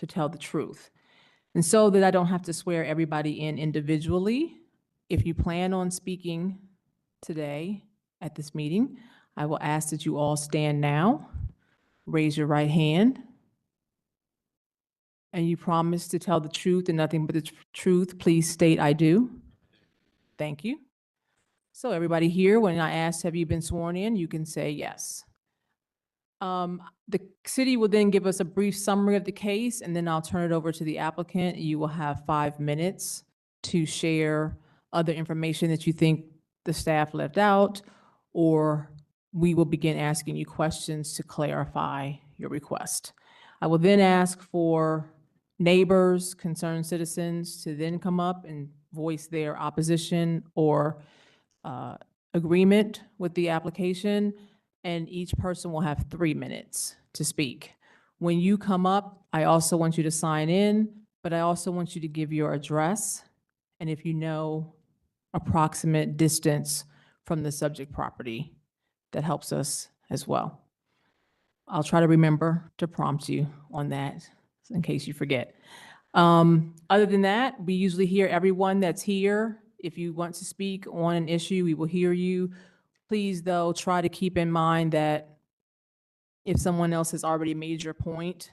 to tell the truth. And so that I don't have to swear everybody in individually, if you plan on speaking today at this meeting, I will ask that you all stand now, raise your right hand, and you promise to tell the truth and nothing but the truth. Please state, "I do." Thank you. So everybody here, when I ask, have you been sworn in, you can say yes. The city will then give us a brief summary of the case, and then I'll turn it over to the applicant. You will have 5 minutes to share other information that you think the staff left out, or we will begin asking you questions to clarify your request. I will then ask for neighbors, concerned citizens to then come up and voice their opposition or agreement with the application, and each person will have 3 minutes to speak. When you come up, I also want you to sign in, but I also want you to give your address, and if you know approximate distance from the subject property, that helps us as well. I'll try to remember to prompt you on that in case you forget. Other than that, we usually hear everyone that's here. If you want to speak on an issue, we will hear you. Please, though, try to keep in mind that if someone else has already made your point,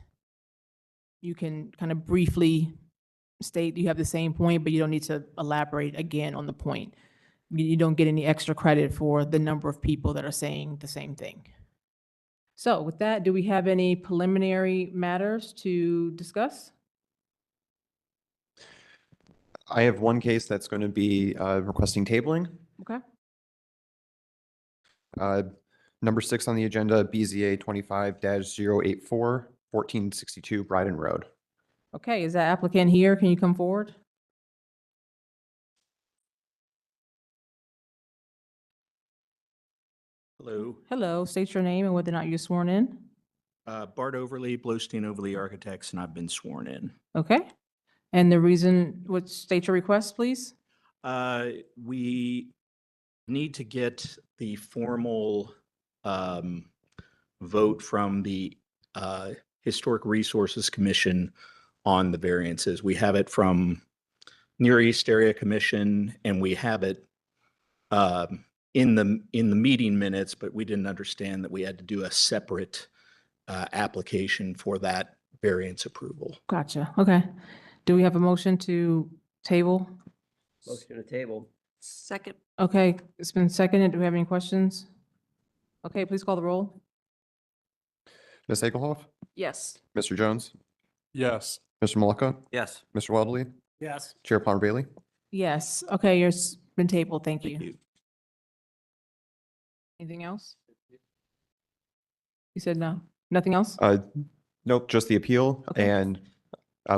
you can kind of briefly state you have the same point, but you don't need to elaborate again on the point. You don't get any extra credit for the number of people that are saying the same thing. So with that, do we have any preliminary matters to discuss? I have one case that's going to be requesting tabling. Okay. Number 6 on the agenda, BZA 25-084, 1462 Bryden Road. Okay, is that applicant here? Can you come forward? Hello, Hello, state your name and whether or not you're sworn in. Bart Overly, Blowstein Overly Architects, and I've been sworn in. Okay. And the reason, state your request, please? We need to get the formal vote from the Historic Resources Commission on the variances. We have it from Near East Area Commission, and we have it in the meeting minutes, but we didn't understand that we had to do a separate application for that variance approval. Gotcha. Okay. Do we have a motion to table? Motion to table. Second. Okay, it's been seconded. Do we have any questions? Okay, please call the roll. Ms. Hagelhoff, Yes. Mr. Jones, Yes. Mr. Malika, Yes. Mr. Webley, Yes. Chair Palmer Bailey. Yes. Okay, yours been tabled. Thank Thank you. you. Anything else? You said no. Nothing else? Nope, just the appeal. Okay. And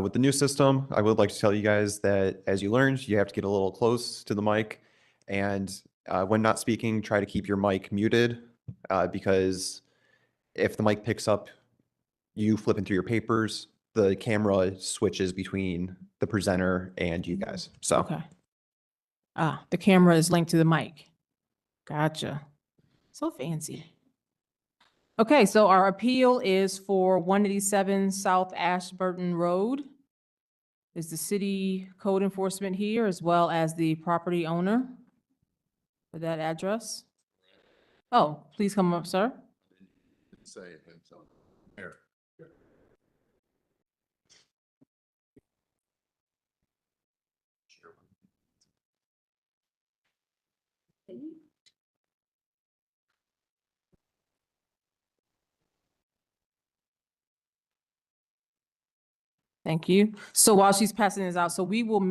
with the new system, I would like to tell you guys that as you learned, you have to get a little close to the mic. And when not speaking, try to keep your mic muted because if the mic picks up you flipping through your papers, the camera switches between the presenter and you guys. So Okay. The camera is linked to the mic. Gotcha. So fancy. Okay, so our appeal is for 187 South Ashburton Road. Is the city code enforcement here as well as the property owner for that address? Oh, please come up, sir. Say it himself. Here. Thank you. So while she's passing this out, so we will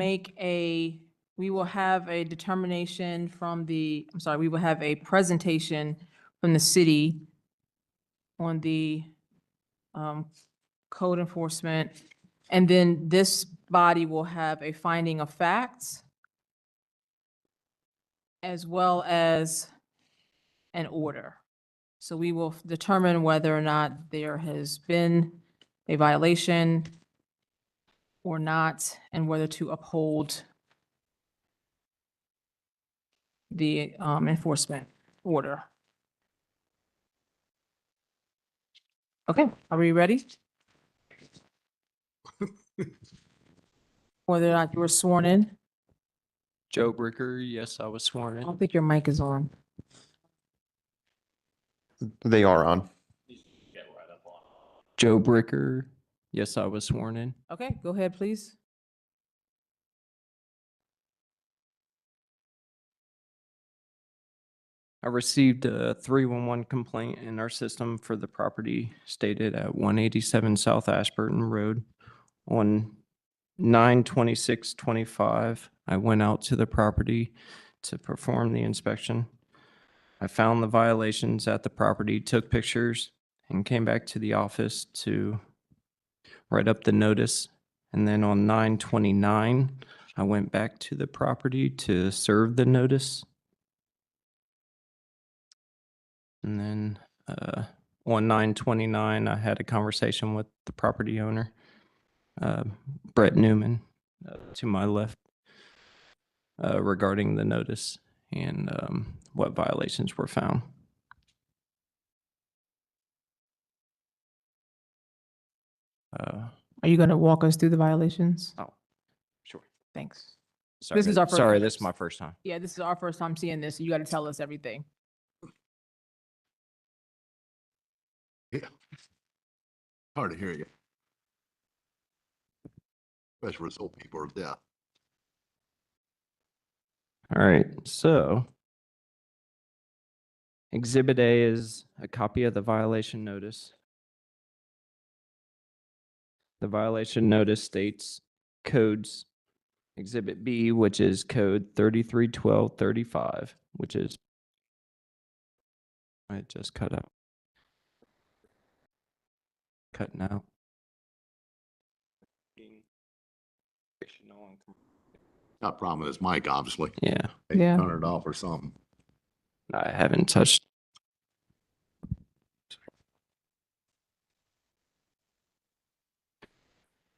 have a determination from we will have a presentation from the city on the code enforcement. And then this body will have a finding of facts as well as an order. So we will determine whether or not there has been a violation or not, and whether to uphold the enforcement order. Okay, are we ready? Whether or not you were sworn in. Joe Bricker, yes, I was sworn I in. don't think your mic is on. They are on. Joe Bricker, yes, I was sworn in. Okay, go ahead, please. I received a 311 complaint in our system for the property stated at 187 South Ashburton Road on 9/26/25. I went out to the property to perform the inspection. I found the violations at the property, took pictures, and came back to the office to write up the notice. And then on 9/29, I went back to the property to serve the notice. And then on 9/29, I had a conversation with the property owner, Brett Newman, to my left, regarding the notice and what violations were found. Are you going to walk us through the violations? Oh, sure. Thanks. Sorry, This is our first- sorry, this is my first time. Yeah, this is our first time seeing this. So you got to tell us everything. Hard to hear you. Especially with old people are deaf. All right, so Exhibit A is a copy of the violation notice. The violation notice states codes. Exhibit B, which is code 331235, which is, I just cut out. Cutting out. Not problem with his mic, obviously. Yeah, Hey, Yeah. turn it off or something. I haven't touched.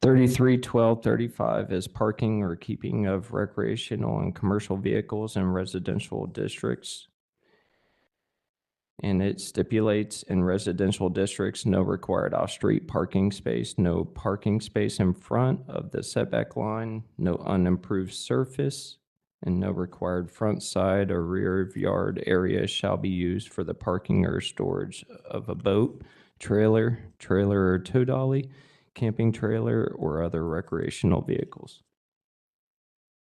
Thirty-three, 12, 35 is parking or keeping of recreational and commercial vehicles in residential districts. And it stipulates in residential districts, no required off-street parking space, no parking space in front of the setback line, no unimproved surface, and no required front, side, or rear of yard area shall be used for the parking or storage of a boat, trailer or tow dolly, camping trailer, or other recreational vehicles.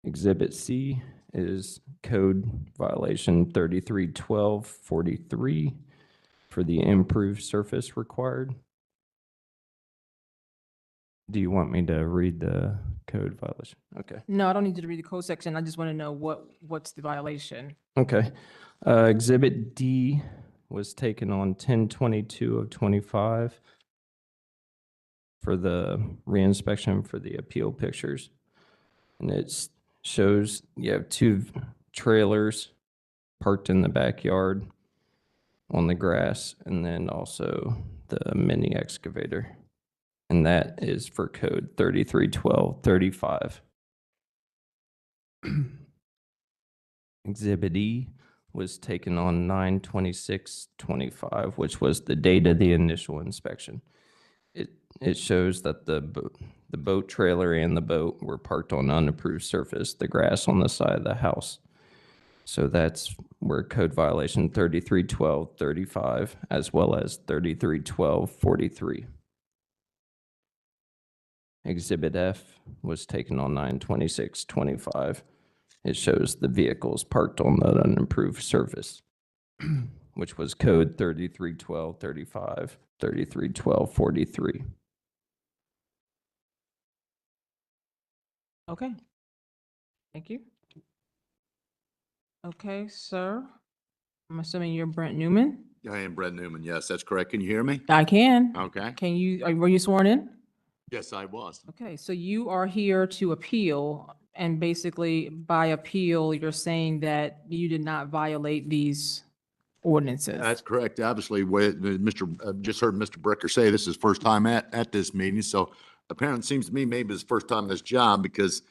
Exhibit C is code violation 331243 for the improved surface required. Do you want me to read the code violation? Okay. No, I don't need you to read the code section. I just want to know what's the violation. Okay. Exhibit D was taken on 10/22/25 for the reinspection for the appeal pictures. And it shows you have two trailers parked in the backyard on the grass, and then also the mini excavator. And that is for code 331235. Exhibit E was taken on 9/26/25, which was the date of the initial inspection. It shows that the boat trailer and the boat were parked on unapproved surface, the grass on the side of the house. So that's where code violation 331235 as well as 331243. Exhibit F was taken on 9/26/25. It shows the vehicles parked on the unimproved surface, which was code 331235, 331243. Okay. Thank you. Okay, sir. I'm assuming you're Brent Newman? I am Brett Newman. Yes, that's correct. Can you hear me? I can. Okay. Were you sworn in? Yes, I was. Okay, so you are here to appeal, and basically by appeal, you're saying that you did not violate these ordinances. That's correct. Obviously, just heard Mr. Bricker say this is his first time at this meeting. So apparently it seems to me maybe it's his first time in this job because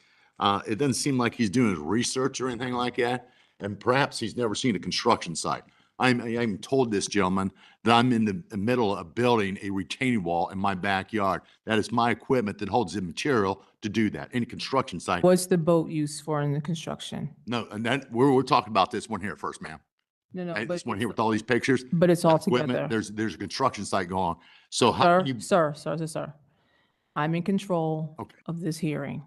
it doesn't seem like he's doing his research or anything like that. And perhaps he's never seen a construction site. I'm told this gentleman that I'm in the middle of building a retaining wall in my backyard. That is my equipment that holds the material to do that. Any construction site. What's the boat used for in the construction? No, and that, we're talking about this one here first, ma'am. No, no, And but this one it's, here with all these pictures. but it's all That's equipment. together. There's a construction site going on. So how Sir, can you, sir. I'm in control Okay. of this hearing.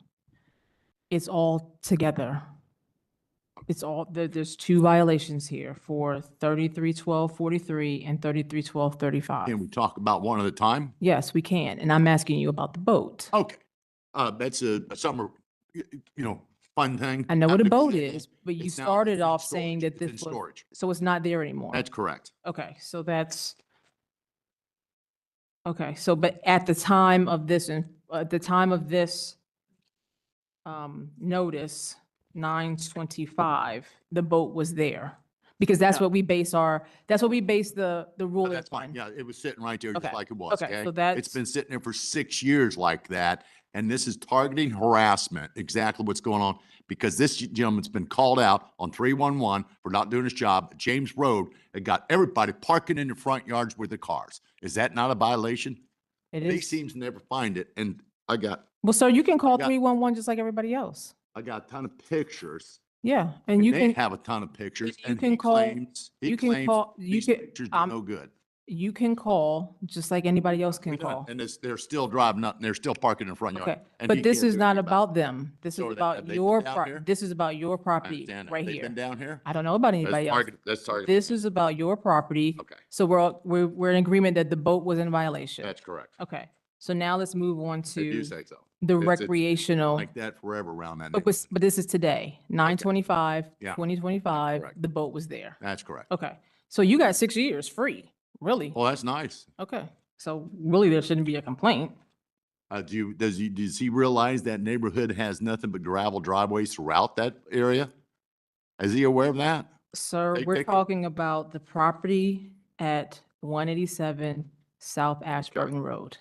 It's all together. It's all, there's two violations here for 331243 and 331235. can we talk about one at a time? Yes, we can, and I'm asking you about the boat. Okay. That's a summer, fun thing. I know what a Having boat vehicle. is, but you It's now started in off saying storage. that It's in this was, storage. so it's not there anymore. That's correct. Okay, so that's, okay, so but at the time of this, notice, 9/25, the boat was there. Because that's Yeah. what we base the Oh, ruling that's fine. on. Yeah, it was sitting right there just Okay. like it was, Okay, okay? so It's that's- been sitting there for 6 years like that, and this is targeting harassment, exactly what's going on. Because this gentleman's been called out on 311 for not doing his job at James Road. It got everybody parking in the front yards with their cars. Is that not a violation? It He is, seems to never find it, and I got well, sir, you can call got- 311 just like everybody else. a ton of pictures. Yeah, and And you they can, have a ton of pictures, you and can he call- claims, you can call- you these can- pictures do I'm- no good. you can call just like anybody else We can done, call. and they're still driving up, and they're still parking in the front yard. Okay, and but he this can't is do not anything about it. about them. This So is have about they been your, down here? this is about your I property understand that. right They've here. been down here? I don't know about anybody else. That's targeted. This is about your property. Okay, So we're in agreement that the boat was in violation. that's correct. Okay, so now let's move on If you to say so. the It's recreational. like that forever around that. But neighborhood. but this is today, 9/25, Yeah. 2025, Correct. the boat was there. That's correct. Okay, so you got 6 years free, really? Well, that's nice. Okay, so really there shouldn't be a complaint. Does he realize that neighborhood has nothing but gravel driveways throughout that area? Is he aware of that? Sir, They we're take it- talking about the property at 187 South Ashburton Road.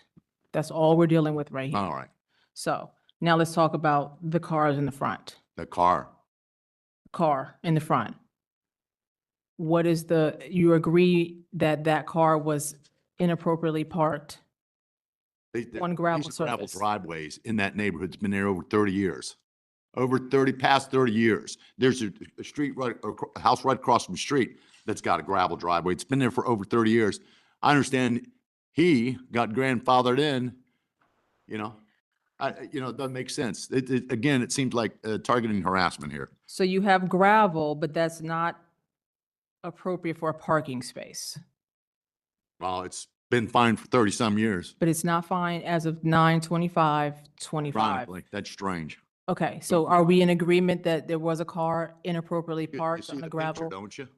That's all we're dealing with right here. All right, So now let's talk about the cars in the front. the car. Car in the front. What is you agree that that car was inappropriately parked? On gravel These are gravel surface. driveways in that neighborhood's been there over 30 years. Past 30 years. There's a street right, a house right across from the street that's got a gravel driveway. It's been there for over 30 years. I understand he got grandfathered in, it doesn't make sense. Again, it seems like targeting harassment here. So you have gravel, but that's not appropriate for a parking space. Well, it's been fine for 30-some years. But it's not fine as of 9/25/25. Ironically, that's strange. Okay, so are we in agreement that there was a car inappropriately You parked see on the the picture, gravel? don't you?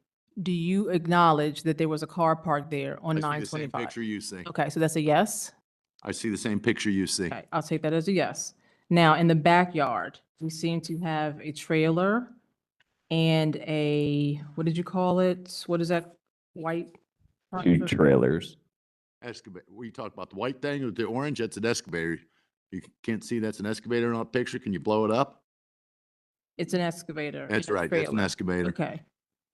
Do you acknowledge that there was a car parked there on I see the same 9/25? picture you see. Okay, so that's a yes? I see the same picture you see. Okay, I'll take that as a yes. Now, in the backyard, we seem to have a trailer and what did you call it? What is that, white? Two trailers. Excavator. We talk about the white thing with the orange, that's an excavator. You can't see that's an excavator on a picture. Can you blow it up? It's an excavator. That's and a right, that's an trailer. excavator. Okay.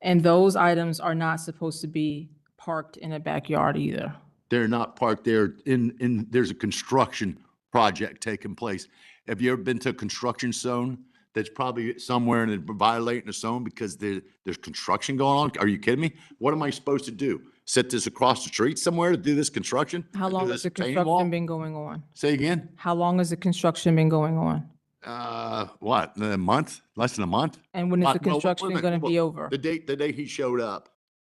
And those items are not supposed to be parked in a backyard either. They're not parked there there's a construction project taking place. Have you ever been to a construction zone that's probably somewhere and violating a zone because there's construction going on? Are you kidding me? What am I supposed to do? Sit this across the street somewhere to do this construction? How To do long this has the retaining wall? construction been going on? Say again? How long has the construction been going on? What, a month? Less than a month? And when is the Well, wait a construction minute, going to well, be over? The day he showed up.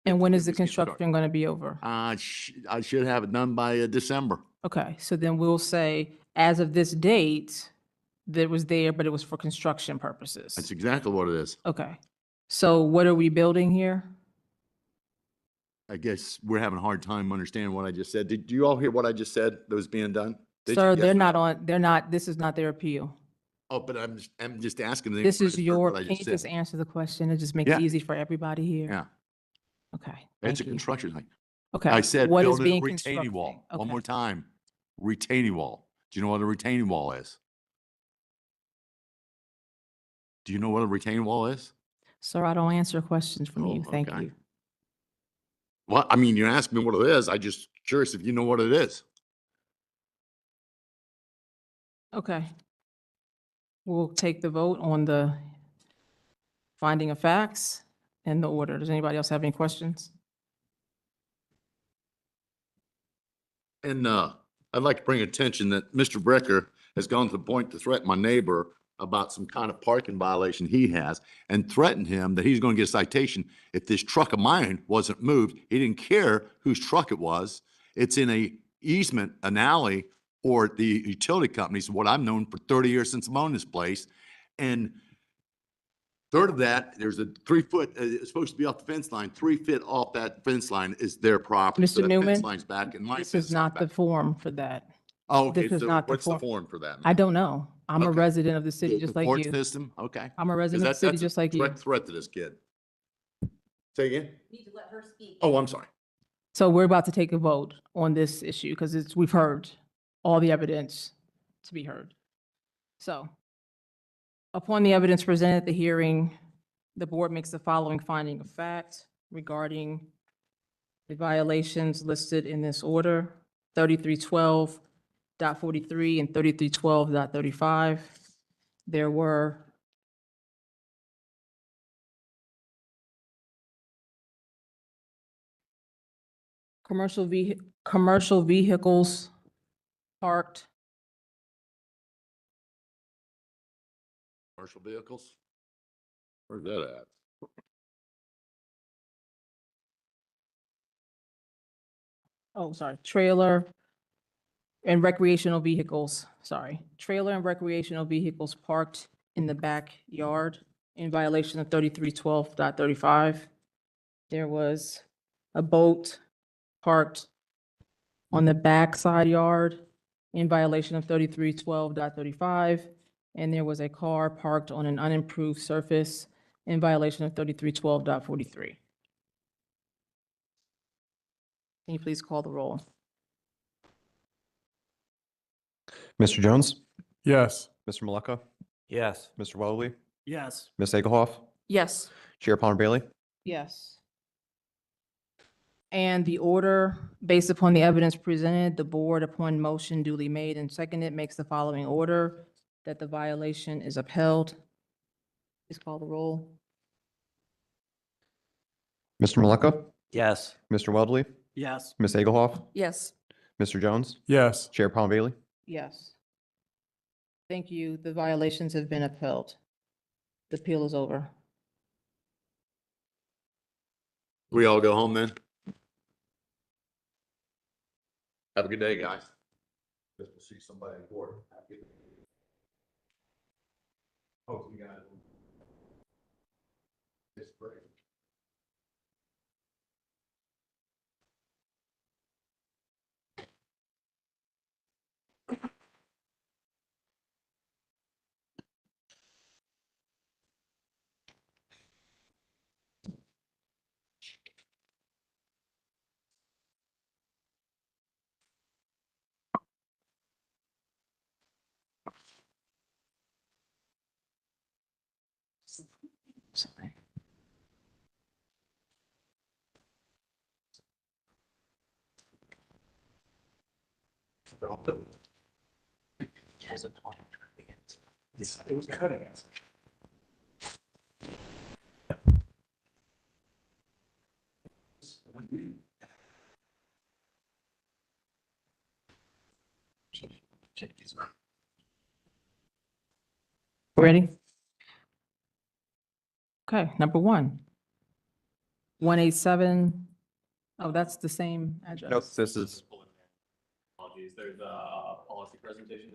And when is the Let's get started. construction going to be over? I should have it done by December. Okay, so then we'll say, as of this date, that was there, but it was for construction purposes. That's exactly what it is. Okay, so what are we building here? I guess we're having a hard time understanding what I just said. Did you all hear what I just said that was being done? Did you? Sir, Yes they're or no? they're not, this is not their appeal. Oh, but I'm just asking. them This to is confirm your, what I can you just said. answer the question? It just makes Yeah. it easy for everybody here. Yeah, Okay, it's thank a you. construction site. Okay. I said what is building a being retaining wall. constructed? One Okay. more time. Retaining wall. Do you know what a retaining wall is? Do you know what a retaining wall is? Sir, I don't answer questions from Oh, you. Thank okay. you. Well, I mean, you're asking me what it is. I just curious if you know what it is. Okay. We'll take the vote on the finding of facts and the order. Does anybody else have any questions? And I'd like to bring attention that Mr. Brecker has gone to the point to threaten my neighbor about some kind of parking violation he has and threatened him that he's going to get a citation if this truck of mine wasn't moved. He didn't care whose truck it was. It's in a easement, an alley, or the utility companies, what I've known for 30 years since I've owned this place. And third of that, there's a 3-foot, it's supposed to be off the fence line, 3 feet off that fence line is their property. Mr. So that Newman, fence line's back and my This fence is not the back. form for that. Oh, okay, this is so not the what's the form. form for that? I ma'am? don't know. I'm a Okay. resident of the city, just like Court you. system, okay. I'm a 'Cause resident of the that's city, a just like you. Threat to this kid. Say again? Need to let her speak. Oh, I'm sorry. So we're about to take a vote on this issue because we've heard all the evidence to be heard. So upon the evidence presented at the hearing, the board makes the following finding of fact regarding the violations listed in this order, 3312.43 and 3312.35. There were commercial vehicles parked. Commercial vehicles? Where's that at? Oh, sorry, trailer and recreational vehicles, sorry. Trailer and recreational vehicles parked in the backyard in violation of 3312.35. There was a boat parked on the backside yard in violation of 3312.35. And there was a car parked on an unimproved surface in violation of 3312.43. Can you please call the roll? Mr. Jones, Yes. Mr. Maleka, Yes. Mr. Weatherly, Yes. Ms. Egelhoff, Yes. Chair Palmer Bailey. Yes. And the order, based upon the evidence presented, the board, upon motion duly made and seconded, makes the following order: that the violation is upheld. Please call the roll. Mr. Maleka, Yes. Mr. Weatherly, Yes. Ms. Egelhoff, Yes. Mr. Jones, Yes. Chair Palmer Bailey. Yes. Thank you. The violations have been upheld. The appeal is over. We all go home then? Have a good day, guys. Guess we'll see somebody in court. Hope you guys. It's great. Sorry. It was cutting it. Ready? Okay, number 187. Oh, that's the same address. Nope, this is, Apologies, there's a policy presentation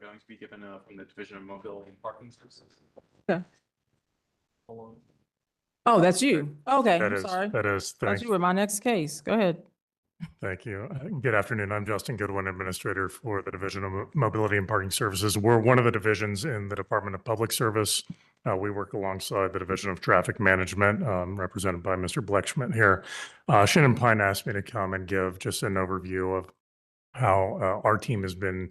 going to be given from the Division of Mobility and Parking Services. Okay. Oh, that's you. Okay, That I'm is, sorry. that is, Thought thank you were my next case. Go ahead. Thank you. Good afternoon. I'm Justin Goodwin, Administrator for the Division of Mobility and Parking Services. We're one of the divisions in the Department of Public Service. We work alongside the Division of Traffic Management, represented by Mr. Blechschmidt here. Shannon Pine asked me to come and give just an overview of how our team has been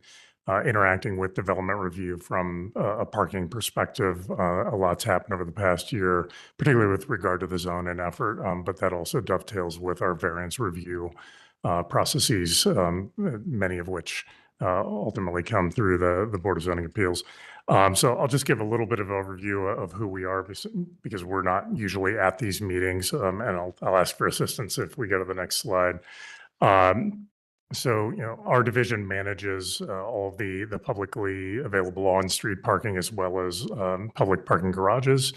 interacting with development review from a parking perspective. A lot's happened over the past year, particularly with regard to the zone and effort, but that also dovetails with our variance review processes, many of which ultimately come through the Board of Zoning Appeals. So I'll just give a little bit of overview of who we are because we're not usually at these meetings, and I'll ask for assistance if we go to the next slide. So, our division manages all of the publicly available on-street parking as well as public parking garages.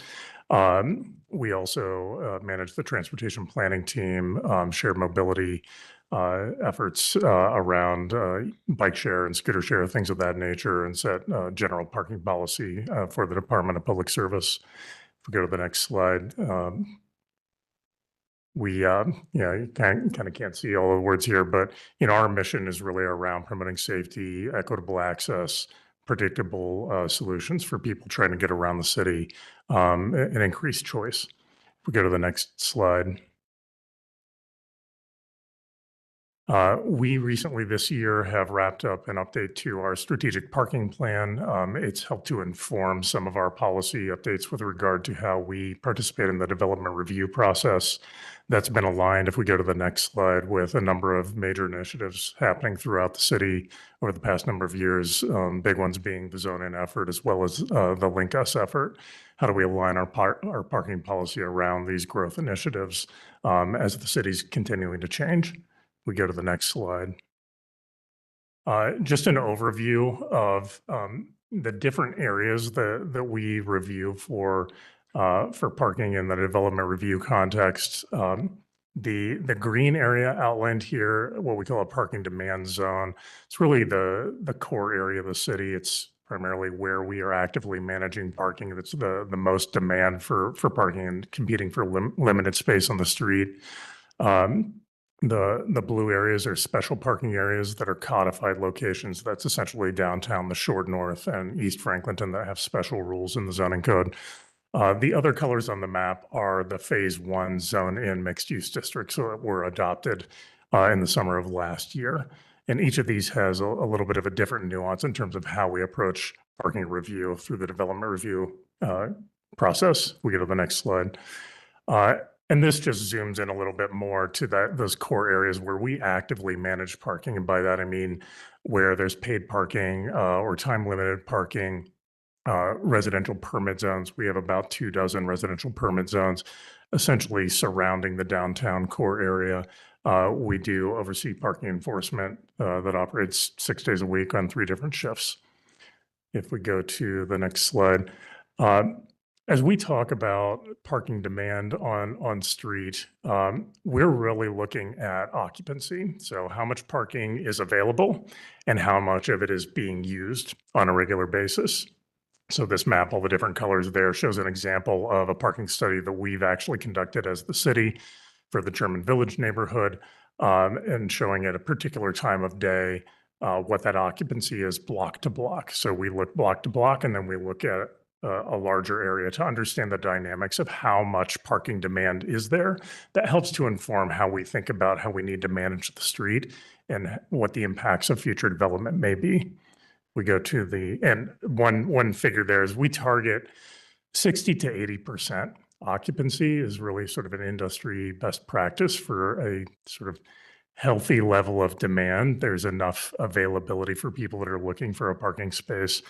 We also manage the transportation planning team, shared mobility efforts around bike share and scooter share, things of that nature, and set general parking policy for the Department of Public Service. If we go to the next slide. We, you kind of can't see all the words here, but, our mission is really around promoting safety, equitable access, predictable solutions for people trying to get around the city, and increased choice. If we go to the next slide. We recently this year have wrapped up an update to our strategic parking plan. It's helped to inform some of our policy updates with regard to how we participate in the development review process. That's been aligned, if we go to the next slide, with a number of major initiatives happening throughout the city over the past number of years, big ones being the zone-in effort as well as the Link Us effort. How do we align our parking policy around these growth initiatives as the city's continuing to change? We go to the next slide. Just an overview of the different areas that we review for parking in the development review context. The green area outlined here, what we call a parking demand zone, it's really the core area of the city. It's primarily where we are actively managing parking. That's the most demand for parking and competing for limited space on the street. The blue areas are special parking areas that are codified locations. That's essentially downtown, the Short North, and East Franklinton that have special rules in the zoning code. The other colors on the map are the Phase 1 zone-in mixed-use districts that were adopted in the summer of last year. And each of these has a little bit of a different nuance in terms of how we approach parking review through the development review process. We go to the next slide. And this just zooms in a little bit more to those core areas where we actively manage parking. And by that, I mean where there's paid parking or time-limited parking, residential permit zones. We have about 24 residential permit zones essentially surrounding the downtown core area. We do oversee parking enforcement that operates 6 days a week on 3 different shifts. If we go to the next slide. As we talk about parking demand on street, we're really looking at occupancy. So how much parking is available and how much of it is being used on a regular basis. So this map, all the different colors there, shows an example of a parking study that we've actually conducted as the city for the German Village neighborhood, and showing at a particular time of day what that occupancy is block to block. So we look block to block, and then we look at a larger area to understand the dynamics of how much parking demand is there. That helps to inform how we think about how we need to manage the street and what the impacts of future development may be. We go to and one figure there is we target 60 to 80% occupancy is really sort of an industry best practice for a sort of healthy level of demand. There's enough availability for people that are looking for a parking space.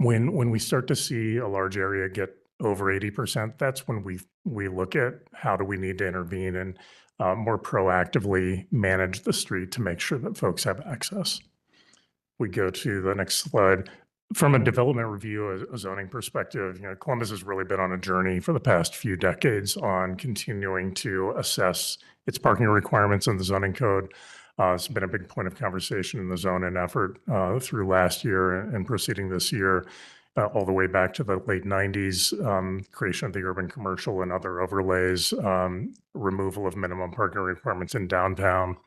When we start to see a large area get over 80%, that's when we look at how do we need to intervene and more proactively manage the street to make sure that folks have access. We go to the next slide. From a development review, a zoning perspective, Columbus has really been on a journey for the past few decades on continuing to assess its parking requirements in the zoning code. It's been a big point of conversation in the zone-in effort through last year and proceeding this year, all the way back to the late 90s, creation of the urban commercial and other overlays, removal of minimum parking requirements in downtown.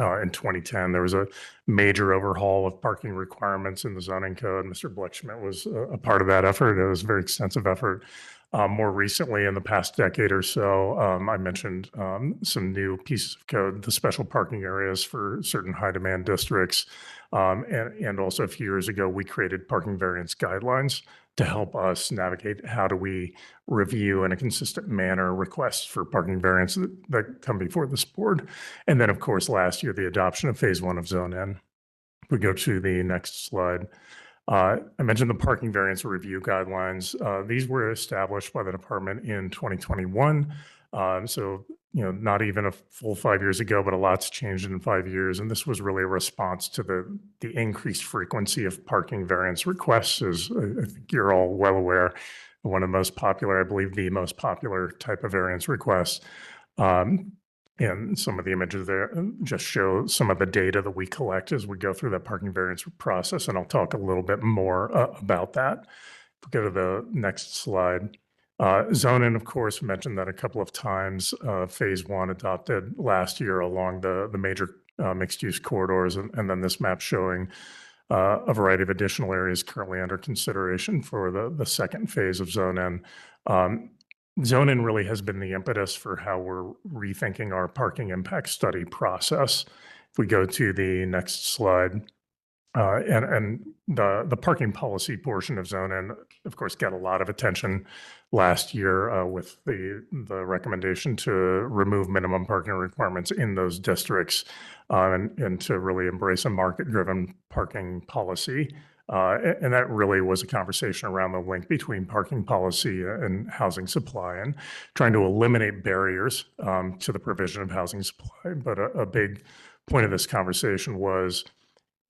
In 2010, there was a major overhaul of parking requirements in the zoning code. Mr. Blechschmidt was a part of that effort. It was a very extensive effort. More recently, in the past decade or so, I mentioned some new pieces of code, the special parking areas for certain high demand districts. And also a few years ago, we created parking variance guidelines to help us navigate how do we review in a consistent manner requests for parking variance that come before this board. And then, of course, last year, the adoption of phase 1 of Zone N. If we go to the next slide. I mentioned the parking variance review guidelines. These were established by the department in 2021. So, not even a full 5 years ago, but a lot's changed in 5 years. And this was really a response to the increased frequency of parking variance requests, as I think you're all well aware. One of the most popular, I believe, the most popular type of variance request. And some of the images there just show some of the data that we collect as we go through that parking variance process. And I'll talk a little bit more about that. If we go to the next slide. Zonin, of course, mentioned that a couple of times. Phase 1 adopted last year along the major mixed-use corridors. And then this map showing a variety of additional areas currently under consideration for the second phase of Zone N. Zone N really has been the impetus for how we're rethinking our parking impact study process. If we go to the next slide, and the parking policy portion of Zone N, of course, got a lot of attention last year with the recommendation to remove minimum parking requirements in those districts and to really embrace a market-driven parking policy. And that really was a conversation around the link between parking policy and housing supply and trying to eliminate barriers to the provision of housing supply. But a big point of this conversation was,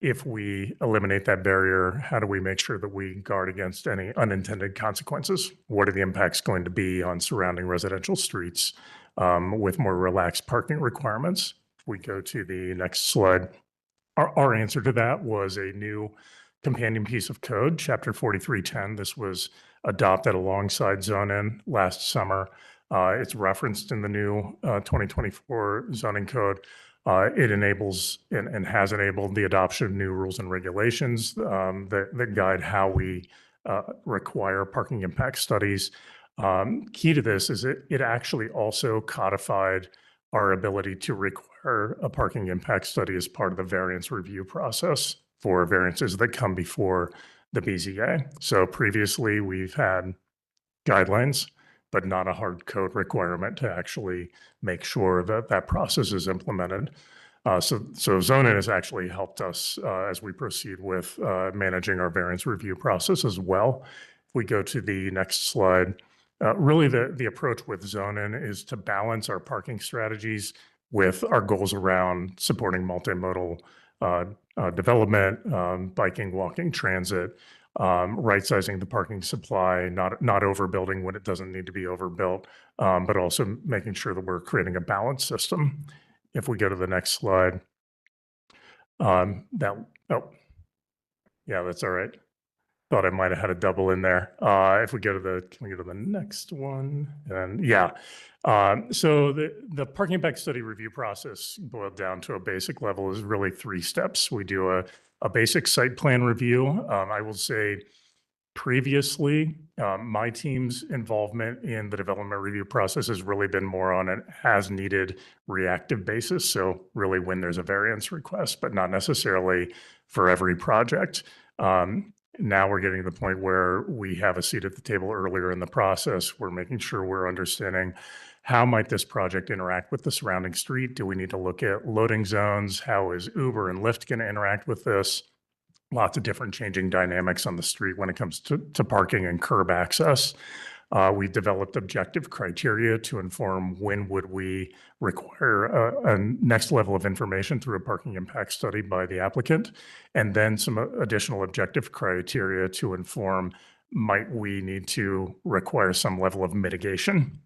if we eliminate that barrier, how do we make sure that we guard against any unintended consequences? What are the impacts going to be on surrounding residential streets with more relaxed parking requirements? If we go to the next slide, our answer to that was a new companion piece of code, Chapter 4310. This was adopted alongside Zone N last summer. It's referenced in the new 2024 zoning code. It enables and has enabled the adoption of new rules and regulations that guide how we require parking impact studies. Key to this is it actually also codified our ability to require a parking impact study as part of the variance review process for variances that come before the BZA. So previously we've had guidelines, but not a hard code requirement to actually make sure that that process is implemented. So Zone N has actually helped us as we proceed with managing our variance review process as well. If we go to the next slide, really the approach with Zone N is to balance our parking strategies with our goals around supporting multimodal development, biking, walking, transit, right-sizing the parking supply, not overbuilding when it doesn't need to be overbuilt, but also making sure that we're creating a balanced system. If we go to the next slide, yeah, that's all right. Thought I might have had a double in there. If we go to can we go to the next one? And yeah, so the parking impact study review process, boiled down to a basic level, is really 3 steps. We do a basic site plan review. I will say previously, my team's involvement in the development review process has really been more on an as-needed reactive basis. So really when there's a variance request, but not necessarily for every project. Now we're getting to the point where we have a seat at the table earlier in the process. We're making sure we're understanding how might this project interact with the surrounding street? Do we need to look at loading zones? How is Uber and Lyft going to interact with this? Lots of different changing dynamics on the street when it comes to parking and curb access. We've developed objective criteria to inform when would we require a next level of information through a parking impact study by the applicant, and then some additional objective criteria to inform might we need to require some level of mitigation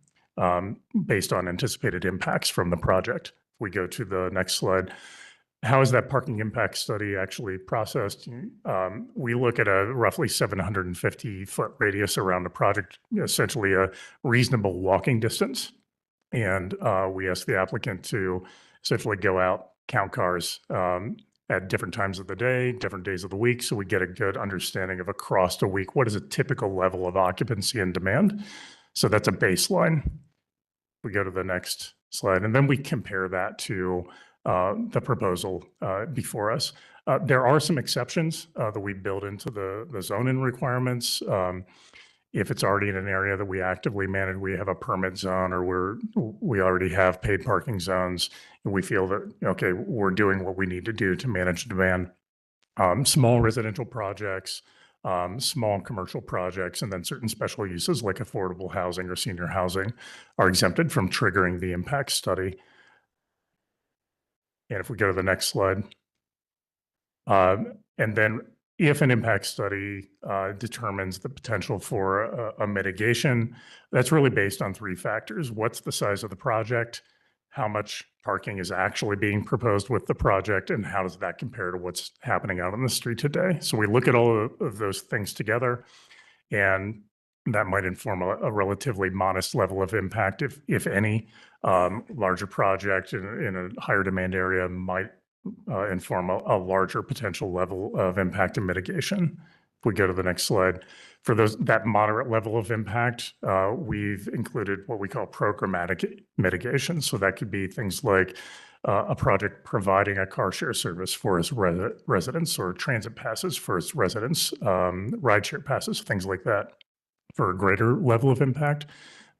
based on anticipated impacts from the project. If we go to the next slide. How is that parking impact study actually processed? We look at a roughly 750-foot radius around the project, essentially a reasonable walking distance. And we ask the applicant to essentially go out, count cars at different times of the day, different days of the week, so we get a good understanding of across the week, what is a typical level of occupancy and demand. So that's a baseline. We go to the next slide, and then we compare that to the proposal before us. There are some exceptions that we build into the zoning requirements. If it's already in an area that we actively manage, we have a permit zone, or we already have paid parking zones, and we feel that, okay, we're doing what we need to do to manage demand. Small residential projects, small commercial projects, and then certain special uses like affordable housing or senior housing are exempted from triggering the impact study. And if we go to the next slide. And then if an impact study determines the potential for a mitigation, that's really based on three factors. What's the size of the project? How much parking is actually being proposed with the project, and how does that compare to what's happening out on the street today? So we look at all of those things together, and that might inform a relatively modest level of impact, if any. Larger project in a higher demand area might inform a larger potential level of impact and mitigation. If we go to the next slide. For that moderate level of impact, we've included what we call programmatic mitigation. So that could be things like a project providing a car share service for its residents, or transit passes for its residents, rideshare passes, things like that. For a greater level of impact,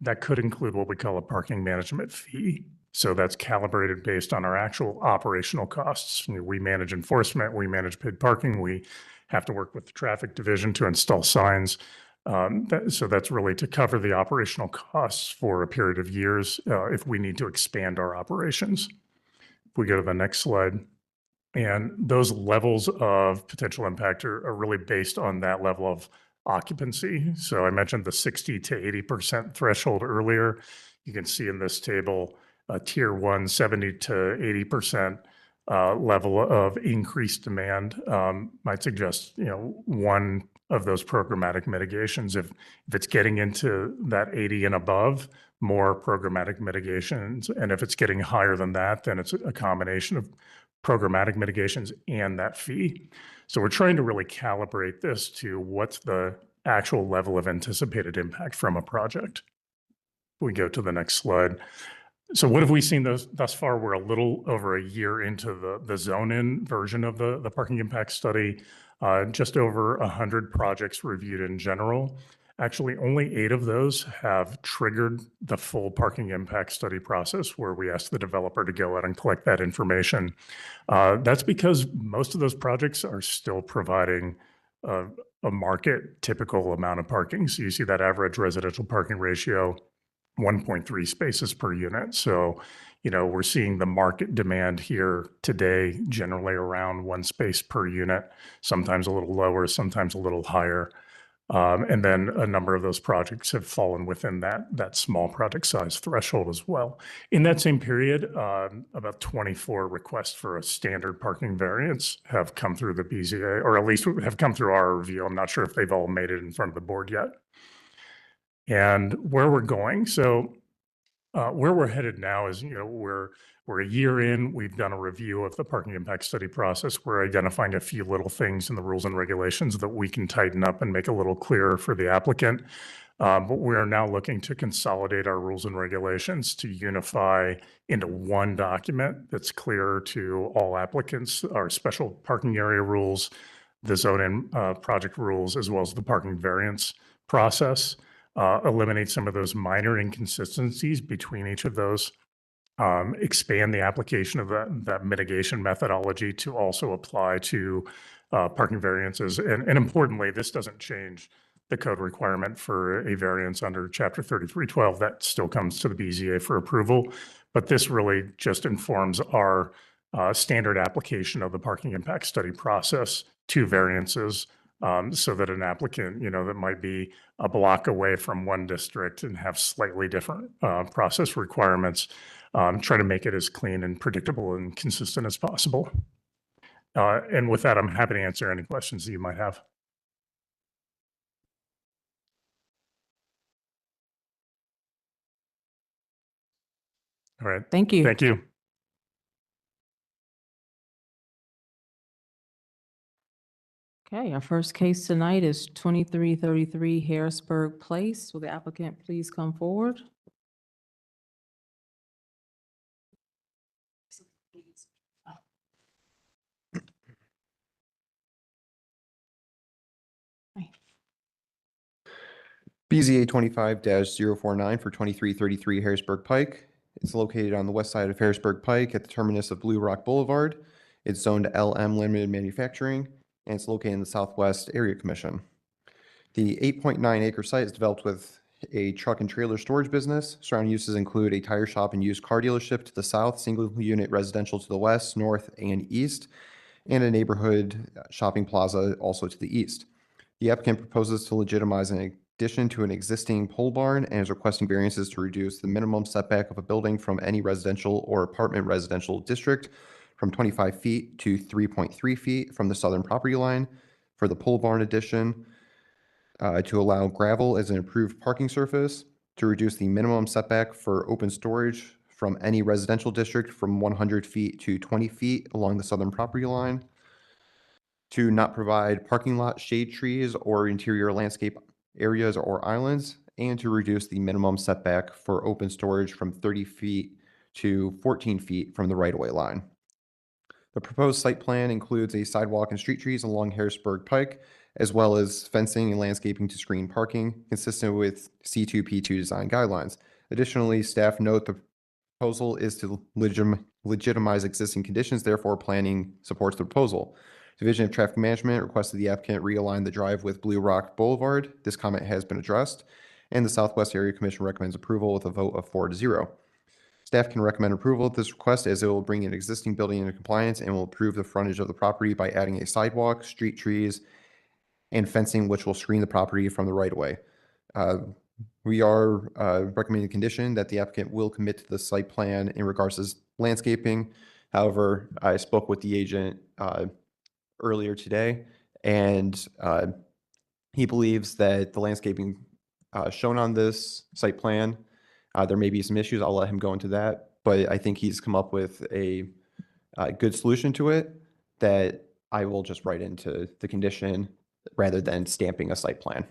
that could include what we call a parking management fee. So that's calibrated based on our actual operational costs. We manage enforcement, we manage paid parking, we have to work with the traffic division to install signs. So that's really to cover the operational costs for a period of years if we need to expand our operations. If we go to the next slide. And those levels of potential impact are really based on that level of occupancy. So I mentioned the 60 to 80% threshold earlier. You can see in this table, tier 1, 70 to 80% level of increased demand might suggest, one of those programmatic mitigations. If it's getting into that 80 and above, more programmatic mitigations. And if it's getting higher than that, then it's a combination of programmatic mitigations and that fee. So we're trying to really calibrate this to what's the actual level of anticipated impact from a project. We go to the next slide. So what have we seen thus far? We're a little over a year into the zone-in version of the parking impact study. Just over 100 projects reviewed in general. Actually, only 8 of those have triggered the full parking impact study process, where we ask the developer to go out and collect that information. That's because most of those projects are still providing a market typical amount of parking. So you see that average residential parking ratio, 1.3 spaces per unit. So, we're seeing the market demand here today generally around 1 space per unit, sometimes a little lower, sometimes a little higher. And then a number of those projects have fallen within that small project size threshold as well. In that same period, about 24 requests for a standard parking variance have come through the BZA, or at least have come through our review. I'm not sure if they've all made it in front of the board yet. And where we're going, so where we're headed now is, we're a year in, we've done a review of the parking impact study process. We're identifying a few little things in the rules and regulations that we can tighten up and make a little clearer for the applicant. But we are now looking to consolidate our rules and regulations to unify into one document that's clear to all applicants, our special parking area rules, the zone and project rules, as well as the parking variance process. Eliminate some of those minor inconsistencies between each of those, expand the application of that mitigation methodology to also apply to parking variances. And importantly, this doesn't change the code requirement for a variance under Chapter 3312. That still comes to the BZA for approval. But this really just informs our standard application of the parking impact study process to variances, so that an applicant, that might be a block away from one district and have slightly different process requirements, try to make it as clean and predictable and consistent as possible. And with that, I'm happy to answer any questions that you might have. All right. Thank you. Thank you. Okay, our first case tonight is 2333 Harrisburg Place. Will the applicant please come forward? BZA 25-049 for 2333 Harrisburg Pike. It's located on the west side of Harrisburg Pike at the terminus of Blue Rock Boulevard. It's zoned LM Limited Manufacturing, and it's located in the Southwest Area Commission. The 8.9 acre site is developed with a truck and trailer storage business. Surrounding uses include a tire shop and used car dealership to the south, single unit residential to the west, north, and east, and a neighborhood shopping plaza also to the east. The applicant proposes to legitimize an addition to an existing pole barn and is requesting variances to reduce the minimum setback of a building from any residential or apartment residential district from 25 feet to 3.3 feet from the southern property line for the pole barn addition, to allow gravel as an improved parking surface, to reduce the minimum setback for open storage from any residential district from 100 feet to 20 feet along the southern property line, to not provide parking lot shade trees or interior landscape areas or islands, and to reduce the minimum setback for open storage from 30 feet to 14 feet from the right-of-way line. The proposed site plan includes a sidewalk and street trees along Harrisburg Pike, as well as fencing and landscaping to screen parking, consistent with C2P2 design guidelines. Additionally, staff note the proposal is to legitimize existing conditions, therefore planning supports the proposal. Division of Traffic Management requested the applicant realign the drive with Blue Rock Boulevard. This comment has been addressed, and the Southwest Area Commission recommends approval with a vote of 4-0. Staff can recommend approval of this request as it will bring an existing building into compliance and will improve the frontage of the property by adding a sidewalk, street trees, and fencing which will screen the property from the right-of-way. We are recommending a condition that the applicant will commit to the site plan in regards to landscaping. However, I spoke with the agent earlier today, and he believes that the landscaping shown on this site plan, there may be some issues. I'll let him go into that, but I think he's come up with a good solution to it that I will just write into the condition rather than stamping a site plan.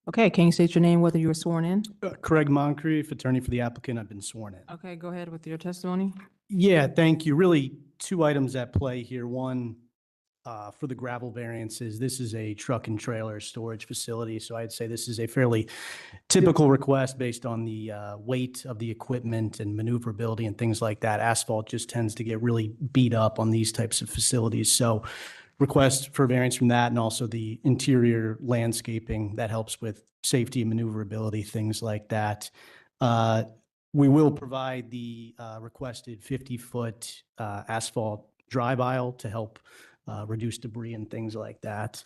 Okay, can you state your name, whether you were sworn in? Craig Moncrief, attorney for the applicant. I've been sworn in. Okay, go ahead with your testimony. Yeah, thank you. Really, two items at play here. One, for the gravel variances, this is a truck and trailer storage facility. So I'd say this is a fairly typical request based on the weight of the equipment and maneuverability and things like that. Asphalt just tends to get really beat up on these types of facilities. So request for variance from that, and also the interior landscaping that helps with safety and maneuverability, things like that. We will provide the requested 50-foot asphalt drive aisle to help reduce debris and things like that.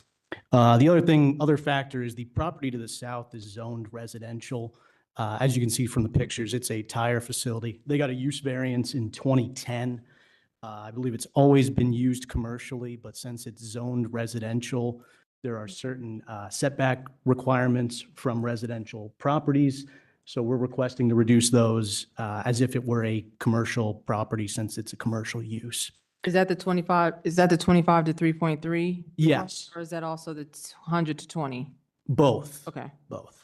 The other factor is the property to the south is zoned residential. As you can see from the pictures, it's a tire facility. They got a use variance in 2010. I believe it's always been used commercially, but since it's zoned residential, there are certain setback requirements from residential properties. So we're requesting to reduce those as if it were a commercial property, since it's a commercial use. Is that the 25, is that the 25 to 3.3? Yes, Or is that also the 100 to 20? both. Okay. Both.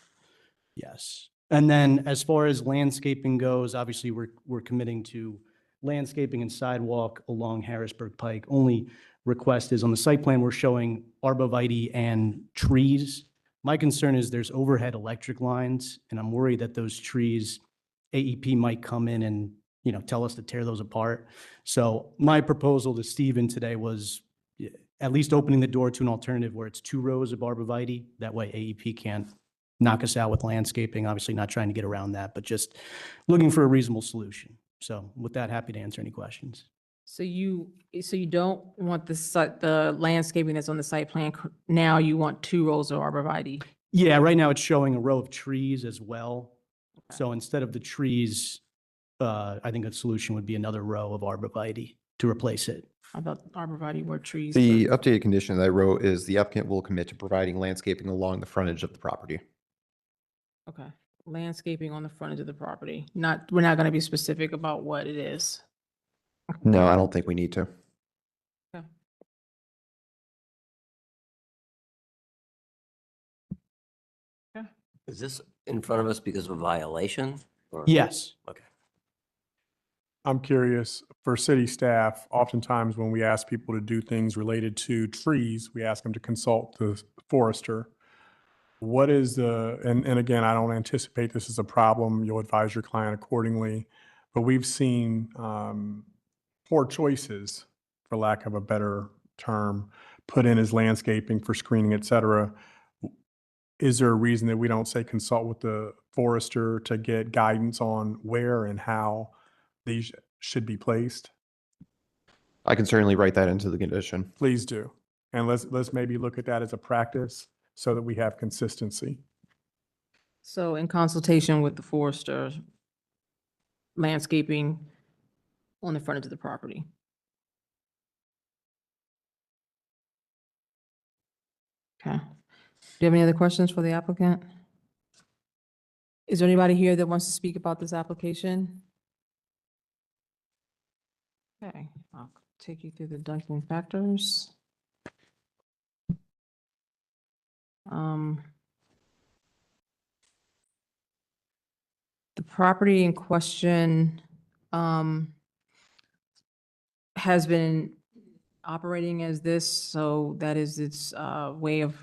Yes. And then as far as landscaping goes, obviously we're committing to landscaping and sidewalk along Harrisburg Pike. Only request is on the site plan, we're showing arborvitae and trees. My concern is there's overhead electric lines, and I'm worried that those trees, AEP might come in and, tell us to tear those apart. So my proposal to Stephen today was at least opening the door to an alternative where it's 2 rows of arborvitae. That way AEP can't knock us out with landscaping, obviously not trying to get around that, but just looking for a reasonable solution. So with that, happy to answer any questions. So you don't want the landscaping that's on the site plan now, you want 2 rows of arborvitae? Yeah, right now it's showing a row of trees as well. So instead of the trees, I think a solution would be another row of arborvitae to replace it. I thought arborvitae were trees. The updated condition that I wrote is the applicant will commit to providing landscaping along the frontage of the property. Okay, landscaping on the frontage of the property. We're not going to be specific about what it is. No, I don't think we need to. Is this in front of us because of a violation? or- Yes. Okay. I'm curious, for city staff, oftentimes when we ask people to do things related to trees, we ask them to consult the forester. What is and again, I don't anticipate this is a problem. You'll advise your client accordingly. But we've seen poor choices, for lack of a better term, put in as landscaping for screening, et cetera. Is there a reason that we don't say consult with the forester to get guidance on where and how these should be placed? I can certainly write that into the condition. Please do. And let's maybe look at that as a practice so that we have consistency. So in consultation with the forester, landscaping on the frontage of the property. Okay. Do you have any other questions for the applicant? Is there anybody here that wants to speak about this application? Okay, I'll take you through the Duncan factors. The property in question has been operating as this, so that is its way of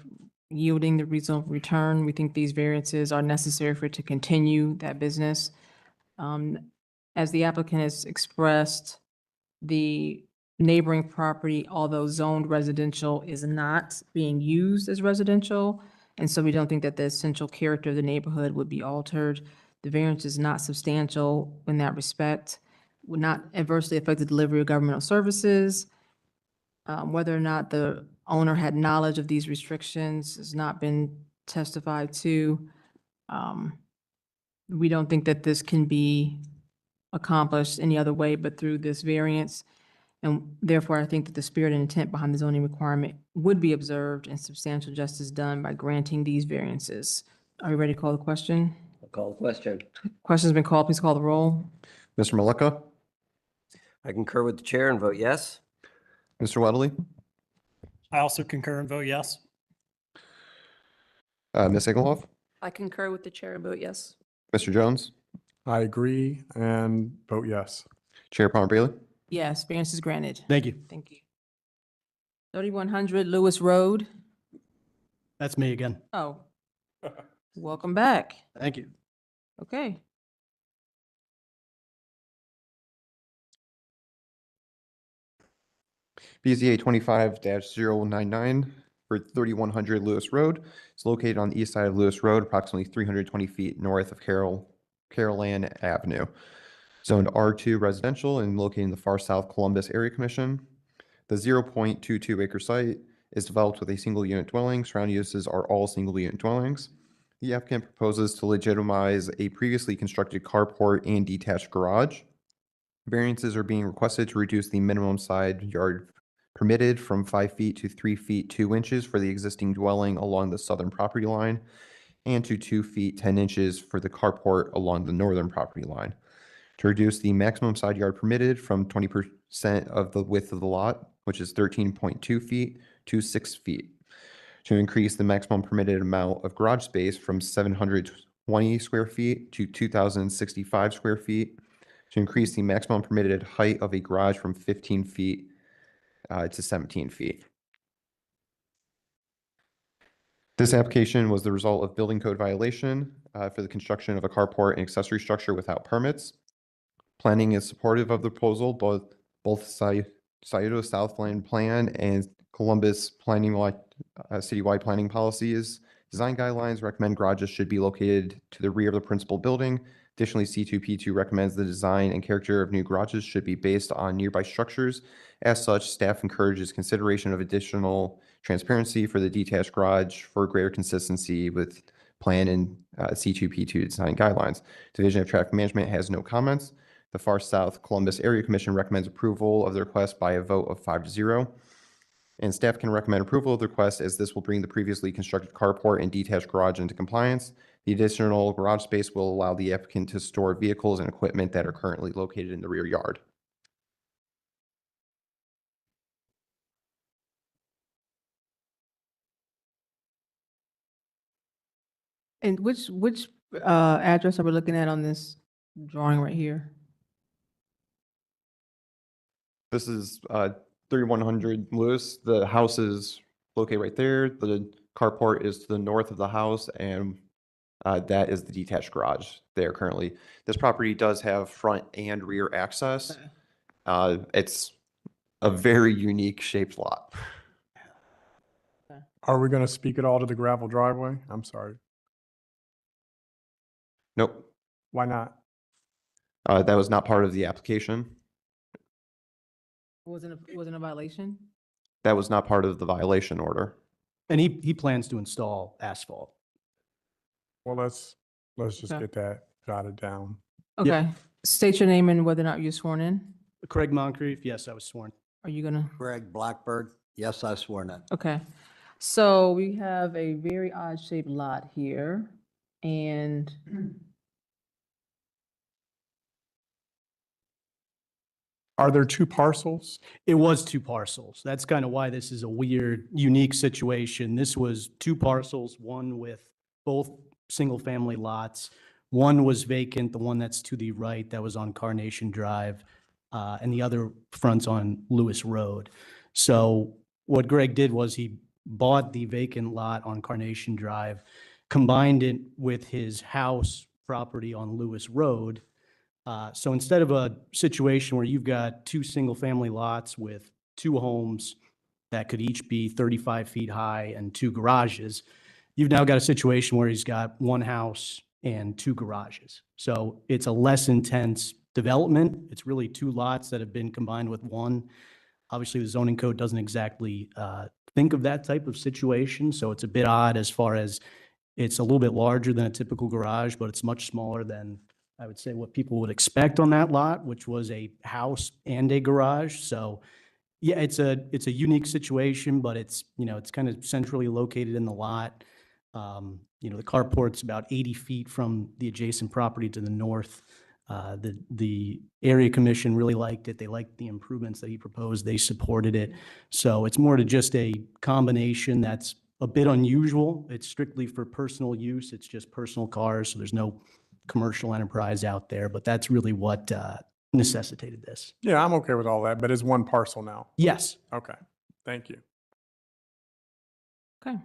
yielding the reasonable return. We think these variances are necessary for it to continue that business. As the applicant has expressed, the neighboring property, although zoned residential, is not being used as residential. And so we don't think that the essential character of the neighborhood would be altered. The variance is not substantial in that respect, would not adversely affect the delivery of governmental services. Whether or not the owner had knowledge of these restrictions has not been testified to. We don't think that this can be accomplished any other way but through this variance. And therefore, I think that the spirit and intent behind the zoning requirement would be observed and substantial justice done by granting these variances. Are you ready to call the question? I'll call the question. Question's been called. Please call the roll. Mr. Malika, I concur with the chair and vote yes. Mr. Weddley, I also concur and vote yes. Ms. Egelhoff, I concur with the chair and vote yes. Mr. Jones, I agree and vote yes. Chair Palmer Bailey. Yes, variance is granted. Thank you. Thank you. 3100 Lewis Road. That's me again. Oh, welcome back. Thank you. Okay. BZA 25-099 for 3100 Lewis Road. It's located on the east side of Lewis Road, approximately 320 feet north of Carolan Avenue. Zoned R2 residential and located in the far south Columbus Area Commission. The 0.22 acre site is developed with a single unit dwelling. Surrounding uses are all single unit dwellings. The applicant proposes to legitimize a previously constructed carport and detached garage. Variances are being requested to reduce the minimum side yard permitted from 5 feet to 3 feet 2 inches for the existing dwelling along the southern property line and to 2 feet 10 inches for the carport along the northern property line. To reduce the maximum side yard permitted from 20% of the width of the lot, which is 13.2 feet, to 6 feet. To increase the maximum permitted amount of garage space from 720 square feet to 2,065 square feet. To increase the maximum permitted height of a garage from 15 feet to 17 feet. This application was the result of building code violation for the construction of a carport and accessory structure without permits. Planning is supportive of the proposal, both Scioto Southland Plan and Columbus citywide planning policies. Design guidelines recommend garages should be located to the rear of the principal building. Additionally, C2P2 recommends the design and character of new garages should be based on nearby structures. As such, staff encourages consideration of additional transparency for the detached garage for greater consistency with plan and C2P2 design guidelines. Division of Traffic Management has no comments. The Far South Columbus Area Commission recommends approval of the request by a vote of 5-0. And staff can recommend approval of the request as this will bring the previously constructed carport and detached garage into compliance. The additional garage space will allow the applicant to store vehicles and equipment that are currently located in the rear yard. And which address are we looking at on this drawing right here? This is 3100 Lewis. The house is located right there. The carport is to the north of the house, and that is the detached garage there currently. This property does have front and rear access. Okay. It's a very unique shaped lot. Are we going to speak at all to the gravel driveway? I'm sorry. Nope, Why not? that was not part of the application. Wasn't a violation? That was not part of the violation order. And he plans to install asphalt. Well, let's just Okay. get that jotted down. Okay. State your name and whether or not you're sworn in. Craig Moncrief, yes, I was sworn. Are you gonna? Greg Blackbird, yes, I sworn in. Okay. So we have a very odd shaped lot here and Are there two parcels? It was two parcels. That's kind of why this is a weird, unique situation. This was two parcels, one with both single-family lots. One was vacant, the one that's to the right, that was on Carnation Drive, and the other fronts on Lewis Road. So what Greg did was he bought the vacant lot on Carnation Drive, combined it with his house property on Lewis Road. So instead of a situation where you've got two single-family lots with two homes that could each be 35 feet high and two garages, you've now got a situation where he's got one house and two garages. So it's a less intense development. It's really two lots that have been combined with one. Obviously, the zoning code doesn't exactly think of that type of situation, so it's a bit odd as far as it's a little bit larger than a typical garage, but it's much smaller than, I would say, what people would expect on that lot, which was a house and a garage. So yeah, it's a unique situation, but it's, it's kind of centrally located in the lot. The carport's about 80 feet from the adjacent property to the north. The area commission really liked it. They liked the improvements that he proposed. They supported it. So it's more to just a combination that's a bit unusual. It's strictly for personal use. It's just personal cars, so there's no commercial enterprise out there, but that's really what necessitated this. Yeah, I'm okay with all that, but it's one parcel now. Yes. Okay, thank you. okay.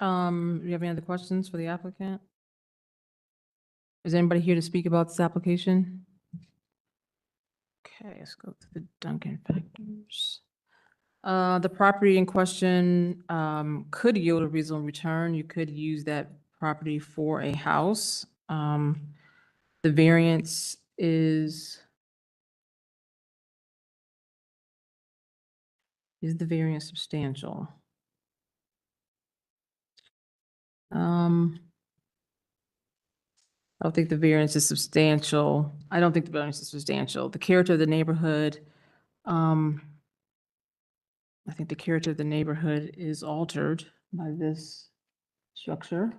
Do you have any other questions for the applicant? Is anybody here to speak about this application? Okay, let's go to the Duncan factors. The property in question could yield a reasonable return. You could use that property for a house. The variance is the variance substantial? I don't think the variance is substantial. I don't think the variance is substantial. The character of the neighborhood, I think the character of the neighborhood is altered by this structure.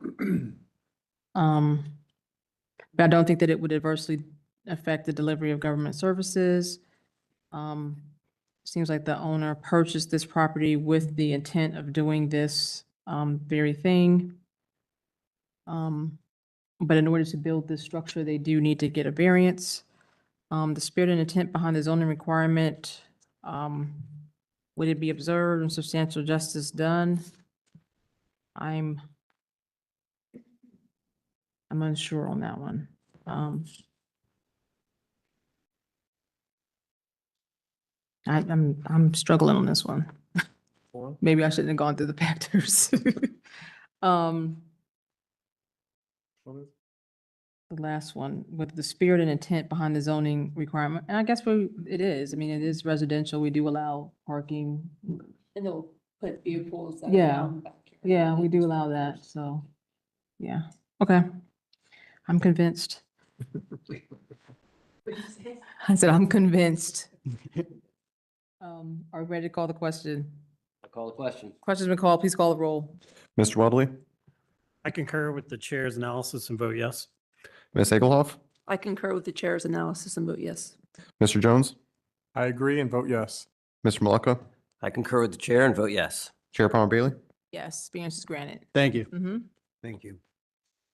But I don't think that it would adversely affect the delivery of government services. Seems like the owner purchased this property with the intent of doing this very thing. But in order to build this structure, they do need to get a variance. The spirit and intent behind the zoning requirement, would it be observed and substantial justice done? I'm unsure on that one. I'm struggling on this one. Maybe I shouldn't have gone through the factors. The last one, with the spirit and intent behind the zoning requirement, and I guess it is, I mean, it is residential, we do allow parking. And they'll put vehicles. that are Yeah. down back here. Yeah, we do allow that, so, yeah, okay. I'm convinced. I said, I'm convinced. Are we ready to call the question? I call the question. Question's been called, please call the roll. Mr. Weldley, I concur with the chair's analysis and vote yes. Ms. Egelhoff, I concur with the chair's analysis and vote yes. Mr. Jones, I agree and vote yes. Mr. Maleka, I concur with the chair and vote yes. Chair Palmer Bailey. Yes, variance is granted. Thank you. Mm-hmm. Thank you.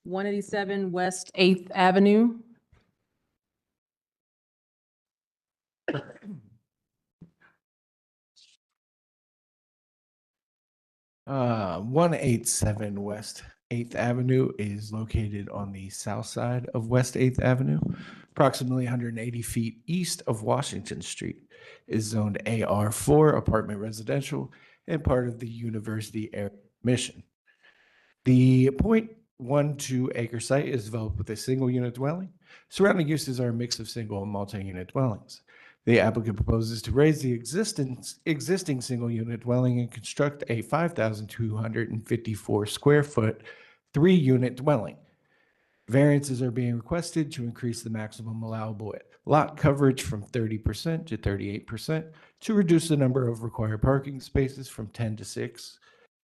187 West 8th Avenue. Uh, 187 West 8th Avenue is located on the south side of West 8th Avenue, approximately 180 feet east of Washington Street. Is zoned AR4 apartment residential and part of the university area mission. The 0.12 acre site is developed with a single unit dwelling. Surrounding uses are a mix of single and multi-unit dwellings. The applicant proposes to raise the existing single unit dwelling and construct a 5,254 square foot, 3-unit dwelling. Variances are being requested to increase the maximum allowable lot coverage from 30% to 38%, to reduce the number of required parking spaces from 10 to 6,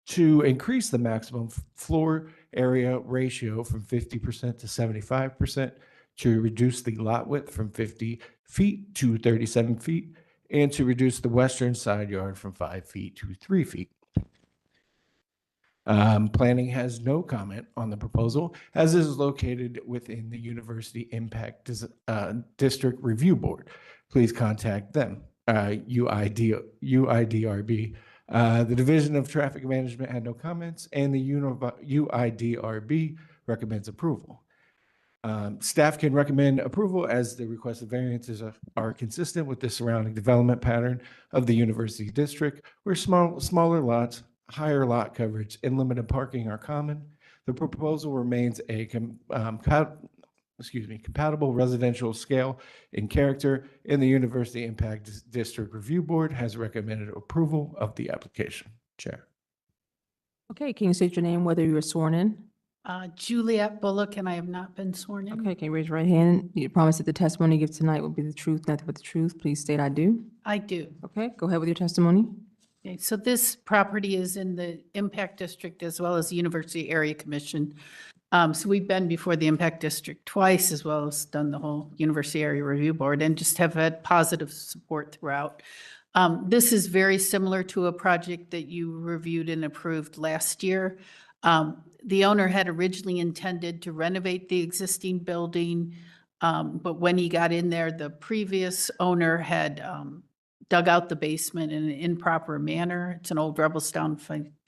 to increase the maximum floor area ratio from 50% to 75%, to reduce the lot width from 50 feet to 37 feet, and to reduce the western side yard from 5 feet to 3 feet. Planning has no comment on the proposal, as it is located within the University Impact District Review Board. Please contact them, UIDRB. The Division of Traffic Management had no comments, and the UIDRB recommends approval. Staff can recommend approval as the requested variances are consistent with the surrounding development pattern of the university district, where smaller lots, higher lot coverage, and limited parking are common. The proposal remains a compatible residential scale in character, and the University Impact District Review Board has recommended approval of the application. Chair. Okay, can you state your name, whether you were sworn in? Juliet Bullock, and I have not been sworn in. Okay, can you raise your right hand? You promise that the testimony you give tonight will be the truth, nothing but the truth. Please state I do. I do. Okay, go ahead with your testimony. Okay, so this property is in the Impact District as well as the University Area Commission. So we've been before the Impact District twice, as well as done the whole University Area Review Board, and just have had positive support throughout. This is very similar to a project that you reviewed and approved last year. The owner had originally intended to renovate the existing building, but when he got in there, the previous owner had dug out the basement in an improper manner. It's an old Rebelstown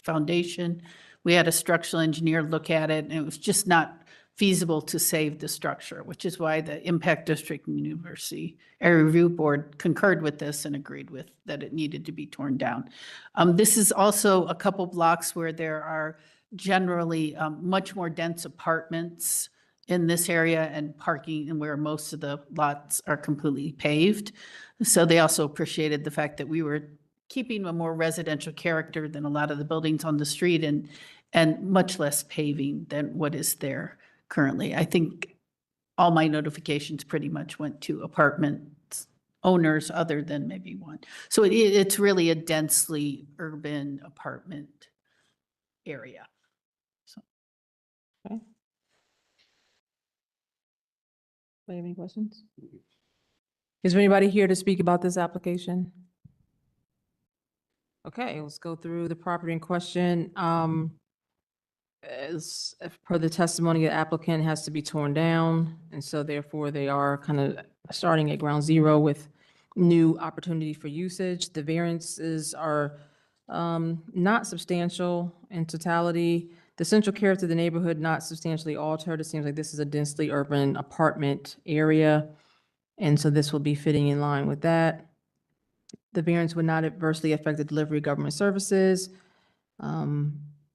foundation. We had a structural engineer look at it, and it was just not feasible to save the structure, which is why the Impact District and University Area Review Board concurred with this and agreed with that it needed to be torn down. This is also a couple blocks where there are generally much more dense apartments in this area and parking, and where most of the lots are completely paved. So they also appreciated the fact that we were keeping a more residential character than a lot of the buildings on the street, and much less paving than what is there currently. I think all my notifications pretty much went to apartment owners other than maybe one. So it's really a densely urban apartment area. So. Okay. Do you have any questions? Is there anybody here to speak about this application? Okay, let's go through the property in question. As per the testimony, the applicant has to be torn down, and so therefore they are kind of starting at ground zero with new opportunity for usage. The variances are not substantial in totality. The central character of the neighborhood not substantially altered. It seems like this is a densely urban apartment area, and so this will be fitting in line with that. The variance would not adversely affect the delivery of government services.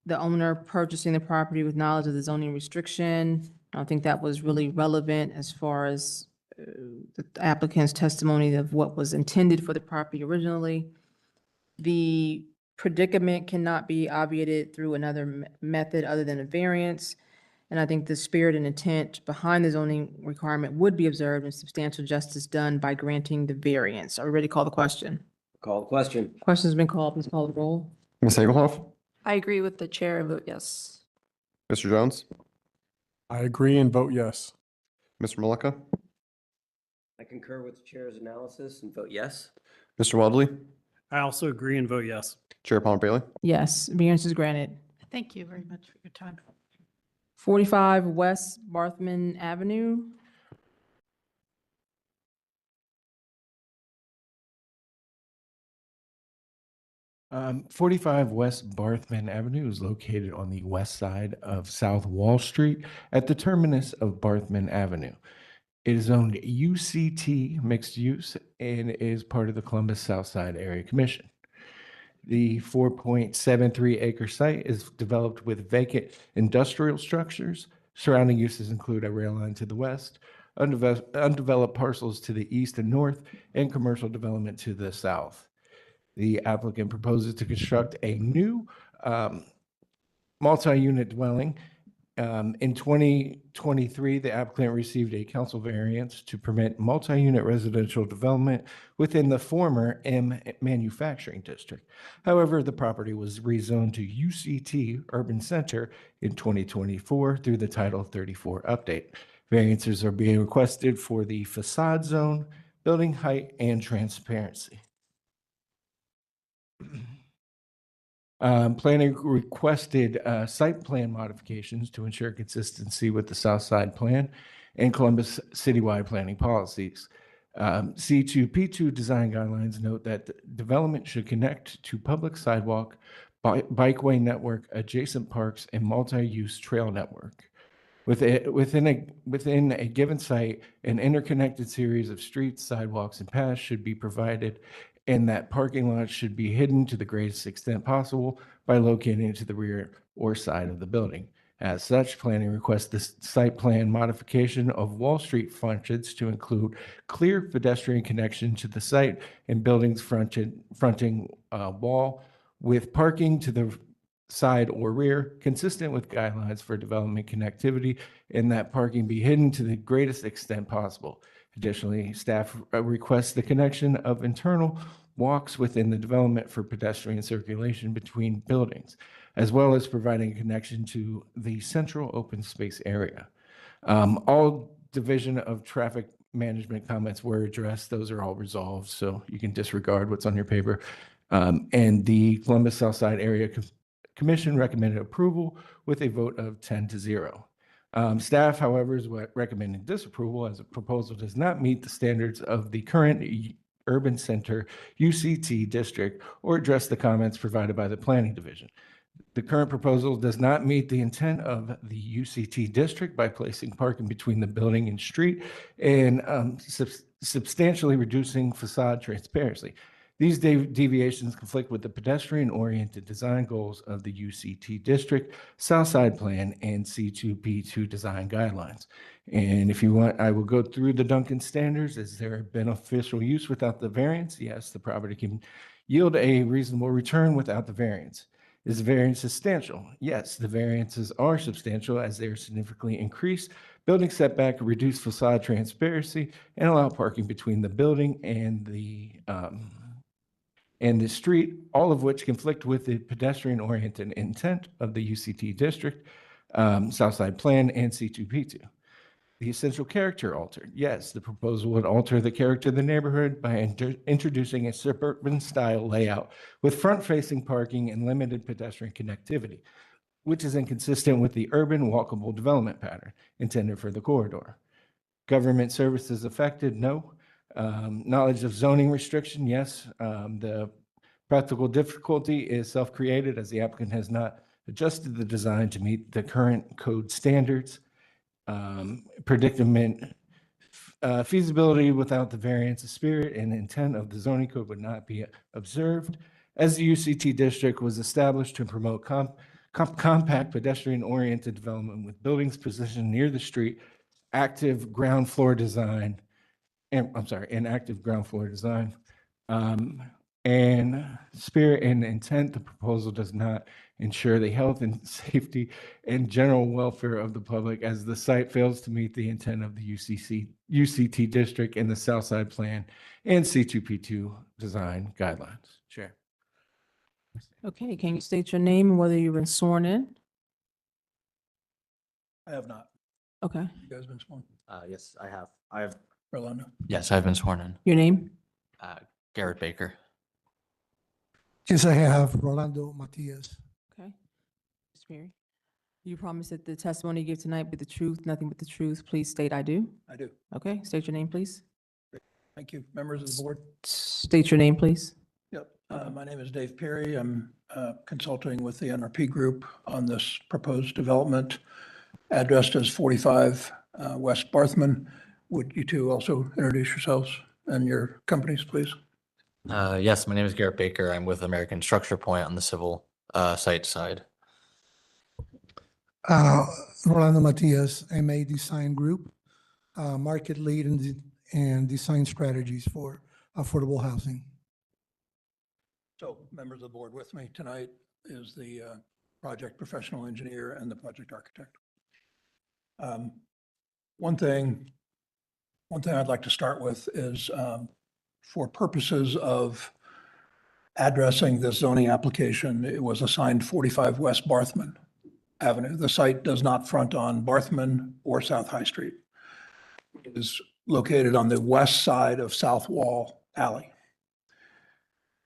The owner purchasing the property with knowledge of the zoning restriction. I don't think that was really relevant as far as the applicant's testimony of what was intended for the property originally. The predicament cannot be obviated through another method other than a variance. And I think the spirit and intent behind the zoning requirement would be observed and substantial justice done by granting the variance. Are we ready to call the question? Call the question. Question's been called. Please call the roll. Ms. Hagelhoff? I agree with the chair and vote yes. Mr. Jones? I agree and vote yes. Mr. Malika? I concur with the chair's analysis and vote yes. Mr. Wadley? I also agree and vote yes. Chair Palmer Bailey? Yes, variance is granted. Thank you very much for your time. 45 West Barthman Avenue. 45 West Barthman Avenue is located on the west side of South Wall Street at the terminus of Barthman Avenue. It is zoned UCT mixed use and is part of the Columbus Southside Area Commission. The 4.73 acre site is developed with vacant industrial structures. Surrounding uses include a rail line to the west, undeveloped parcels to the east and north, and commercial development to the south. The applicant proposes to construct a new multi-unit dwelling. In 2023, the applicant received a council variance to permit multi-unit residential development within the former M Manufacturing District. However, the property was rezoned to UCT Urban Center in 2024 through the Title 34 update. Variances are being requested for the facade zone, building height, and transparency. Planning requested site plan modifications to ensure consistency with the South Side Plan and Columbus citywide planning policies. C2P2 design guidelines note that the development should connect to public sidewalk, bikeway network, adjacent parks, and multi-use trail network. Within a given site, an interconnected series of streets, sidewalks, and paths should be provided, and that parking lots should be hidden to the greatest extent possible by locating it to the rear or side of the building. As such, planning requests the site plan modification of Wall Street frontage to include clear pedestrian connection to the site and buildings fronting wall with parking to the side or rear, consistent with guidelines for development connectivity, and that parking be hidden to the greatest extent possible. Additionally, staff requests the connection of internal walks within the development for pedestrian circulation between buildings, as well as providing a connection to the central open space area. All division of traffic management comments were addressed. Those are all resolved, so you can disregard what's on your paper. And the Columbus Southside Area Commission recommended approval with a vote of 10-0. Staff, however, is recommending disapproval as the proposal does not meet the standards of the current urban center UCT district or address the comments provided by the planning division. The current proposal does not meet the intent of the UCT district by placing parking between the building and street and substantially reducing facade transparency. These deviations conflict with the pedestrian-oriented design goals of the UCT District, Southside Plan, and C2P2 design guidelines. And if you want, I will go through the Duncan standards. Is there a beneficial use without the variance? Yes, the property can yield a reasonable return without the variance. Is the variance substantial? Yes, the variances are substantial as they are significantly increased building setback, reduce facade transparency, and allow parking between the building and the street, all of which conflict with the pedestrian-oriented intent of the UCT district, Southside Plan, and C2P2. The essential character altered. Yes, the proposal would alter the character of the neighborhood by introducing a suburban-style layout with front-facing parking and limited pedestrian connectivity, which is inconsistent with the urban walkable development pattern intended for the corridor. Government services affected? No. Knowledge of zoning restriction, yes. The practical difficulty is self-created as the applicant has not adjusted the design to meet the current code standards. Predicament, feasibility without the variance of spirit and intent of the zoning code would not be observed. As the UCT district was established to promote compact pedestrian-oriented development with buildings positioned near the street, active ground floor design, and active ground floor design. And spirit and intent, the proposal does not ensure the health and safety and general welfare of the public as the site fails to meet the intent of the UCT district and the Southside Plan and C2P2 design guidelines. Chair. Okay, can you state your name and whether you've been sworn in? I have not. Okay, You guys been sworn? Yes, I have. I have. Rolando? Yes, I've been sworn in. your name? Garrett Baker. Yes, I have. Rolando Matias. Okay. Ms. Perry? You promise that the testimony you give tonight be the truth, nothing but the truth. Please state I do. I do. Okay, state your name, please. Thank you, members of the board. State your name, please. Yep. My name is Dave Perry. I'm consulting with the NRP Group on this proposed development addressed as 45 West Barthman. Would you two also introduce yourselves and your companies, please? Yes, my name is Garrett Baker. I'm with American Structure Point on the civil site side. Rolando Matias, MA Design Group, market lead and design strategies for affordable housing. So members of the board, with me tonight is the project professional engineer and the project architect. One thing I'd like to start with is for purposes of addressing this zoning application, it was assigned 45 West Barthman Avenue. The site does not front on Barthman or South High Street. It is located on the west side of South Wall Alley.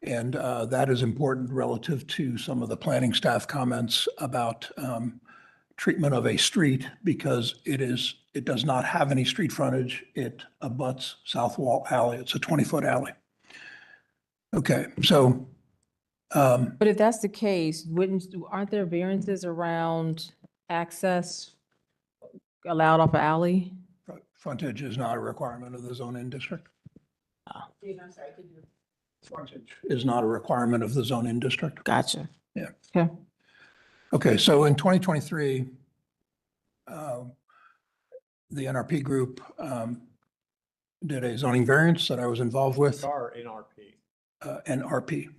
And that is important relative to some of the planning staff comments about treatment of a street because it does not have any street frontage. It abuts South Wall Alley. It's a 20-foot alley. Okay, so. But if that's the case, aren't there variances around access allowed off an alley? Frontage is not a requirement of the zone-in district. Frontage is not a requirement of the zone-in district. Gotcha. Yeah. Okay. Okay, so in 2023, the NRP group did a zoning variance that I was involved with. NRP. NRP.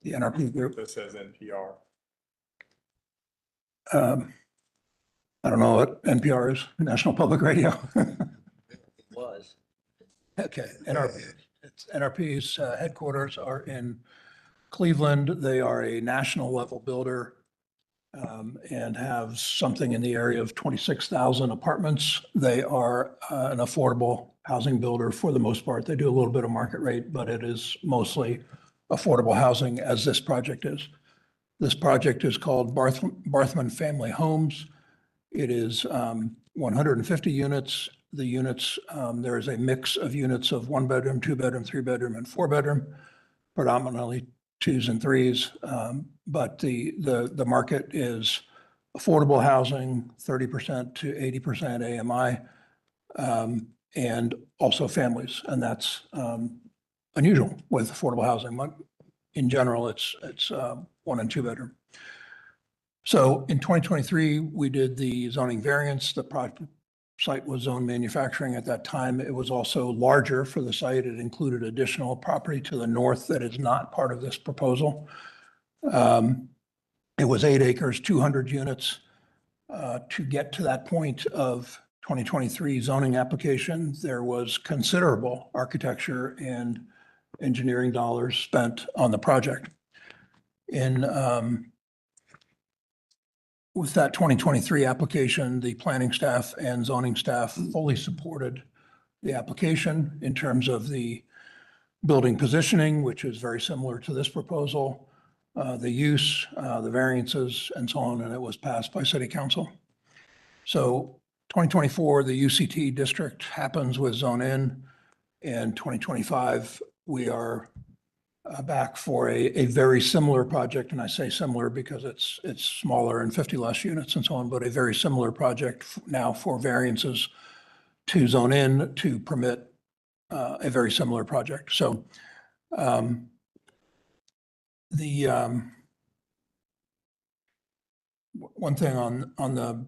The NRP group. That says NPR. I don't know what NPR is, National Public Radio. Was. Okay, NRP. NRP's headquarters are in Cleveland. They are a national level builder and have something in the area of 26,000 apartments. They are an affordable housing builder for the most part. They do a little bit of market rate, but it is mostly affordable housing as this project is. This project is called Barthman Family Homes. It is 150 units. The units, there is a mix of units of 1 bedroom, 2 bedroom, 3 bedroom, and 4 bedroom, predominantly 2s and 3s. But the market is affordable housing, 30% to 80% AMI, and also families. And that's unusual with affordable housing. In general, it's 1 and 2 bedroom. So in 2023, we did the zoning variance. The site was zoned manufacturing at that time. It was also larger for the site. It included additional property to the north that is not part of this proposal. It was 8 acres, 200 units. To get to that point of 2023 zoning application, there was considerable architecture and engineering dollars spent on the project. With that 2023 application, the planning staff and zoning staff fully supported the application in terms of the building positioning, which is very similar to this proposal, the use, the variances, and so on, and it was passed by City Council. So 2024, the UCT district happens with Zone N, and 2025, we are back for a very similar project, and I say similar because it's smaller and 50 less units and so on, but a very similar project now for variances to Zone N to permit a very similar project. So one thing on the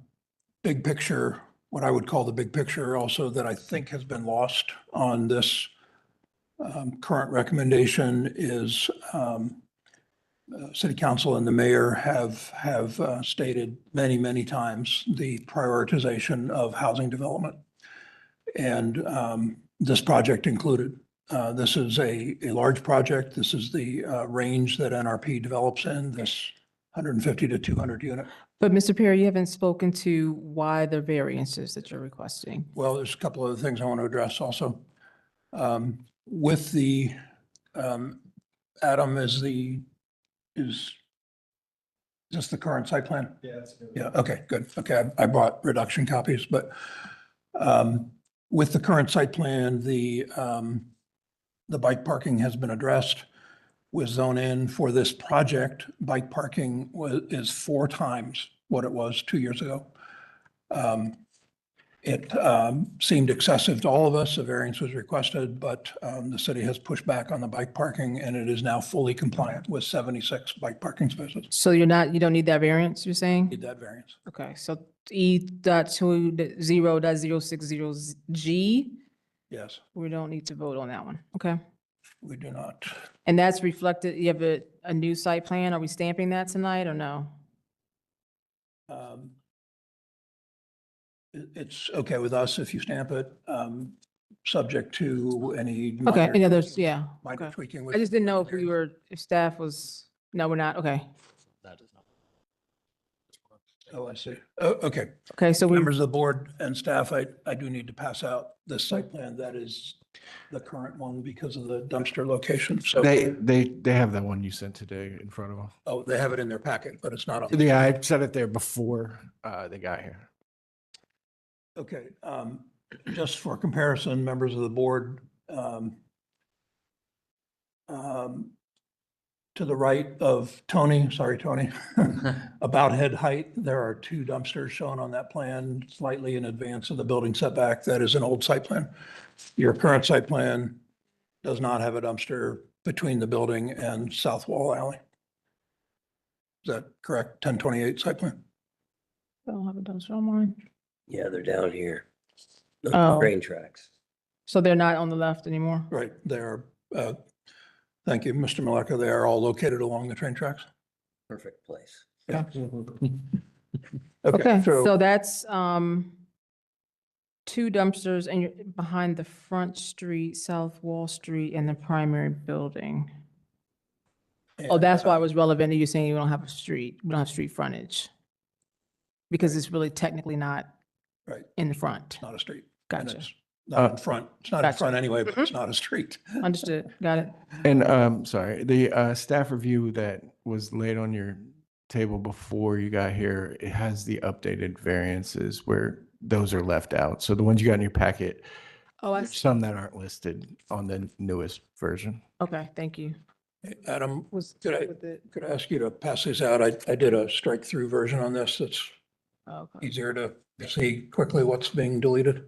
big picture, what I would call the big picture also that I think has been lost on this current recommendation is City Council and the mayor have stated many times the prioritization of housing development. And this project included. This is a large project. This is the range that NRP develops in, this 150 to 200 unit. But Mr. Perry, you haven't spoken to why the variances that you're requesting. Well, there's a couple of things I want to address also. With the, Adam is Is this the current site plan? Yeah, okay, good. Okay, I brought reduction copies, but with the current site plan, the bike parking has been addressed. With zone in for this project, bike parking is 4 times what it was 2 years ago. It seemed excessive to all of us. A variance was requested, but the city has pushed back on the bike parking and it is now fully compliant with 76 bike parking spaces. So you don't need that variance, you're saying? Need that variance. Okay, so E.20.060G, Yes, we don't need to vote on that one, okay? we do not. And that's reflected, you have a new site plan, are we stamping that tonight or no? It's okay with us if you stamp it, subject to any. Okay, minor any others, tweaking- yeah. Minor okay. tweaking. I just didn't know if if staff was, no, we're not, okay. Oh, I see. Oh, okay. Okay, so we, Members of the board and staff, I do need to pass out this site plan. That is the current one because of the dumpster location. So, They have that one you sent today in front of them. oh, they have it in their packet, but it's not on. Yeah, I set it there before they got here. Okay, just for comparison, members of the board, to the right of Tony, sorry, Tony, about head height, there are 2 dumpsters shown on that plan slightly in advance of the building setback. That is an old site plan. Your current site plan does not have a dumpster between the building and south wall alley. Is that correct? 1028 site plan? I don't have a dumpster on mine. Yeah, they're down here. Those Oh. train tracks. So they're not on the left anymore? Right, they're, thank you, Mr. Maleka. They are all located along the train tracks. Perfect place. Yeah. Okay, so so that's 2 dumpsters and you're behind the front street, South Wall Street, and the primary building. Oh, that's why it was relevant that you're saying you don't have a street, we don't have street frontage. Because it's really technically not right, in the front. not a street. And Gotcha. it's not in front. It's not in Gotcha. front anyway, but it's not a street. Understood, got it. And sorry, the staff review that was laid on your table before you got here, it has the updated variances where those are left out. So the ones you got in your packet, Oh, I there's see. some that aren't listed on the newest version. Okay, thank you. Hey, Adam, Was could I, with it- could I ask you to pass these out? I did a strike through version on this. It's Okay. easier to see quickly what's being deleted.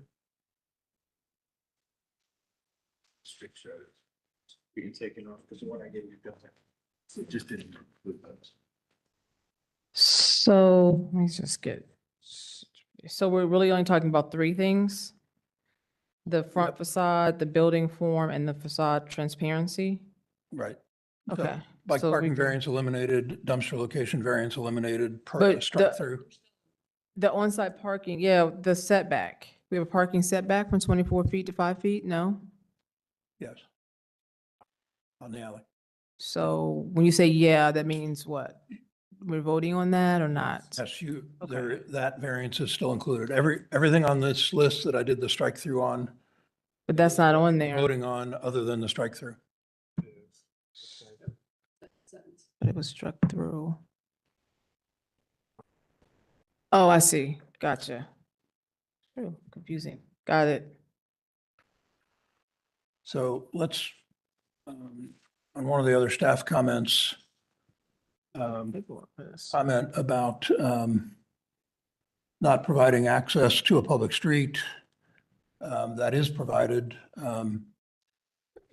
Being taken off because the one I gave you doesn't. It just didn't include those. So, let me just get, so we're really only talking about 3 things? The front facade, the building form, and the facade transparency? Right. So, Okay. Bike so we parking can- variance eliminated, dumpster location variance eliminated, per But strike the- through. The on-site parking, yeah, the setback. We have a parking setback from 24 feet to 5 feet? No? Yes. On the alley. So when you say yeah, that means what? We're voting on that or not? Yes, you, Okay. there, that variance is still included. Everything on this list that I did the strike through on, But that's not on there. voting on other than the strike through. But it was struck through. Oh, I see. Gotcha. Oh, confusing. Got it. So let's, on one of the other staff comments, comment about not providing access to a public street. That is provided.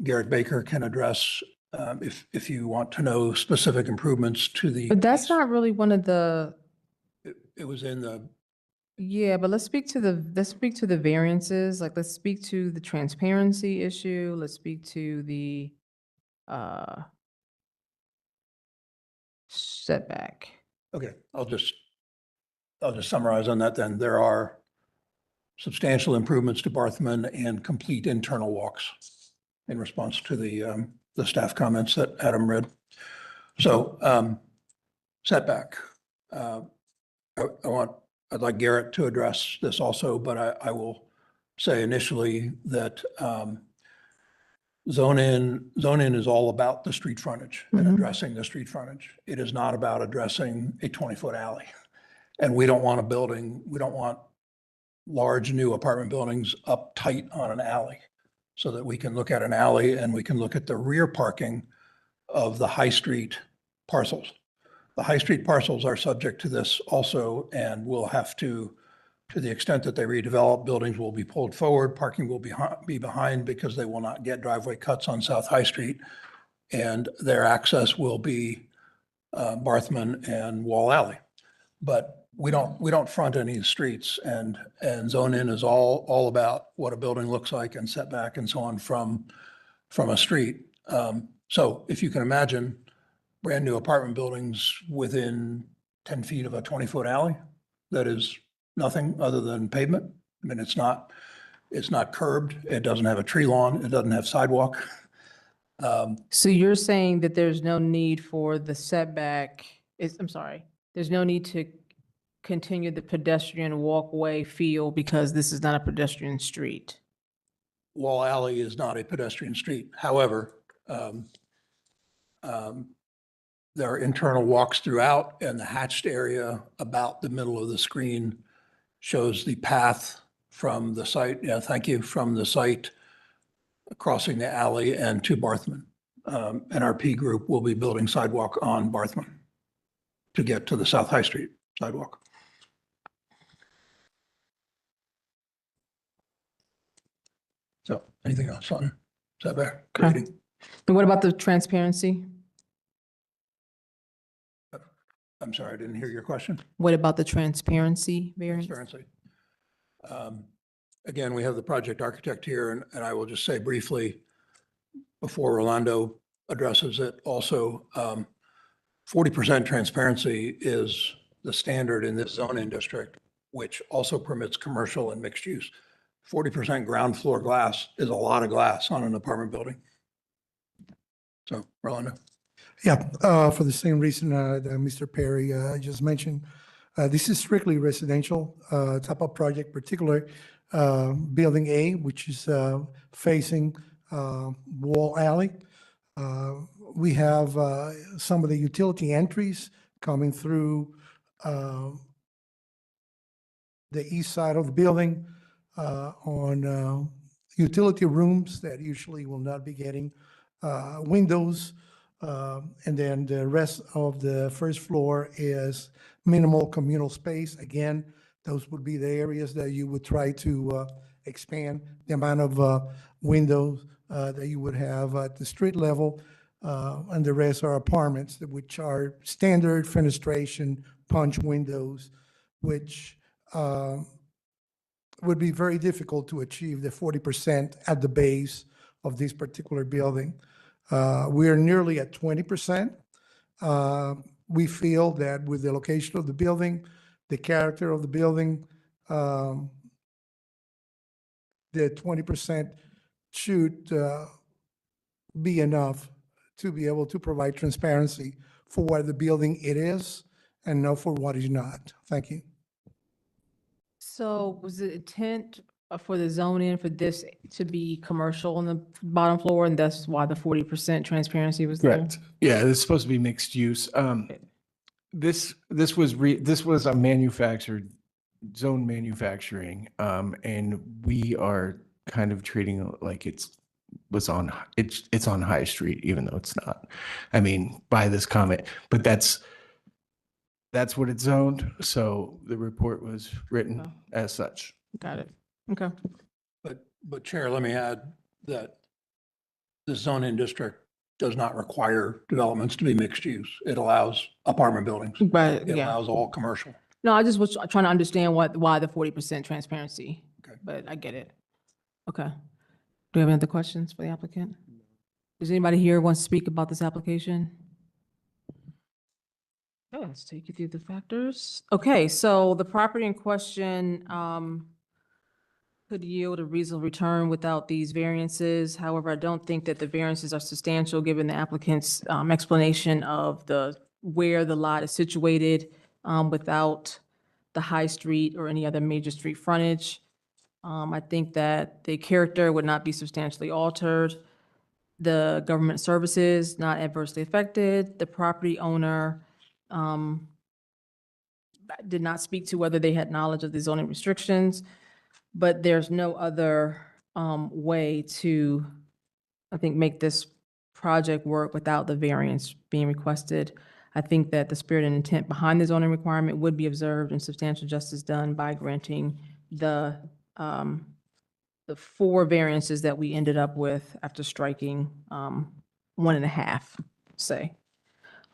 Garrett Baker can address if you want to know specific improvements to the. But that's not really one of the, It was in the, yeah, but let's speak to the variances. Like, let's speak to the transparency issue. Let's speak to the setback. okay, I'll just summarize on that then. There are substantial improvements to Barthman and complete internal walks in response to the staff comments that Adam read. So setback. I'd like Garrett to address this also, but I will say initially that Zone in is all about the street frontage and Mhm. addressing the street frontage. It is not about addressing a 20-foot alley. And we don't want we don't want large new apartment buildings up tight on an alley, so that we can look at an alley and we can look at the rear parking of the high street parcels. The high street parcels are subject to this also, and will have to the extent that they redevelop, buildings will be pulled forward, parking will be behind because they will not get driveway cuts on South High Street. And their access will be Barthman and Wall Alley. But we don't front any streets, and zone in is all about what a building looks like and setback and so on from a street. So if you can imagine brand new apartment buildings within 10 feet of a 20-foot alley, that is nothing other than pavement. I mean, it's not curbed. It doesn't have a tree lawn. It doesn't have sidewalk. So you're saying that there's no need for the setback, I'm sorry, there's no need to continue the pedestrian walkway feel because this is not a pedestrian street? Wall Alley is not a pedestrian street. However, there are internal walks throughout, and the hatched area about the middle of the screen shows the path from the site, thank you, from the site crossing the alley and to Barthman. NRP group will be building sidewalk on Barthman to get to the South High Street sidewalk. So anything else on setback Okay. grading? And what about the transparency? I'm sorry, I didn't hear your question. What about the transparency variance? Transparency. Again, we have the project architect here, and I will just say briefly, before Rolando addresses it, also, 40% transparency is the standard in this zoning district, which also permits commercial and mixed use. 40% ground floor glass is a lot of glass on an apartment building. So, Rolando. Yeah, for the same reason that Mr. Perry just mentioned. This is strictly residential type of project, particularly Building A, which is facing Wall Alley. We have some of the utility entries coming through the east side of the building on utility rooms that usually will not be getting windows. And then the rest of the first floor is minimal communal space. Again, those would be the areas that you would try to expand the amount of windows that you would have at the street level. And the rest are apartments, which are standard fenestration punch windows, which would be very difficult to achieve the 40% at the base of this particular building. We are nearly at 20%. We feel that with the location of the building, the character of the building, the 20% should be enough to be able to provide transparency for what the building it is and not for what is not. Thank you. So was the intent for the zoning for this to be commercial on the bottom floor, and that's why the 40% transparency was there? Correct. Yeah, it's supposed to be mixed use. This was a manufactured zone manufacturing, and we are kind of treating it like it's on High Street, even though it's not. I mean, by this comment, but that's what it's zoned. So the report was written as such. Got it. Okay. But Chair, let me add that the zoning district does not require developments to be mixed use. It allows apartment buildings. Right, It yeah. allows all commercial. No, I just was trying to understand why the 40% transparency. Okay. But I get it. Okay. Do we have any other questions for the applicant? Does anybody here want to speak about this application? Okay, let's take you through the factors. Okay, so the property in question could yield a reasonable return without these variances. However, I don't think that the variances are substantial given the applicant's explanation of where the lot is situated without the high street or any other major street frontage. I think that the character would not be substantially altered. the government services not adversely affected. The property owner did not speak to whether they had knowledge of the zoning restrictions, but there's no other way to, I think, make this project work without the variance being requested. I think that the spirit and intent behind the zoning requirement would be observed and substantial justice done by granting the 4 variances that we ended up with after striking 1.5, say.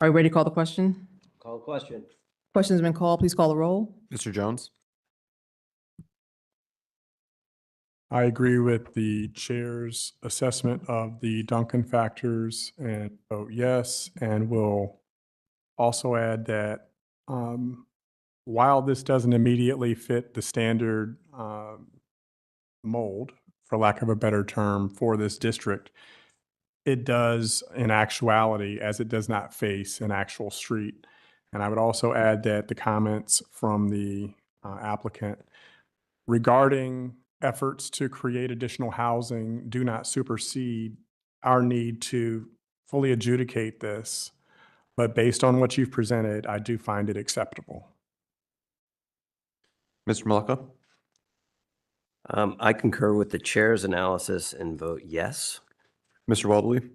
Are you ready to call the question? Call the question. Question's been called. Please call the roll. Mr. Jones? I agree with the chair's assessment of the Duncan factors and vote yes, and will also add that while this doesn't immediately fit the standard mold, for lack of a better term, for this district, it does in actuality, as it does not face an actual street. And I would also add that the comments from the applicant regarding efforts to create additional housing do not supersede our need to fully adjudicate this. But based on what you've presented, I do find it acceptable. Mr. Maleka? I concur with the chair's analysis and vote yes. Mr. Weldley?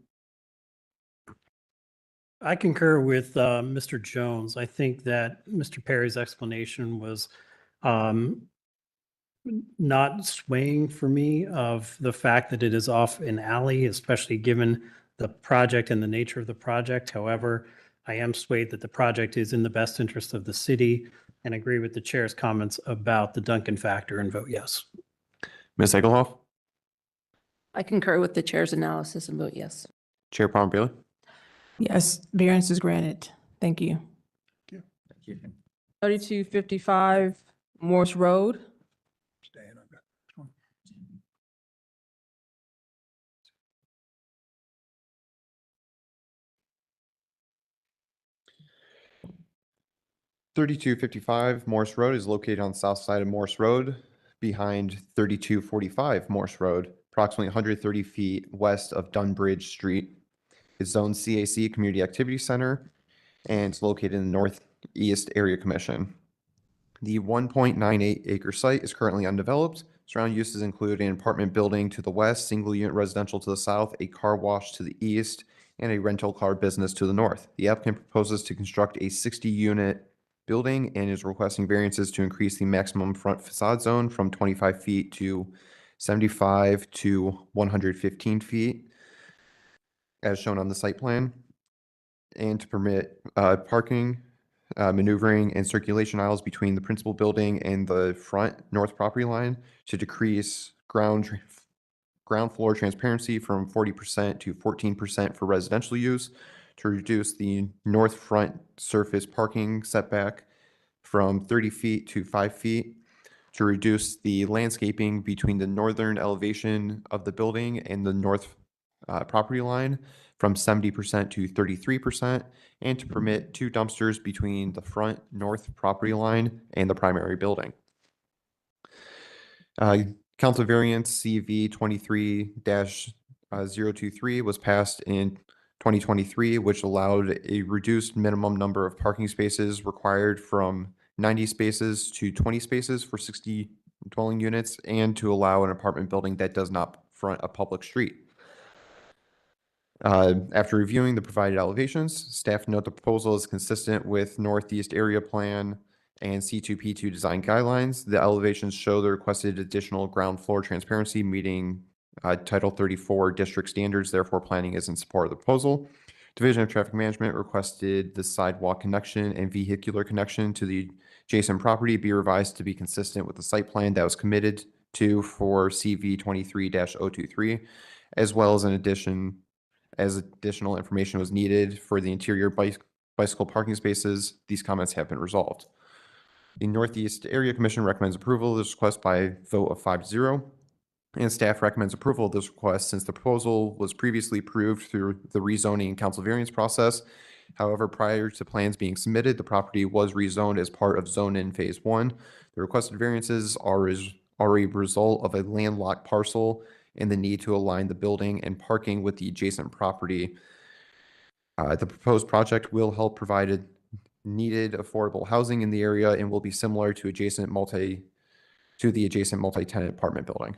I concur with Mr. Jones. I think that Mr. Perry's explanation was not swaying for me of the fact that it is off an alley, especially given the project and the nature of the project. However, I am swayed that the project is in the best interest of the city and agree with the chair's comments about the Duncan factor and vote yes. Ms. Egelhoff? I concur with the chair's analysis and vote yes. Chair Palmer Bailey? Yes, variance is granted. Thank you. Thank you. 3255 Morse Road. Staying, I've got this one. 3255 Morse Road is located on the south side of Morse Road behind 3245 Morse Road, approximately 130 feet west of Dunbridge Street. It's zoned CAC Community Activity Center and it's located in the Northeast Area Commission. The 1.98 acre site is currently undeveloped. Surrounding uses include an apartment building to the west, single unit residential to the south, a car wash to the east, and a rental car business to the north. The applicant proposes to construct a 60-unit building and is requesting variances to increase the maximum front facade zone from 25 feet to 75 to 115 feet, as shown on the site plan, and to permit parking, maneuvering, and circulation aisles between the principal building and the front north property line to decrease ground floor transparency from 40% to 14% for residential use, to reduce the north front surface parking setback from 30 feet to 5 feet, to reduce the landscaping between the northern elevation of the building and the north property line from 70% to 33%, and to permit 2 dumpsters between the front north property line and the primary building. Council variance CV 23-023 was passed in 2023, which allowed a reduced minimum number of parking spaces required from 90 spaces to 20 spaces for 60 dwelling units, and to allow an apartment building that does not front a public street. After reviewing the provided elevations, staff note the proposal is consistent with Northeast Area Plan and C2P2 design guidelines. The elevations show the requested additional ground floor transparency meeting Title 34 district standards. Therefore, planning is in support of the proposal. Division of Traffic Management requested the sidewalk connection and vehicular connection to the adjacent property be revised to be consistent with the site plan that was committed to for CV 23-023, as well as additional information was needed for the interior bicycle parking spaces. These comments have been resolved. The Northeast Area Commission recommends approval of this request by vote of 5-0. And staff recommends approval of this request since the proposal was previously approved through the rezoning and council variance process. However, prior to plans being submitted, the property was rezoned as part of Zone In Phase 1. The requested variances are a result of a landlocked parcel and the need to align the building and parking with the adjacent property. The proposed project will help provide needed affordable housing in the area and will be similar to the adjacent multi-tenant apartment building.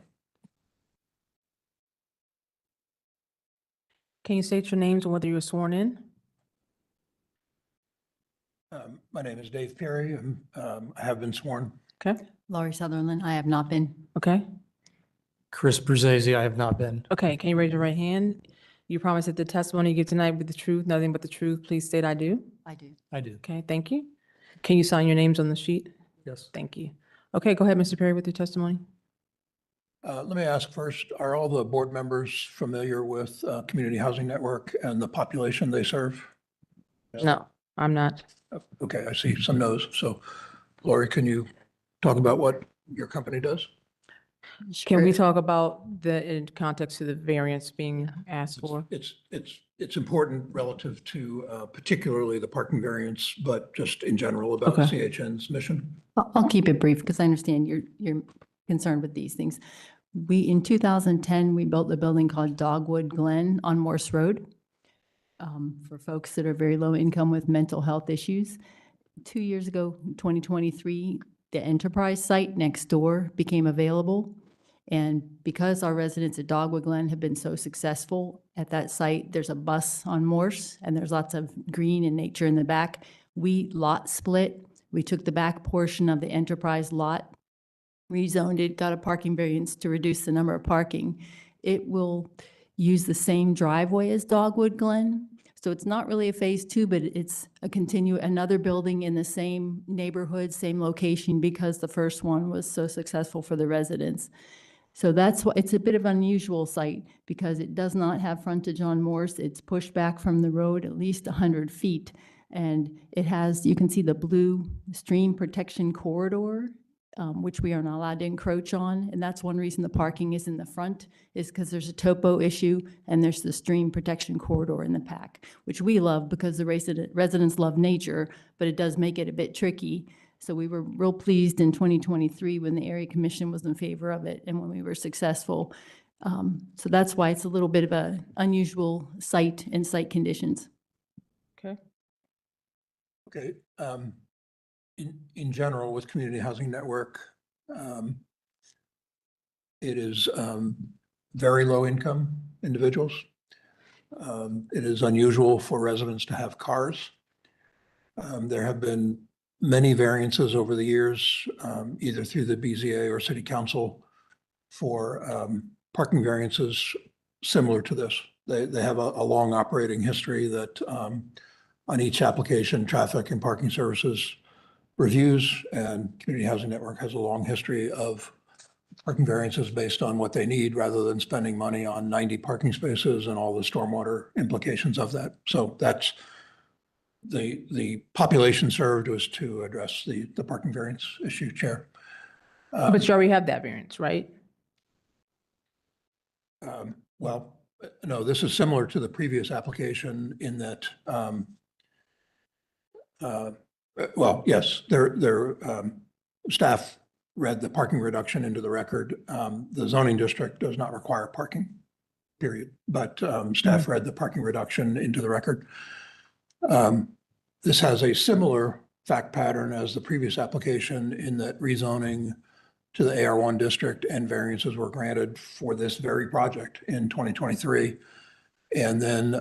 Can you state your names and whether you were sworn in? My name is Dave Perry. I have been sworn. Okay, Laurie Sutherland, I have not been. okay, Chris Bruzzese, I have not been. okay. Can you raise your right hand? You promise that the testimony you give tonight will be the truth, nothing but the truth. Please state I do. I do. I do. Okay, thank you. Can you sign your names on the sheet? Yes. Thank you. Okay, go ahead, Mr. Perry, with your testimony. Let me ask first, are all the board members familiar with Community Housing Network and the population they serve? No, I'm not. Okay, I see some no's. So Lori, can you talk about what your company does? Can we talk about in context of the variance being asked for? It's important relative to particularly the parking variance, but just in general about Okay. CHN's mission. I'll keep it brief because I understand you're concerned with these things. In 2010, we built a building called Dogwood Glen on Morse Road for folks that are very low income with mental health issues. 2 years ago, 2023, the enterprise site next door became available. And because our residents at Dogwood Glen have been so successful at that site, there's a bus on Morse and there's lots of green and nature in the back. We lot split. We took the back portion of the enterprise lot, rezoned it, got a parking variance to reduce the number of parking. It will use the same driveway as Dogwood Glen. So it's not really a phase two, but it's another building in the same neighborhood, same location, because the first one was so successful for the residents. So that's why it's a bit of an unusual site because it does not have frontage on Morse. It's pushed back from the road at least 100 feet. And it has, you can see the blue stream protection corridor, which we are not allowed to encroach on. And that's one reason the parking is in the front, is because there's a topo issue and there's the stream protection corridor in the back, which we love because the residents love nature, but it does make it a bit tricky. So we were real pleased in 2023 when the area commission was in favor of it and when we were successful. So that's why it's a little bit of an unusual site and site conditions. Okay. Okay. In general, with Community Housing Network, it is very low income individuals. It is unusual for residents to have cars. There have been many variances over the years, either through the BZA or City Council for parking variances similar to this. They have a long operating history that on each application, traffic and parking services reviews, and Community Housing Network has a long history of parking variances based on what they need rather than spending money on 90 parking spaces and all the stormwater implications of that. So that's the population served was to address the parking variance issue, Chair. But you already have that variance, right? Well, no, this is similar to the previous application in that, well, yes, their staff read the parking reduction into the record. The zoning district does not require parking, period, but staff read the parking reduction into the record. This has a similar fact pattern as the previous application in that rezoning to the AR1 district and variances were granted for this very project in 2023. And then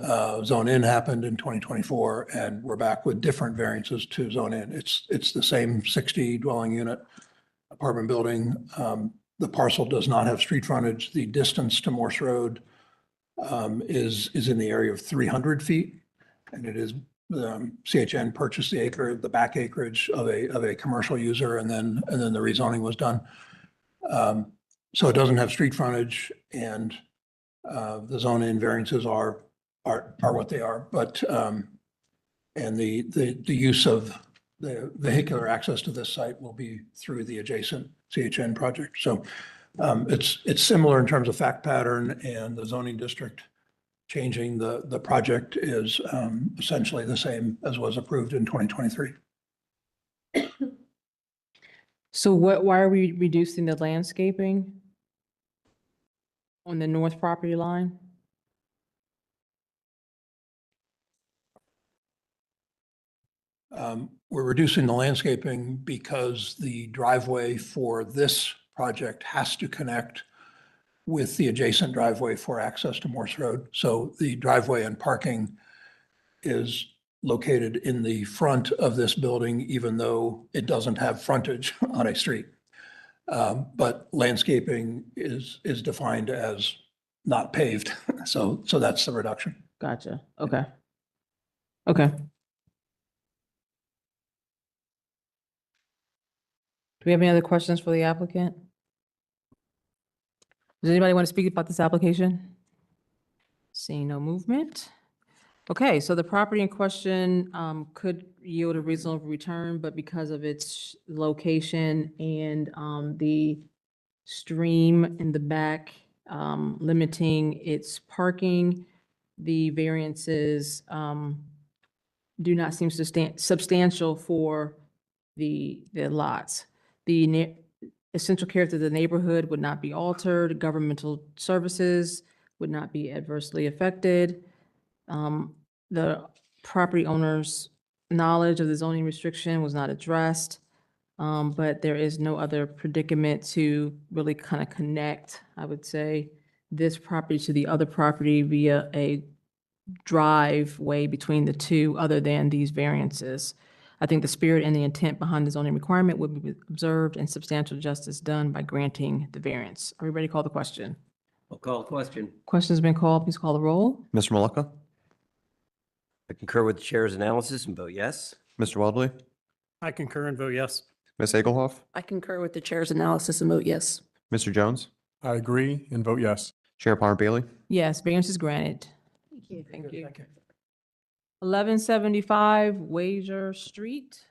zone in happened in 2024, and we're back with different variances to zone in. It's the same 60 dwelling unit apartment building. The parcel does not have street frontage. The distance to Morse Road is in the area of 300 feet. And it is, CHN purchased the back acreage of a commercial user, and then the rezoning was done. So it doesn't have street frontage, and the zone in variances are what they are. But and the use of the vehicular access to this site will be through the adjacent CHN project. So it's similar in terms of fact pattern, and the zoning district changing the project is essentially the same as was approved in 2023. So why are we reducing the landscaping? On the north property line? We're reducing the landscaping because the driveway for this project has to connect with the adjacent driveway for access to Morse Road. So the driveway and parking is located in the front of this building, even though it doesn't have frontage on a street. But landscaping is defined as not paved. So that's the reduction. Gotcha. Okay. Okay. Do we have any other questions for the applicant? Does anybody want to speak about this application? Seeing no movement. Okay, so the property in question could yield a reasonable return, but because of its location and the stream in the back limiting its parking, the variances do not seem substantial for the lots. The essential character of the neighborhood would not be altered, governmental services would not be adversely affected. The property owner's knowledge of the zoning restriction was not addressed, but there is no other predicament to really kind of connect, I would say, this property to the other property via a driveway between the two other than these variances. I think the spirit and the intent behind the zoning requirement would be observed and substantial justice done by granting the variance. Are we ready to call the question? I'll call the question. Question's been called. Please call the roll. Mr. Malika, I concur with the chair's analysis and vote yes. Mr. Weldley, I concur and vote yes. Ms. Egelhoff, I concur with the chair's analysis and vote yes. Mr. Jones, I agree and vote yes. Chair Palmer Bailey. Yes, variance is granted. Thank you. Thank you. 1175 Wager Street.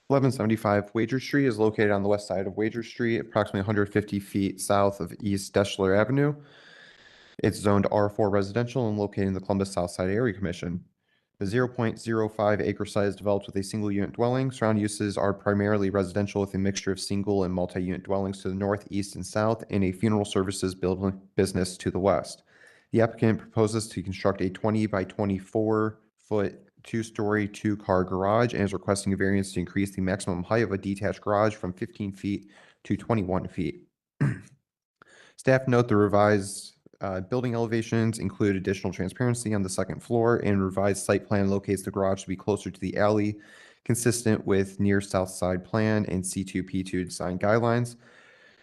Eleven 1175 Wager Street is located on the west side of Wager Street, approximately 150 feet south of East Deschler Avenue. It's zoned R4 residential and located in the Columbus South Side Area Commission. The 0.05 acre site is developed with a single unit dwelling. Surrounding uses are primarily residential with a mixture of single and multi-unit dwellings to the north, east, and south, and a funeral services building business to the west. The applicant proposes to construct a 20 by 24-foot two-story, two-car garage and is requesting a variance to increase the maximum height of a detached garage from 15 feet to 21 feet. Staff note the revised building elevations include additional transparency on the second floor, and revised site plan locates the garage to be closer to the alley, consistent with near south side plan and C2P2 design guidelines.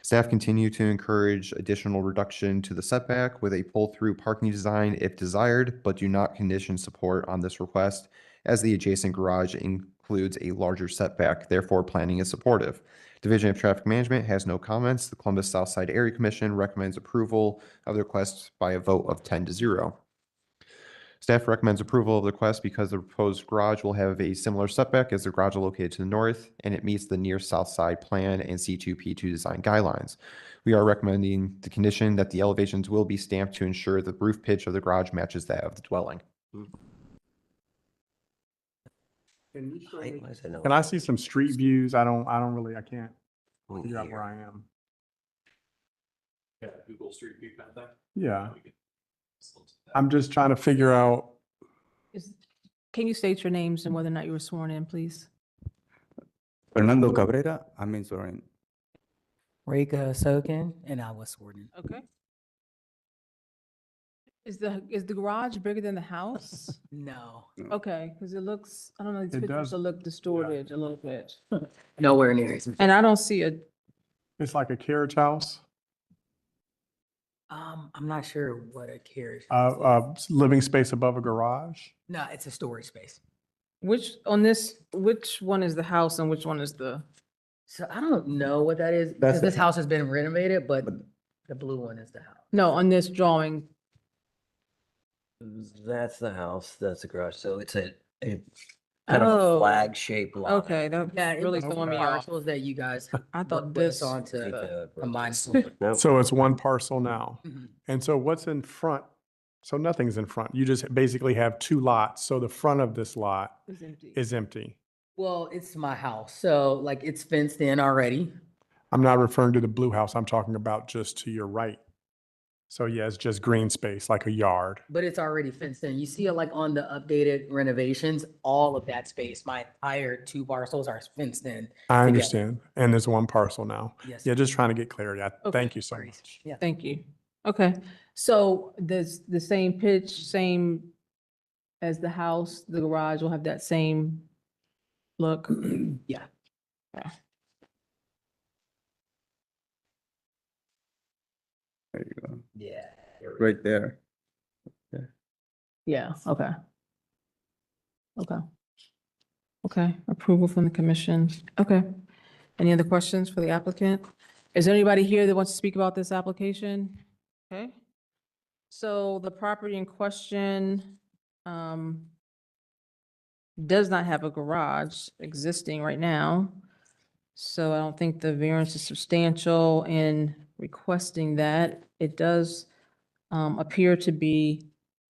Staff continue to encourage additional reduction to the setback with a pull-through parking design if desired, but do not condition support on this request, as the adjacent garage includes a larger setback. Therefore, planning is supportive. Division of Traffic Management has no comments. The Columbus Southside Area Commission recommends approval of the request by a vote of 10-0. Staff recommends approval of the request because the proposed garage will have a similar setback as the garage located to the north, and it meets the near south side plan and C2P2 design guidelines. We are recommending the condition that the elevations will be stamped to ensure the roof pitch of the garage matches that of the dwelling. Can I see some street views? I can't figure out where I am. Yeah, Google Street View kind of thing. Yeah. I'm just trying to figure out, Can you state your names and whether or not you were sworn in, please? Fernando Cabrera, I'm in sworn. Reka Sokin, and I was sworn in. Okay. Is the garage bigger than the house? No, Okay, because it looks, I don't know, these It pictures does, will look distorted a little bit. nowhere near. And I don't see a, it's like a carriage house, I'm not sure what a carriage. living space above a garage. No, it's a storage space. which one is the house and which one is the? So I don't know what that is, That's because the this house has been renovated, but the blue one is the house. No, on this drawing. That's the house, that's the garage. So it's a kind of Oh. flag shaped lot. Okay, that's Yeah, really it's throwing me off. parcels that you guys I thought put us this. on to combine. Nope. So it's one parcel now. Mhm. And so what's in front So nothing's in front. You just basically have two lots. So the front of this lot It's empty. is empty. Well, it's my house, so like it's fenced in already. I'm not referring to the blue house. I'm talking about just to your right. So yeah, it's just green space, like a yard. But it's already fenced in. You see it like on the updated renovations, all of that space, my entire 2 parcels are fenced in. I together. understand. And there's one parcel now. Yes. Yeah, just trying to get clarity. Okay. Thank you so much. Yeah. Thank you. Okay, so does the same pitch, same as the house, the garage will have that same look? Yeah. There you go. Yeah. Right there. Yeah, okay. Okay. Okay, approval from the commission. Okay. Any other questions for the applicant? Is there anybody here that wants to speak about this application? Okay. So the property in question does not have a garage existing right now. So I don't think the variance is substantial in requesting that. It does appear to be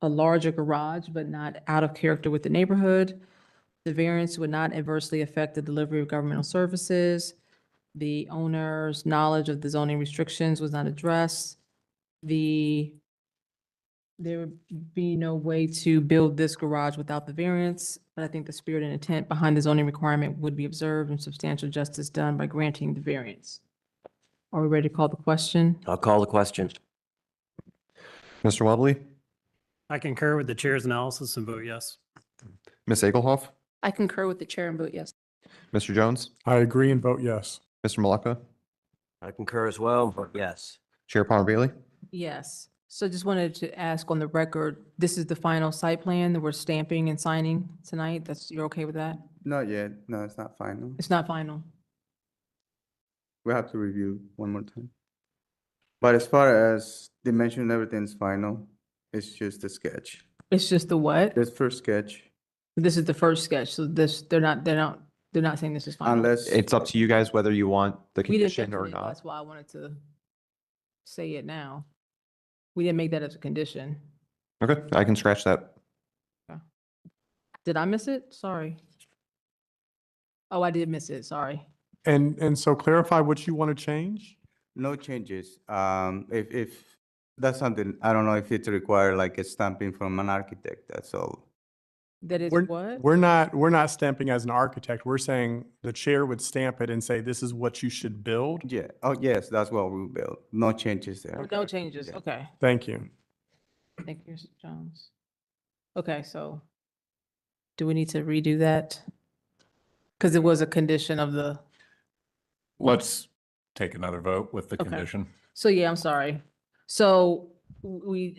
a larger garage, but not out of character with the neighborhood. The variance would not adversely affect the delivery of governmental services. The owner's knowledge of the zoning restrictions was not addressed. There would be no way to build this garage without the variance, but I think the spirit and intent behind the zoning requirement would be observed and substantial justice done by granting the variance. Are we ready to call the question? I'll call the question. Mr. Wobbly, I concur with the chair's analysis and vote yes. Ms. Egelhoff, I concur with the chair and vote yes. Mr. Jones, I agree and vote yes. Mr. Malacca, I concur as well, but yes. Chair Palmer Bailey. Yes. So just wanted to ask on the record, this is the final site plan that we're stamping and signing tonight? You're okay with that? Not yet. No, it's not final. It's not final. We have to review one more time. But as far as dimension and everything's final, it's just a sketch. It's just the what? This first sketch, This is the first sketch, so they're not saying this is final. unless. It's up to you guys whether you want the We didn't condition or mention it, not. that's why I wanted to say it now. We didn't make that as a condition. Okay, I can scratch that. Did I miss it? Sorry. Oh, I did miss it, sorry. And so clarify what you want to change? No changes. If that's something, I don't know if it's required like a stamping from an architect, that's all. That is We're, what? we're not stamping as an architect. We're saying the chair would stamp it and say, this is what you should build. Yeah, oh, yes, that's what we built. No changes there. No changes, okay. Thank you. Thank you, Mr. Jones. Okay, so do we need to redo that? Because it was a condition of the, Let's take another vote with the Okay. condition. so yeah, I'm sorry. So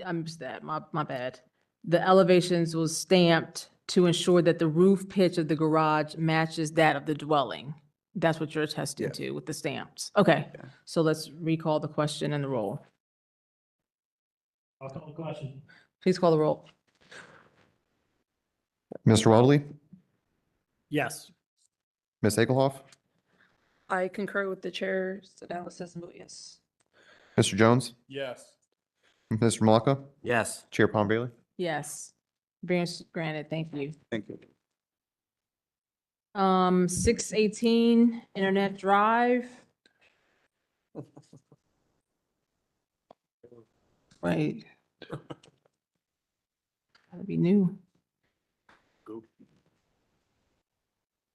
I missed that, my bad. The elevations was stamped to ensure that the roof pitch of the garage matches that of the dwelling. That's what you're attesting Yeah. to with the stamps. Okay, Yeah. so let's recall the question and the roll. I'll call the question. Please call the roll. Mr. Wobbly, Yes. Ms. Egelhoff, I concur with the chair's analysis and vote yes. Mr. Jones, Yes. Mr. Malacca, Yes. Chair Palmer Bailey. Yes. Variance granted, thank you. Thank you. 618 Internet Drive. Wait. Gotta be new.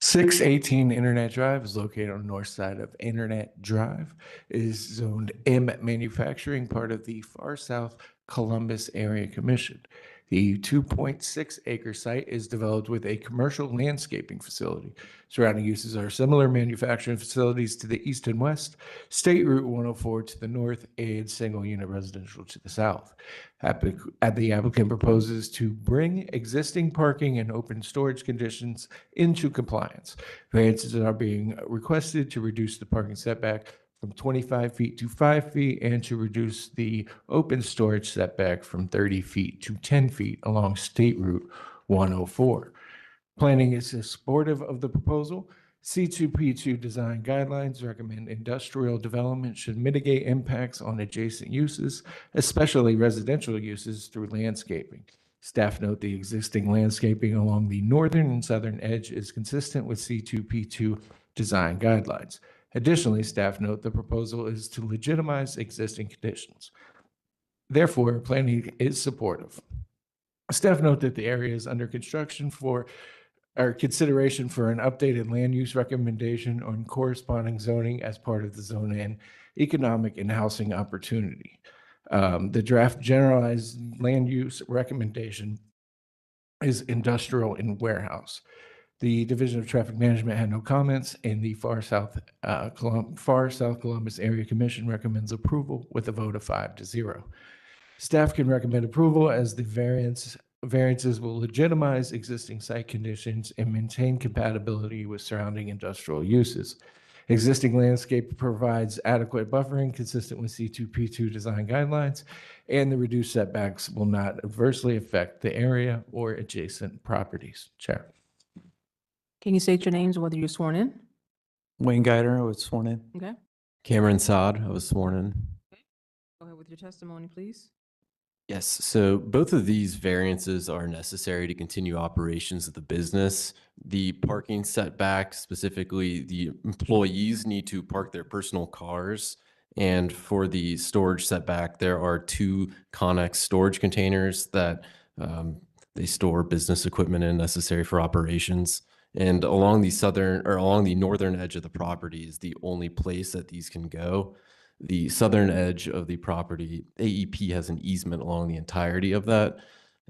618 Internet Drive is located on the north side of Internet Drive. It is zoned M Manufacturing, part of the Far South Columbus Area Commission. The 2.6 acre site is developed with a commercial landscaping facility. Surrounding uses are similar manufacturing facilities to the east and west, State Route 104 to the north, and single unit residential to the south. The applicant proposes to bring existing parking and open storage conditions into compliance. Variances are being requested to reduce the parking setback from 25 feet to 5 feet and to reduce the open storage setback from 30 feet to 10 feet along State Route 104. Planning is supportive of the proposal. C2P2 design guidelines recommend industrial development should mitigate impacts on adjacent uses, especially residential uses, through landscaping. Staff note the existing landscaping along the northern and southern edge is consistent with C2P2 design guidelines. Additionally, staff note the proposal is to legitimize existing conditions. Therefore, planning is supportive. Staff note that the area is under construction for or consideration for an updated land use recommendation on corresponding zoning as part of the zone and economic and housing opportunity. The draft generalized land use recommendation is industrial and warehouse. The Division of Traffic Management had no comments, and the Far South Columbus Area Commission recommends approval with a vote of 5-0. Staff can recommend approval as the variances will legitimize existing site conditions and maintain compatibility with surrounding industrial uses. Existing landscape provides adequate buffering consistent with C2P2 design guidelines, and the reduced setbacks will not adversely affect the area or adjacent properties. Chair. Can you state your names and whether you're sworn in? Wayne Geider, I was sworn in. Okay. Cameron Sod, I was sworn in. Go ahead with your testimony, please. Yes, so both of these variances are necessary to continue operations of the business. The parking setback, specifically, the employees need to park their personal cars. And for the storage setback, there are 2 Connex storage containers that they store business equipment in necessary for operations. And along the northern edge of the property is the only place that these can go. The southern edge of the property, AEP has an easement along the entirety of that,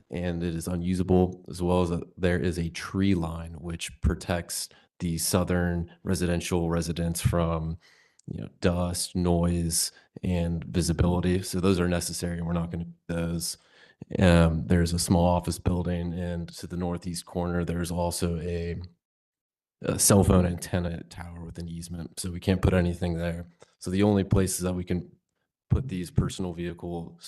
and it is unusable, as well as there is a tree line which protects the southern residential residents from dust, noise, and visibility. So those are necessary, and we're not going to do those. There's a small office building, and to the northeast corner, there's also a cell phone antenna tower with an easement, so we can't put anything there. So the only places that we can put these personal vehicle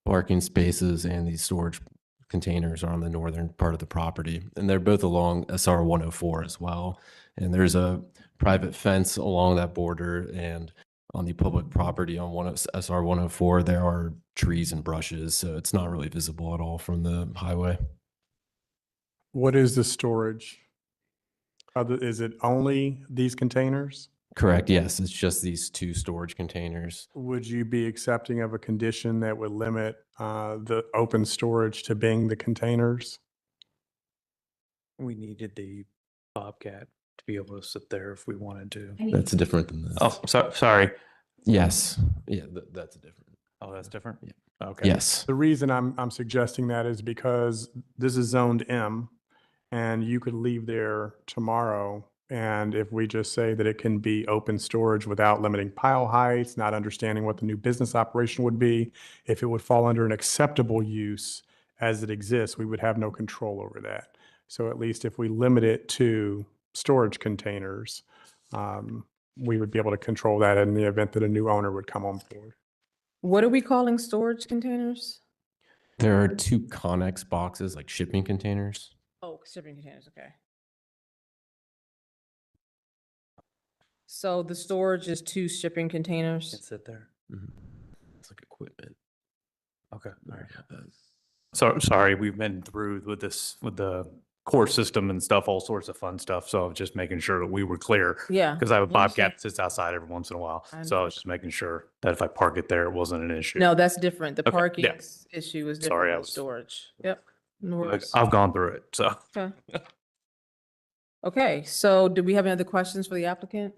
parking spaces and these storage containers are on the northern part of the property, and they're both along SR 104 as well. And there's a private fence along that border, and on the public property on SR 104, there are trees and brushes, so it's not really visible at all from the highway. What is the storage? Is it only these containers? Correct, yes, it's just these 2 storage containers. Would you be accepting of a condition that would limit the open storage to being the containers? We needed the Bobcat to be able to sit there if we wanted to. That's different than this. Oh, sorry. Yes, yeah, that's different. Oh, that's different? Yeah. Okay. Yes. The reason I'm suggesting that is because this is zoned M, and you could leave there tomorrow. And if we just say that it can be open storage without limiting pile heights, not understanding what the new business operation would be, if it would fall under an acceptable use as it exists, we would have no control over that. So at least if we limit it to storage containers, we would be able to control that in the event that a new owner would come on board. What are we calling storage containers? There are 2 Connex boxes, like shipping containers. Oh, shipping containers, okay. So the storage is 2 shipping containers? Can sit there. It's like equipment. Okay, all right. So, sorry, we've been through with the core system and stuff, all sorts of fun stuff. So I was just making sure that we were clear. Yeah. Because I have a I Bobcat understand. that sits outside every once in a while. I So I was just making sure that if I park it there, it wasn't an issue. No, that's different. The Okay, parking yeah. issue is Sorry, different I than was- storage. Yep. No worries. I've gone through it, so. Okay. Okay, so do we have any other questions for the applicant?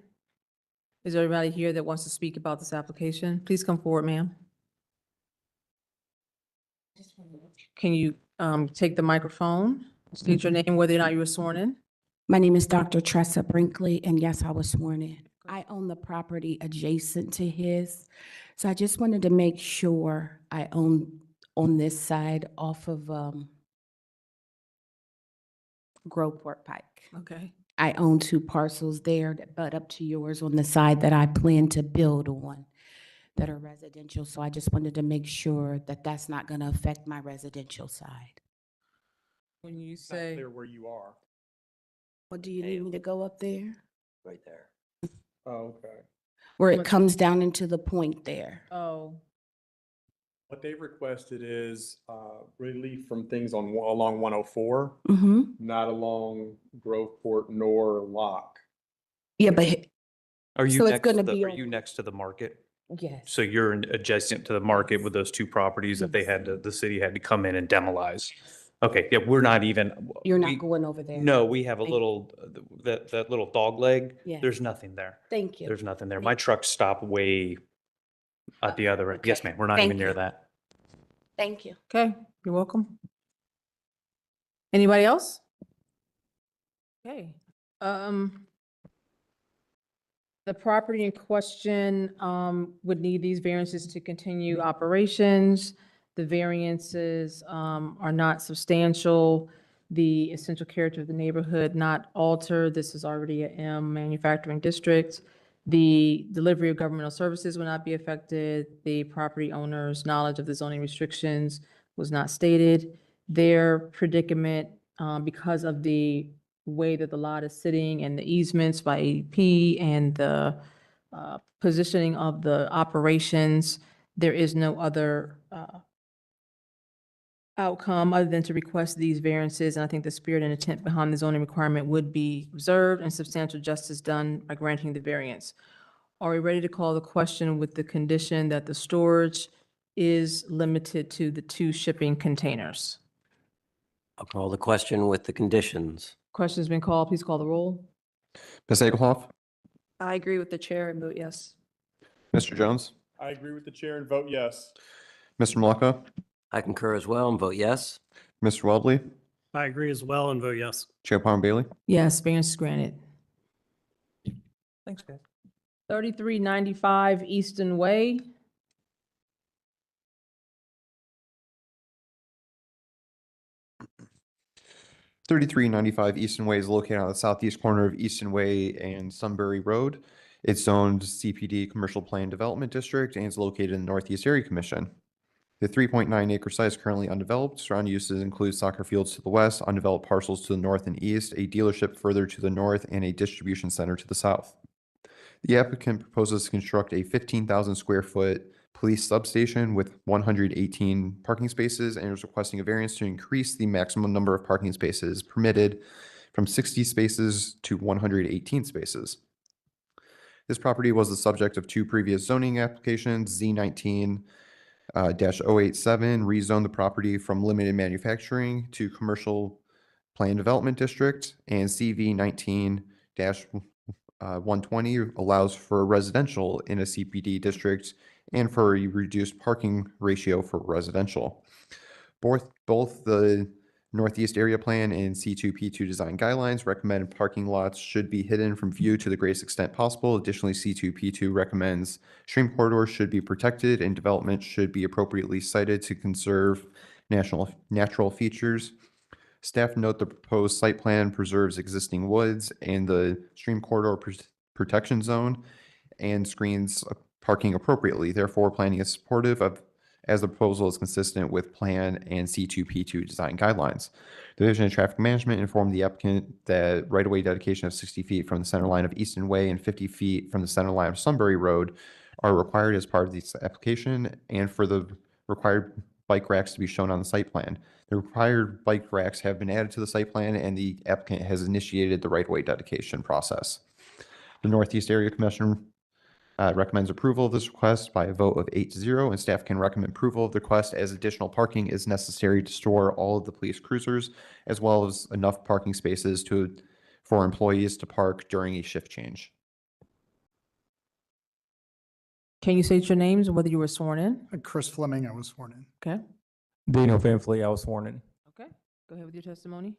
Is there anybody here that wants to speak about this application? Please come forward, ma'am. Can you take the microphone, state your name, whether or not you were sworn in? My name is Dr. Tressa Brinkley, and yes, I was sworn in. I own the property adjacent to his. So I just wanted to make sure I own on this side off of Groveport Pike. Okay. I own 2 parcels there that butt up to yours on the side that I plan to build on that are residential. So I just wanted to make sure that that's not going to affect my residential side. When you It's not say, clear where you are. Or do you need me to go up there? Right there. Oh, okay. Where it comes down into the point there. Oh, What they requested is relief from things along 104, Mm-hmm. not along Groveport nor Locke. Yeah, but Are you So it's next gonna to the, be are on- you next to the market? yes. So you're adjacent to the market with those two properties that they had to, the city had to come in and demolize? Okay, yeah, we're not even. You're we- not going over there? No, we have a Thank- little, that little dog leg. Yes. There's nothing there. Thank you. There's nothing there. My trucks stop way at the other end. Yes, okay. ma'am, we're not Thank even near you. that. Thank you. okay, you're welcome. Anybody else? Okay, the property in question, would need these variances to continue operations. The variances, are not substantial. The essential character of the neighborhood not altered. This is already a M manufacturing district. The delivery of governmental services will not be affected. The property owner's knowledge of the zoning restrictions was not stated. Their predicament, because of the way that the lot is sitting and the easements by ADP and the positioning of the operations, there is no other outcome other than to request these variances. And I think the spirit and intent behind the zoning requirement would be observed and substantial justice done by granting the variance. Are we ready to call the question with the condition that the storage is limited to the 2 shipping containers? I'll call the question with the conditions. Question's been called. Please call the roll. Ms. Egelhoff, I agree with the chair and vote yes. Mr. Jones, I agree with the chair and vote yes. Mr. Malacca, I concur as well and vote yes. Mr. Webley, I agree as well and vote yes. Chair Plummer Bailey. Yes, variance is granted. Thanks, guys. 3395 Easton Way. Thirty-three 95 Easton Way is located on the southeast corner of Easton Way and Sunbury Road. It's zoned CPD Commercial Plan Development District and is located in the Northeast Area Commission. The 3.9 acre site is currently undeveloped. Surrounding uses include soccer fields to the west, undeveloped parcels to the north and east, a dealership further to the north, and a distribution center to the south. The applicant proposes to construct a 15,000 square foot police substation with 118 parking spaces and is requesting a variance to increase the maximum number of parking spaces permitted from 60 spaces to 118 spaces. This property was the subject of 2 previous zoning applications. Z19 -087 rezoned the property from limited manufacturing to commercial plan development district, and CV 19-120 allows for residential in a CPD district and for a reduced parking ratio for residential. Both the Northeast Area Plan and C2P2 design guidelines recommend parking lots should be hidden from view to the greatest extent possible. Additionally, C2P2 recommends stream corridors should be protected and development should be appropriately sited to conserve natural features. Staff note the proposed site plan preserves existing woods and the stream corridor protection zone and screens parking appropriately. Therefore, planning is supportive of as the proposal is consistent with plan and C2P2 design guidelines. The Division of Traffic Management informed the applicant that right-of-way dedication of 60 feet from the center line of Easton Way and 50 feet from the center line of Sunbury Road are required as part of this application and for the required bike racks to be shown on the site plan. The required bike racks have been added to the site plan and the applicant has initiated the right-of-way dedication process. The Northeast Area Commission recommends approval of this request by a vote of 8-0, and staff can recommend approval of the request as additional parking is necessary to store all of the police cruisers, as well as enough parking spaces for employees to park during a shift change. Can you state your names and whether you were sworn in? Chris Fleming, I was sworn in. Okay, Daniel Van Fleet, I was sworn in. okay. Go ahead with your testimony.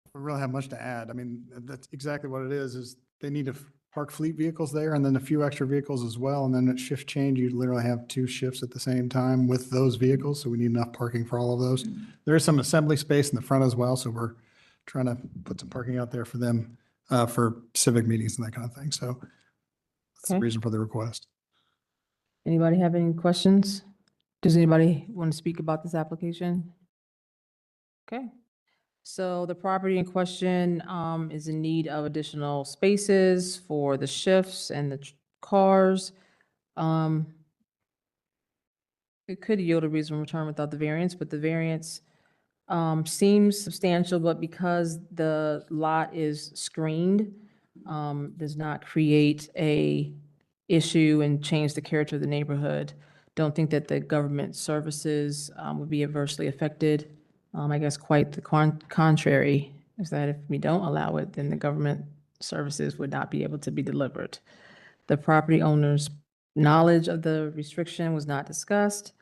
I don't really have much to add. I mean, that's exactly what it is they need to park fleet vehicles there and then a few extra vehicles as well. And then at shift change, you literally have 2 shifts at the same time with those vehicles. So we need enough parking for all of those. There is some assembly space in the front as well. So we're trying to put some parking out there for them for civic meetings and that kind of thing. So that's the Okay. reason for the request. Anybody have any questions? Does anybody want to speak about this application? Okay. So the property in question is in need of additional spaces for the shifts and the cars. It could yield a reasonable return without the variance, but the variance seems substantial, but because the lot is screened, does not create a issue and change the character of the neighborhood. Don't think that the government services would be adversely affected. I guess quite the contrary, is that if we don't allow it, then the government services would not be able to be delivered. The property owner's knowledge of the restriction was not discussed,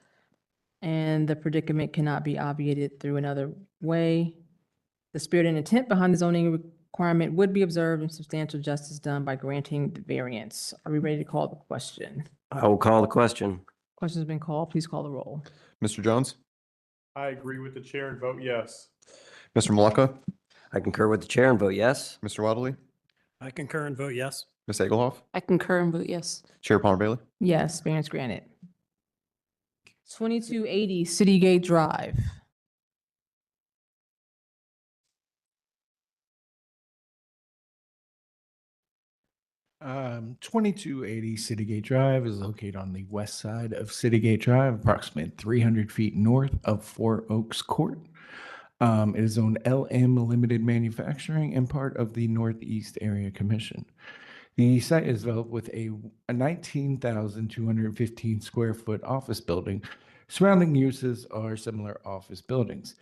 and the predicament cannot be obviated through another way. The spirit and intent behind the zoning requirement would be observed and substantial justice done by granting the variance. Are we ready to call the question? I will call the question. Question's been called. Please call the roll. Mr. Jones? I agree with the chair and vote yes. Mr. Malacca? I concur with the chair and vote yes. Mr. Waddley? I concur and vote yes. Ms. Egelhoff? I concur and vote yes. Chair Palmer Bailey? Yes, variance granted. 2280 City Gate Drive. Um, 2280 Citygate Drive is located on the west side of Citygate Drive, approximately 300 feet north of Four Oaks Court. It is owned LM Limited Manufacturing and part of the Northeast Area Commission. The site is developed with a 19,215 square foot office building. Surrounding uses are similar office buildings.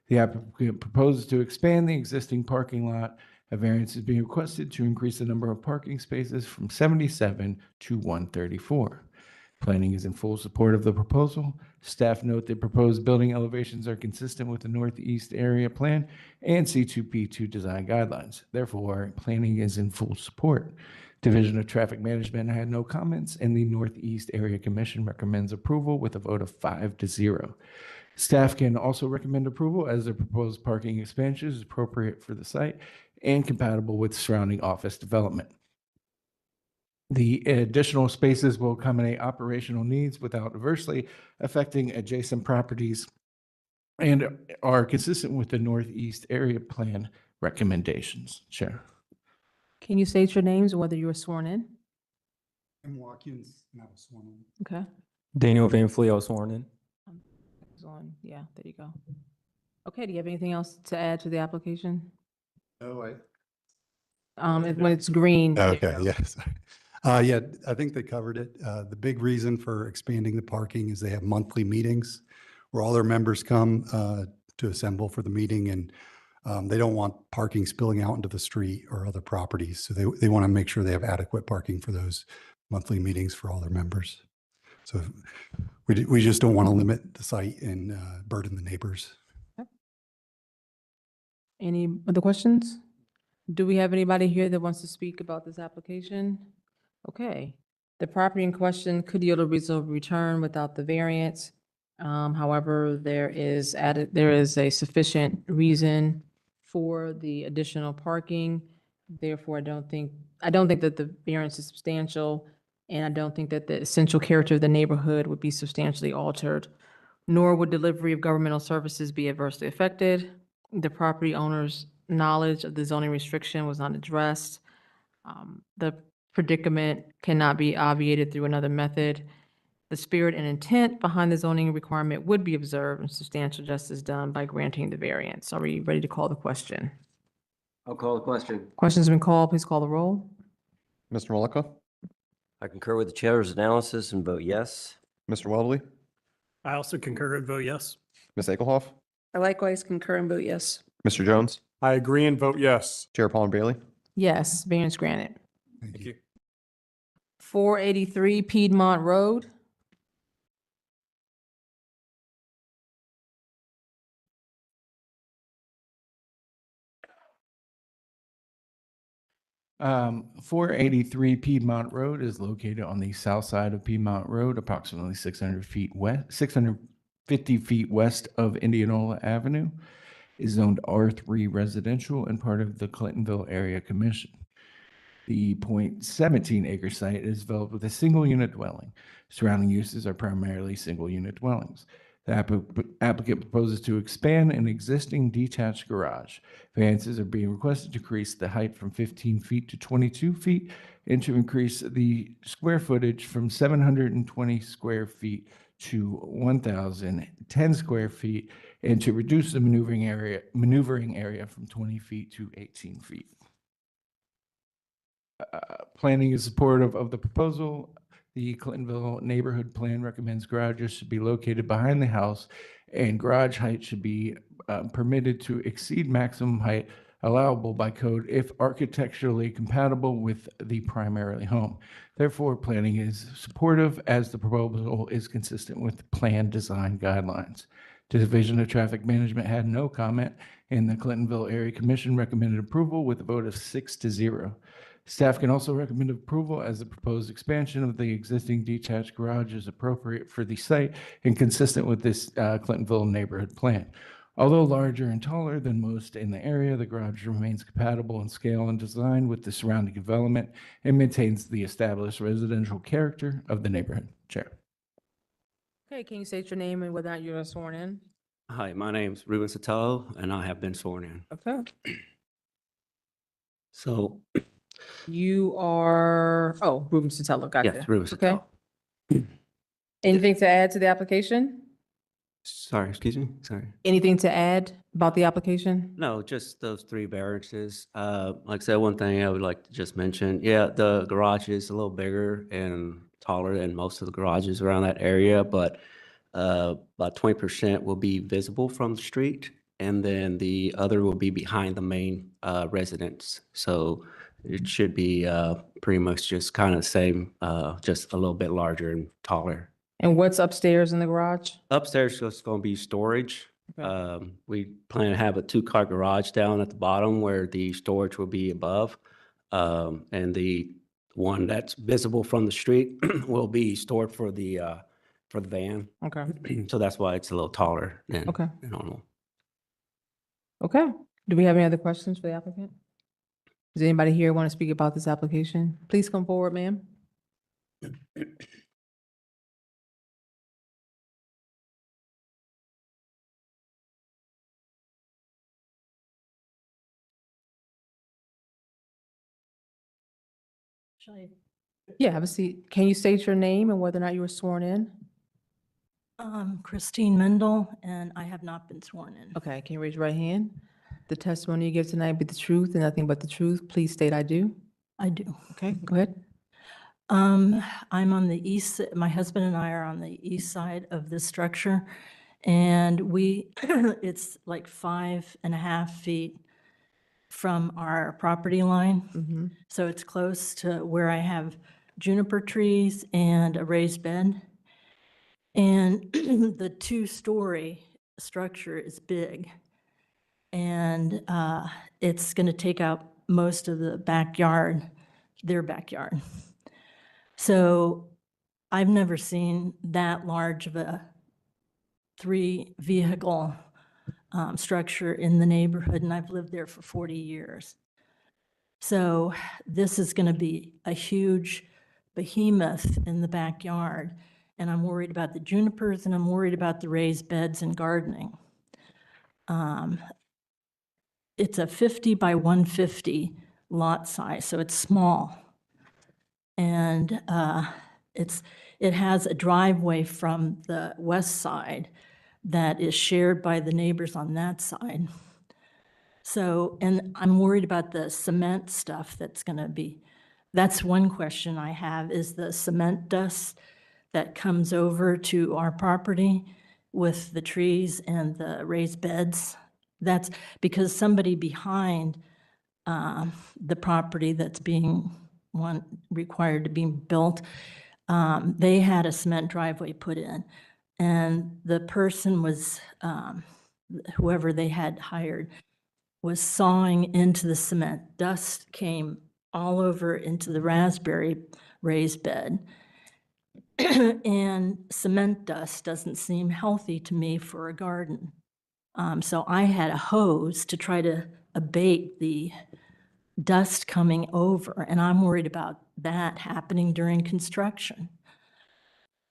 The applicant proposes to expand the existing parking lot. A variance is being requested to increase the number of parking spaces from 77 to 134. Planning is in full support of the proposal. Staff note that proposed building elevations are consistent with the Northeast Area Plan and C2P2 design guidelines. Therefore, planning is in full support. Division of Traffic Management had no comments, and the Northeast Area Commission recommends approval with a vote of 5-0. Staff can also recommend approval as the proposed parking expansion is appropriate for the site and compatible with surrounding office development. The additional spaces will accommodate operational needs without adversely affecting adjacent properties and are consistent with the Northeast Area Plan recommendations. Chair. Can you state your names and whether you were sworn in? I'm Watkins, and I was sworn in. Okay. Daniel Van Fleet, I was sworn in. It's on. Yeah, there you go. Okay, do you have anything else to add to the application? Oh, When it's green. there you okay, go. yes. Yeah, I think they covered it. The big reason for expanding the parking is they have monthly meetings where all their members come to assemble for the meeting, and they don't want parking spilling out into the street or other properties. So they want to make sure they have adequate parking for those monthly meetings for all their members. So we just don't want to limit the site and burden the neighbors. Any other questions? Do we have anybody here that wants to speak about this application? Okay. The property in question could yield a reasonable return without the variance. However, there is a sufficient reason for the additional parking. Therefore, I don't think that the variance is substantial, and I don't think that the essential character of the neighborhood would be substantially altered, nor would delivery of governmental services be adversely affected. The property owner's knowledge of the zoning restriction was not addressed. The predicament cannot be obviated through another method. The spirit and intent behind the zoning requirement would be observed and substantial justice done by granting the variance. Are we ready to call the question? I'll call the question. Question's been called. Please call the roll. Mr. Malacca? I concur with the chair's analysis and vote yes. Mr. Waddley? I also concur and vote yes. Ms. Egelhoff? I likewise concur and vote yes. Mr. Jones? I agree and vote yes. Chair Palmer Bailey? Yes, variance granted. Thank you. 483 Piedmont Road. Um, 483 Piedmont Road is located on the south side of Piedmont Road, approximately 650 feet west of Indianola Avenue. Is zoned R3 residential and part of the Clintonville Area Commission. The .17 acre site is developed with a single unit dwelling. Surrounding uses are primarily single unit dwellings. The applicant proposes to expand an existing detached garage. Variances are being requested to increase the height from 15 feet to 22 feet and to increase the square footage from 720 square feet to 1,010 square feet and to reduce the maneuvering area from 20 feet to 18 feet. Planning is supportive of the proposal. The Clintonville Neighborhood Plan recommends garages should be located behind the house and garage height should be permitted to exceed maximum height allowable by code if architecturally compatible with the primary home. Therefore, planning is supportive as the proposal is consistent with plan design guidelines. The Division of Traffic Management had no comment, and the Clintonville Area Commission recommended approval with a vote of 6-0. Staff can also recommend approval as the proposed expansion of the existing detached garage is appropriate for the site and consistent with this Clintonville neighborhood plan. Although larger and taller than most in the area, the garage remains compatible in scale and design with the surrounding development and maintains the established residential character of the neighborhood. Chair. Okay, can you state your name and whether or not you're sworn in? Hi, my name's Ruben Sotelo, and I have been sworn in. Okay. So, You are, oh, Ruben Sotelo, gotcha. yes, Ruben Okay. Sotelo. Anything to add to the application? Sorry, excuse me, sorry. Anything to add about the application? No, just those three variances. Like I said, one thing I would like to just mention, yeah, the garage is a little bigger and taller than most of the garages around that area, but about 20% will be visible from the street, and then the other will be behind the main residence. So it should be pretty much just kind of the same, just a little bit larger and taller. And what's upstairs in the garage? Upstairs is going to be storage. Okay. We plan to have a two-car garage down at the bottom where the storage will be above. And the one that's visible from the street will be stored for the van. Okay. So that's why it's a little taller than Okay. normal. Okay. Do we have any other questions for the applicant? Does anybody here want to speak about this application? Please come forward, ma'am. Yeah, have a seat. Can you state your name and whether or not you were sworn in? Christine Mendel, and I have not been sworn in. Okay, can you raise your right hand? The testimony you give tonight be the truth and nothing but the truth. Please state I do. I do. Okay, go ahead. I'm on the east, my husband and I are on the east side of the structure, and it's like 5.5 feet from our property line. So it's close to where I have juniper trees and a raised bed. And the two-story structure is big. And it's going to take out most of the backyard, their backyard. So I've never seen that large of a 3-vehicle structure in the neighborhood, and I've lived there for 40 years. So this is going to be a huge behemoth in the backyard, and I'm worried about the junipers, and I'm worried about the raised beds and gardening. It's a 50 by 150 lot size, so it's small. And it has a driveway from the west side that is shared by the neighbors on that side. So, and I'm worried about the cement stuff that's going to be, that's one question I have, is the cement dust that comes over to our property with the trees and the raised beds. That's because somebody behind the property that's being required to be built, they had a cement driveway put in. And the person was, whoever they had hired, was sawing into the cement. Dust came all over into the raspberry raised bed. And cement dust doesn't seem healthy to me for a garden. So I had a hose to try to abate the dust coming over, and I'm worried about that happening during construction.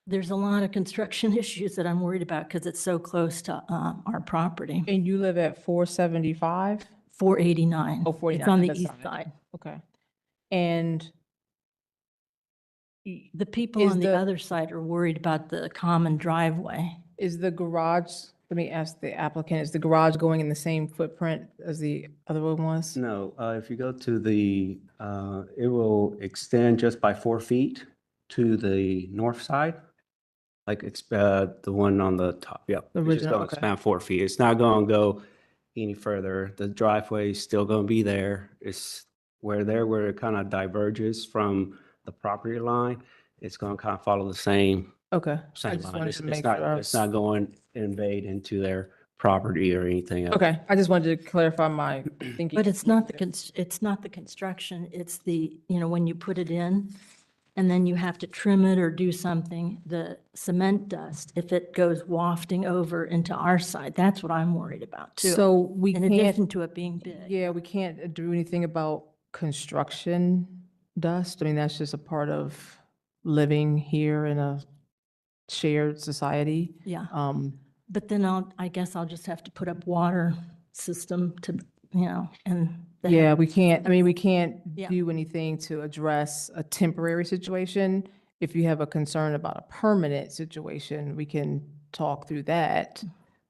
There's a lot of construction issues that I'm worried about because it's so close to our property. And you live at 475? 489. Oh, 49. It's on the that's east fine. side. Okay. And The people Is on the the- other side are worried about the common driveway. is the garage, let me ask the applicant, is the garage going in the same footprint as the other one was? No, if you go to the, it will extend just by 4 feet to the north side. Like it's, the one on the top, yep. The It's just original, gonna okay. expand 4 feet. It's not gonna go any further. The driveway is still gonna be there. It's where it kind of diverges from the property line. It's gonna kind of follow the same Okay. I same just line. wanted It's to it's make not, sure I it's not going invade into their property or anything else. Okay, I just wanted to clarify my thinking. But it's not the, it's not the construction, it's the, when you put it in and then you have to trim it or do something, the cement dust, if it goes wafting over into our side, that's what I'm worried about too. So we In can't. addition to it being big. Yeah, we can't do anything about construction dust. I mean, that's just a part of living here in a shared society. Yeah. But then I guess I'll just have to put up water system to, and. yeah, we can't, I mean, we can't Yeah. do anything to address a temporary situation. If you have a concern about a permanent situation, we can talk through that.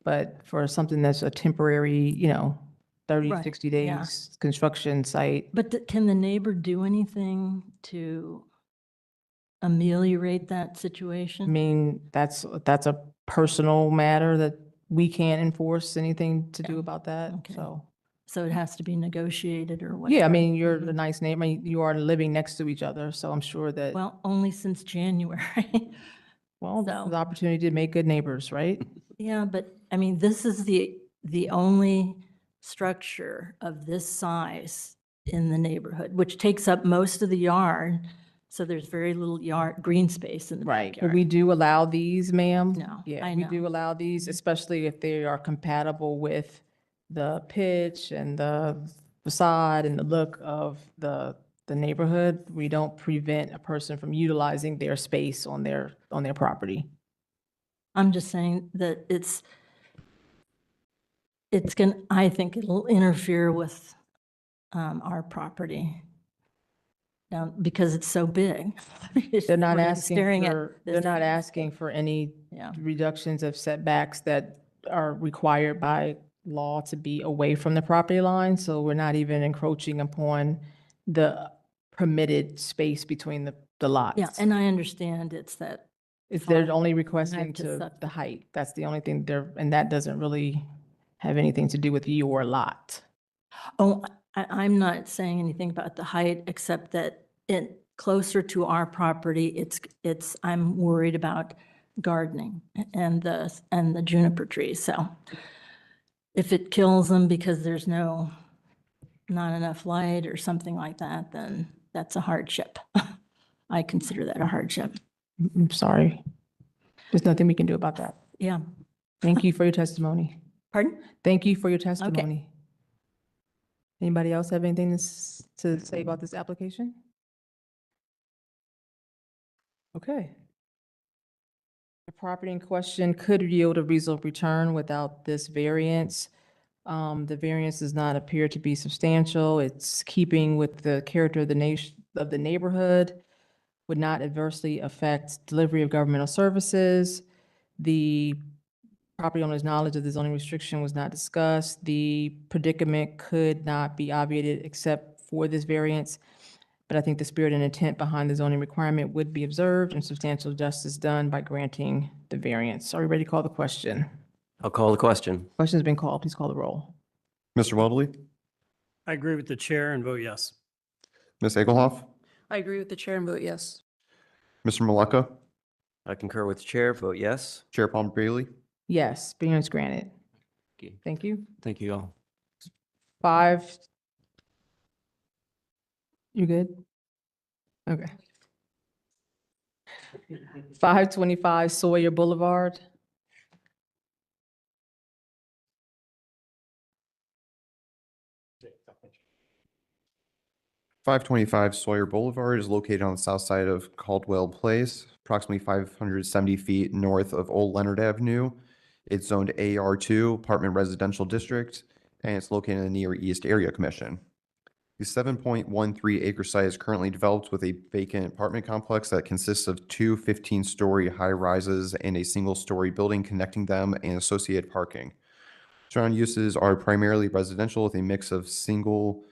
But for something that's a temporary, 30, Right, 60 yeah. days construction site, But can the neighbor do anything to ameliorate that I situation? mean, that's a personal matter that we can't enforce anything to do about that, Okay. so. So it has to be negotiated or whatever? Yeah, I mean, you're a nice neighbor, I mean, you are living next to each other, so I'm sure that, Well, only since January. well, this so- is the opportunity to make good neighbors, right? Yeah, but I mean, this is the only structure of this size in the neighborhood, which takes up most of the yard. So there's very little green space in the Right, but backyard. we do allow these, ma'am. No, Yeah, I we know. do allow these, especially if they are compatible with the pitch and the facade and the look of the neighborhood. We don't prevent a person from utilizing their space on their property. I'm just saying that I think it'll interfere with our property. Because it's so big. They're not We're asking staring at for, this- they're not asking for any Yeah. reductions of setbacks that are required by law to be away from the property line. So we're not even encroaching upon the permitted space between the lots. Yeah, and I understand it's that. They're far only drive requesting to to suck- the height. That's the only thing and that doesn't really have anything to do with your lot. Oh, I'm not saying anything about the height, except that closer to our property, I'm worried about gardening and the juniper trees, so. If it kills them because there's not enough light or something like that, then that's a hardship. I consider that a hardship. I'm sorry. There's nothing we can do about that. Yeah. Thank you for your testimony. Pardon? Thank you for your testimony. Anybody else have anything to say about this application? Okay. The property in question could yield a reasonable return without this variance. The variance does not appear to be substantial. It's keeping with the character of the neighborhood, would not adversely affect delivery of governmental services. The property owner's knowledge of the zoning restriction was not discussed. The predicament could not be obviated except for this variance. But I think the spirit and intent behind the zoning requirement would be observed and substantial justice done by granting the variance. Are we ready to call the question? I'll call the question. Question's been called. Please call the roll. Mr. Mobley, I agree with the chair and vote yes. Ms. Egelhoff, I agree with the chair and vote yes. Mr. Maleka, I concur with the chair, vote yes. Chair Palmer Bailey. Yes, variance granted. Okay. Thank you. Thank you all. 5. You good? Okay. 525 Sawyer Boulevard. 525 Sawyer Boulevard is located on the south side of Caldwell Place, approximately 570 feet north of Old Leonard Avenue. It's zoned AR2 Apartment Residential District, and it's located in the Near East Area Commission. The 7.13 acre site is currently developed with a vacant apartment complex that consists of two 15-story high rises and a single-story building connecting them and associated parking. Surrounding uses are primarily residential with a mix of single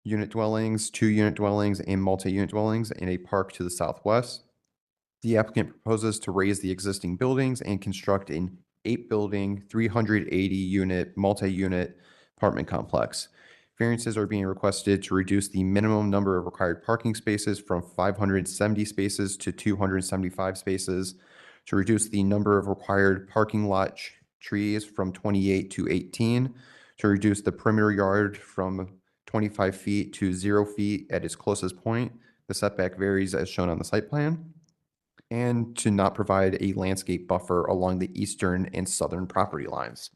unit dwellings, 2-unit dwellings, and multi-unit dwellings, and a park to the southwest. The applicant proposes to raise the existing buildings and construct an 8-building, 380-unit, multi-unit apartment complex. Variances are being requested to reduce the minimum number of required parking spaces from 570 spaces to 275 spaces, to reduce the number of required parking lot trees from 28 to 18, to reduce the perimeter yard from 25 feet to 0 feet at its closest point. The setback varies as shown on the site plan, and to not provide a landscape buffer along the eastern and southern property lines.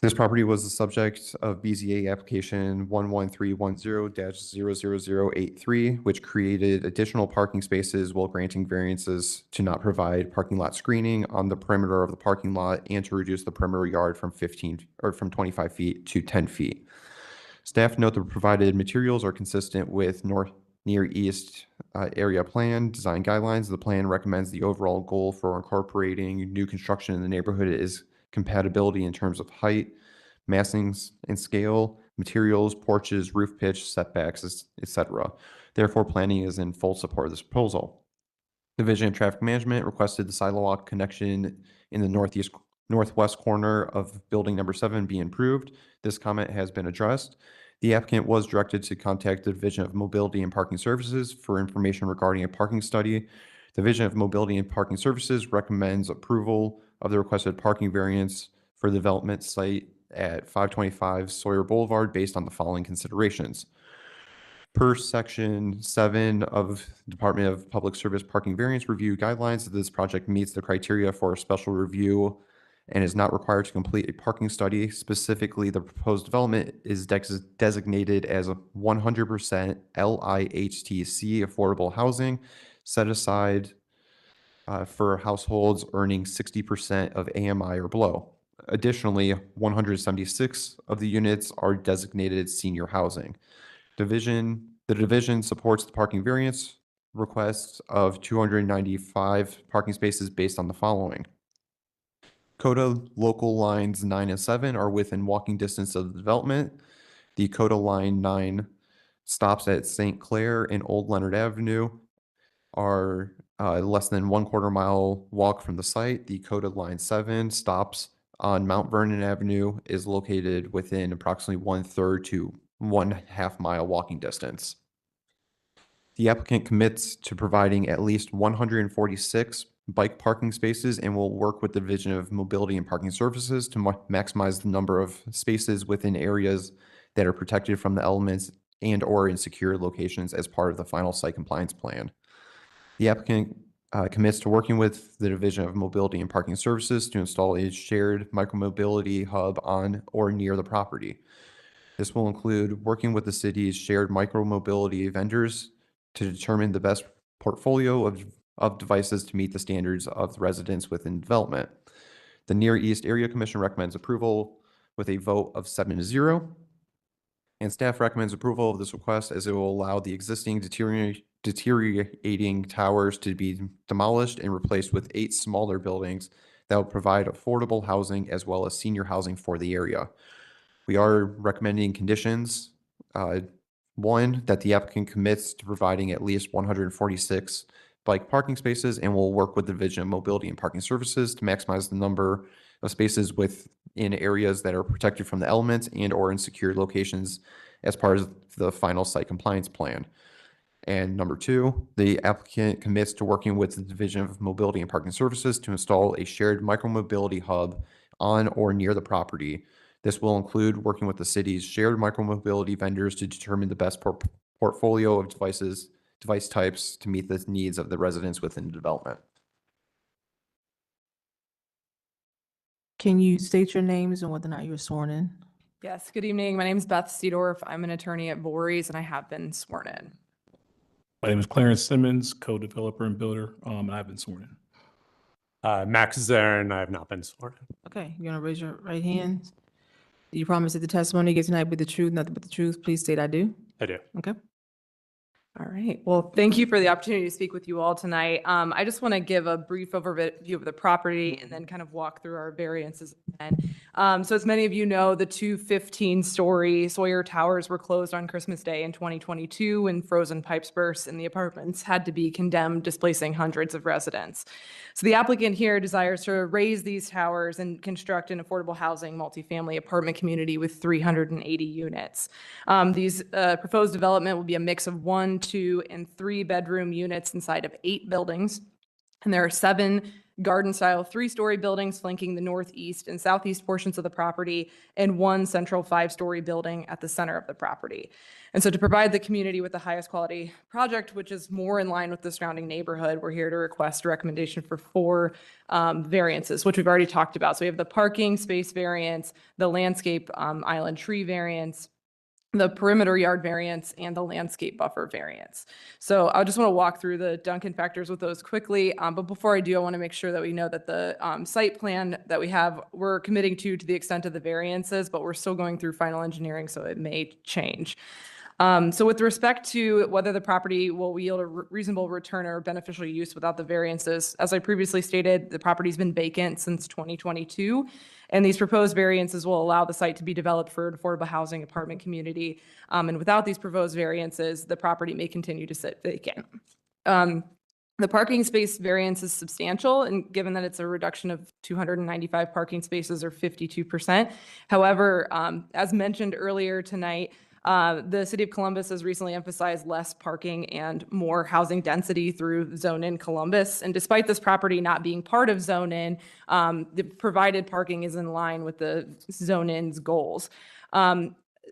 This property was the subject of BZA application 11310-00083, which created additional parking spaces while granting variances to not provide parking lot screening on the perimeter of the parking lot and to reduce the perimeter yard from 25 feet to 10 feet. Staff note the provided materials are consistent with Near East Area Plan design guidelines. The plan recommends the overall goal for incorporating new construction in the neighborhood is compatibility in terms of height, massings and scale, materials, porches, roof pitch, setbacks, etc. Therefore, planning is in full support of this proposal. Division of Traffic Management requested the sidewalk connection in the northwest corner of building number 7 be improved. This comment has been addressed. The applicant was directed to contact the Division of Mobility and Parking Services for information regarding a parking study. The Division of Mobility and Parking Services recommends approval of the requested parking variance for the development site at 525 Sawyer Boulevard based on the following considerations. Per Section 7 of Department of Public Service Parking Variance Review Guidelines, this project meets the criteria for a special review and is not required to complete a parking study. Specifically, the proposed development is designated as a 100% LIHTC affordable housing set aside for households earning 60% of AMI or below. Additionally, 176 of the units are designated senior housing. The division supports the parking variance requests of 295 parking spaces based on the following. CODA local lines 9 and 7 are within walking distance of the development. The CODA line 9 stops at St. Clair and Old Leonard Avenue are less than 1/4 mile walk from the site. The CODA line 7 stops on Mount Vernon Avenue is located within approximately 1/3 to 1/2 mile walking distance. The applicant commits to providing at least 146 bike parking spaces and will work with the Division of Mobility and Parking Services to maximize the number of spaces within areas that are protected from the elements and or in secure locations as part of the final site compliance plan. The applicant commits to working with the Division of Mobility and Parking Services to install a shared micromobility hub on or near the property. This will include working with the city's shared micromobility vendors to determine the best portfolio of devices to meet the standards of the residents within development. The Near East Area Commission recommends approval with a vote of 7-0. And staff recommends approval of this request as it will allow the existing deteriorating towers to be demolished and replaced with 8 smaller buildings that will provide affordable housing as well as senior housing for the area. We are recommending conditions. 1, that the applicant commits to providing at least 146 bike parking spaces and will work with the Division of Mobility and Parking Services to maximize the number of spaces within areas that are protected from the elements and or in secure locations as part of the final site compliance plan. And number 2, the applicant commits to working with the Division of Mobility and Parking Services to install a shared micromobility hub on or near the property. This will include working with the city's shared micromobility vendors to determine the best portfolio of device types to meet the needs of the residents within the development. Can you state your names and whether or not you're sworn in? Yes, good evening. My name is Beth Seedorf. I'm an attorney at Voorhees, and I have been sworn in. My name is Clarence Simmons, co-developer and builder, and I've been sworn in. Max is there and I have not been sworn in. Okay, you want to raise your right hand? Do you promise that the testimony you give tonight will be the truth, nothing but the truth? Please state I do. I do. Okay. All right. Well, thank you for the opportunity to speak with you all tonight. I just want to give a brief overview of the property and then kind of walk through our variances. So as many of you know, the two 15-story Sawyer Towers were closed on Christmas Day in 2022 when frozen pipes burst and the apartments had to be condemned, displacing hundreds of residents. So the applicant here desires to raise these towers and construct an affordable housing multifamily apartment community with 380 units. These proposed development will be a mix of 1, 2, and 3 bedroom units inside of 8 buildings. And there are 7 garden-style 3-story buildings flanking the northeast and southeast portions of the property, and 1 central 5-story building at the center of the property. And so to provide the community with the highest quality project, which is more in line with the surrounding neighborhood, we're here to request a recommendation for 4 variances, which we've already talked about. So we have the parking space variance, the landscape island tree variance, the perimeter yard variance, and the landscape buffer variance. So I just want to walk through the Duncan factors with those quickly. But before I do, I want to make sure that we know that the site plan that we have, we're committing to the extent of the variances, but we're still going through final engineering, so it may change. So with respect to whether the property will yield a reasonable return or beneficial use without the variances, as I previously stated, the property's been vacant since 2022, and these proposed variances will allow the site to be developed for an affordable housing apartment community. And without these proposed variances, the property may continue to sit vacant. The parking space variance is substantial, and given that it's a reduction of 295 parking spaces or 52%. However, as mentioned earlier tonight, the City of Columbus has recently emphasized less parking and more housing density through Zone In Columbus. And despite this property not being part of Zone In, the provided parking is in line with the Zone In's goals.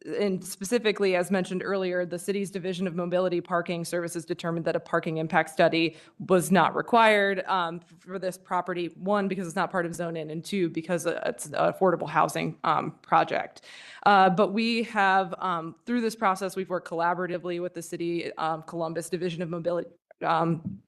And specifically, as mentioned earlier, the city's Division of Mobility Parking Services determined that a parking impact study was not required for this property. 1, because it's not part of Zone In, and 2, because it's an affordable housing project. But we have, through this process, we've worked collaboratively with the City of Columbus Division of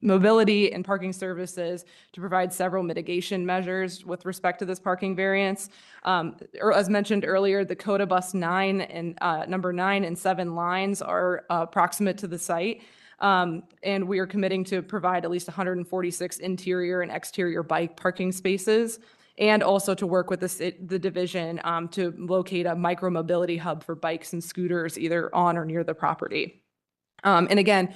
Mobility and Parking Services to provide several mitigation measures with respect to this parking variance. As mentioned earlier, the Coda Bus 9 and number 9 and 7 lines are proximate to the site. And we are committing to provide at least 146 interior and exterior bike parking spaces, and also to work with the division to locate a micro-mobility hub for bikes and scooters either on or near the property. And again,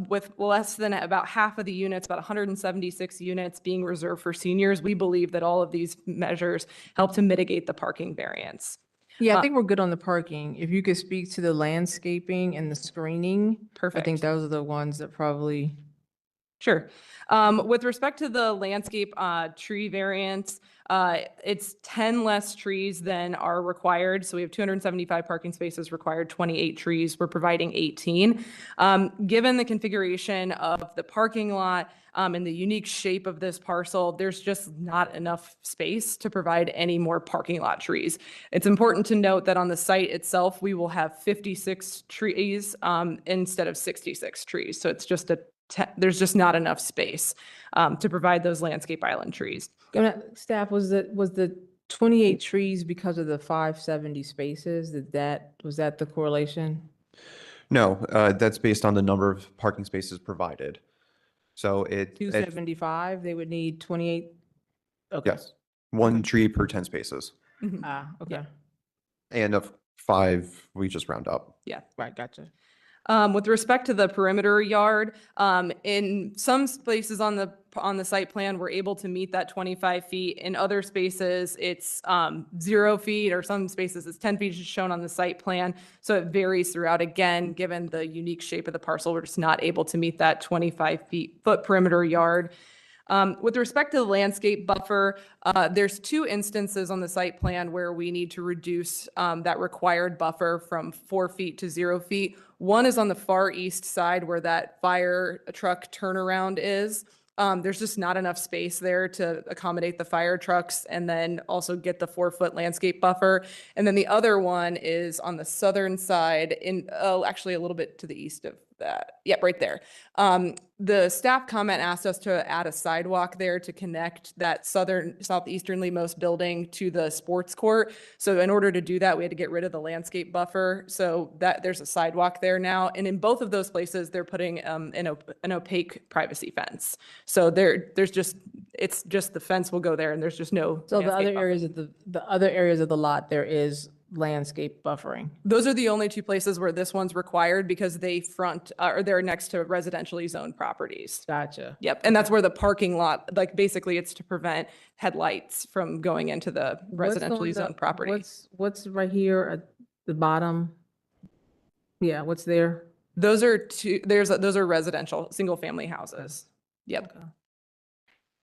with less than about half of the units, about 176 units being reserved for seniors, we believe that all of these measures help to mitigate the parking variance. Yeah, I think we're good on the parking. If you could speak to the landscaping and the screening. Perfect. I think those are the ones that probably. Sure. With respect to the landscape tree variance, it's 10 less trees than are required. So we have 275 parking spaces required, 28 trees. We're providing 18. Given the configuration of the parking lot and the unique shape of this parcel, there's just not enough space to provide any more parking lot trees. It's important to note that on the site itself, we will have 56 trees instead of 66 trees. So it's just there's just not enough space to provide those landscape island trees. Staff, was the 28 trees because of the 570 spaces? Was that the correlation? No, that's based on the number of parking spaces provided. So it 275, they would need 28? Okay. Yes, 1 tree per 10 spaces. Okay. And of 5, we just round up. Yeah. Right, gotcha. With respect to the perimeter yard, in some spaces on the site plan, we're able to meet that 25 feet. In other spaces, it's 0 feet, or some spaces it's 10 feet as shown on the site plan. So it varies throughout. Again, given the unique shape of the parcel, we're just not able to meet that 25 foot perimeter yard. With respect to the landscape buffer, there's 2 instances on the site plan where we need to reduce that required buffer from 4 feet to 0 feet. One is on the far east side where that fire truck turnaround is. There's just not enough space there to accommodate the fire trucks and then also get the 4-foot landscape buffer. And then the other one is on the southern side in, oh, actually a little bit to the east of that. Yep, right there. The staff comment asked us to add a sidewalk there to connect that southeasternly most building to the sports court. So in order to do that, we had to get rid of the landscape buffer. So that there's a sidewalk there now. And in both of those places, they're putting an opaque privacy fence. So there's just, it's just the fence will go there and there's just no. So the landscape other buffer. areas of the other areas of the lot, there is landscape buffering. Those are the only two places where this one's required because they front, or they're next to residentially zoned properties. Gotcha. Yep, and that's where the parking lot, like basically it's to prevent headlights from going into the What's on residentially the- zoned property. What's right here at the bottom? Yeah, what's there? Those are those are residential, single family houses. Yep.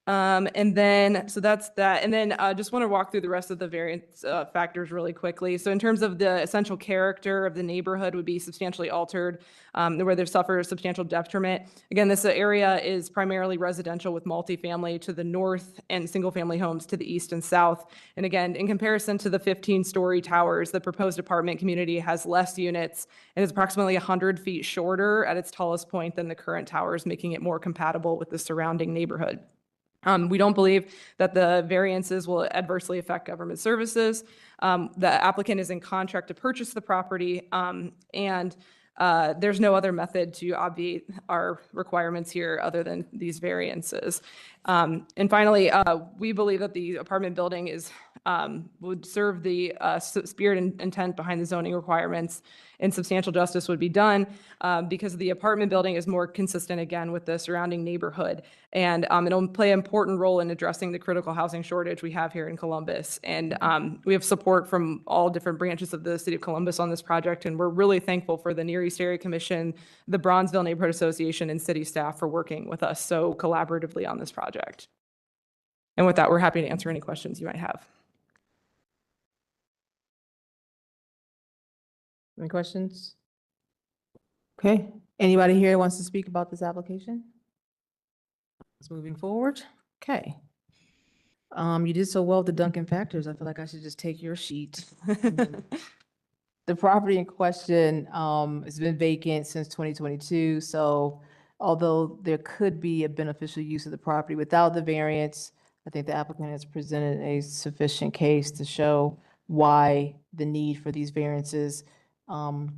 And then, so that's that. And then just want to walk through the rest of the variance factors really quickly. So in terms of the essential character of the neighborhood would be substantially altered, where they've suffered substantial detriment. Again, this area is primarily residential with multifamily to the north and single family homes to the east and south. And again, in comparison to the 15-story towers, the proposed apartment community has less units and is approximately 100 feet shorter at its tallest point than the current towers, making it more compatible with the surrounding neighborhood. We don't believe that the variances will adversely affect government services. The applicant is in contract to purchase the property, and there's no other method to obviate our requirements here other than these variances. And finally, we believe that the apartment building would serve the spirit and intent behind the zoning requirements, and substantial justice would be done because the apartment building is more consistent, again, with the surrounding neighborhood. And it'll play an important role in addressing the critical housing shortage we have here in Columbus. And we have support from all different branches of the city of Columbus on this project. And we're really thankful for the Near East Area Commission, the Bronzeville Neighborhood Association, and city staff for working with us so collaboratively on this project. And with that, we're happy to answer any questions you might have. Any questions? Okay, anybody here wants to speak about this application? It's moving forward. Okay. You did so well with the Duncan factors. I feel like I should just take your sheet. The property in question has been vacant since 2022. So although there could be a beneficial use of the property without the variance, I think the applicant has presented a sufficient case to show why the need for these variances and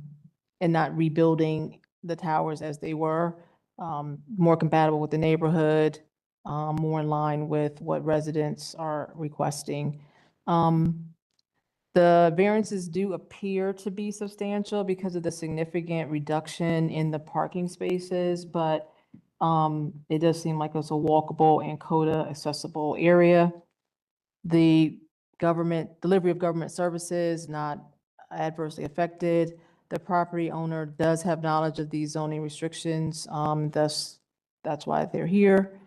not rebuilding the towers as they were, more compatible with the neighborhood, more in line with what residents are requesting. The variances do appear to be substantial because of the significant reduction in the parking spaces, but it does seem like it's a walkable and CODA accessible area. The delivery of government services not adversely affected. The property owner does have knowledge of these zoning restrictions, thus that's why they're here.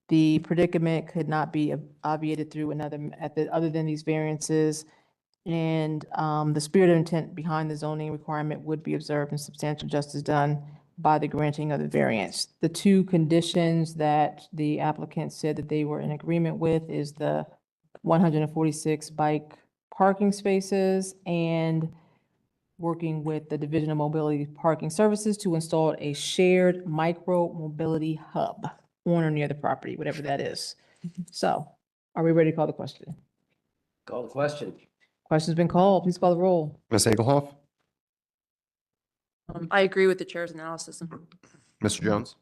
The predicament could not be obviated through another method other than these variances. And the spirit of intent behind the zoning requirement would be observed and substantial justice done by the granting of the variance. The two conditions that the applicant said that they were in agreement with is the 146 bike parking spaces and working with the Division of Mobility Parking Services to install a shared micro mobility hub on or near the property, whatever that is. So are we ready to call the question? Call the question. Question's been called. Please call the roll. Ms. Hagelhoff, I agree with the chair's analysis. Mr. Jones,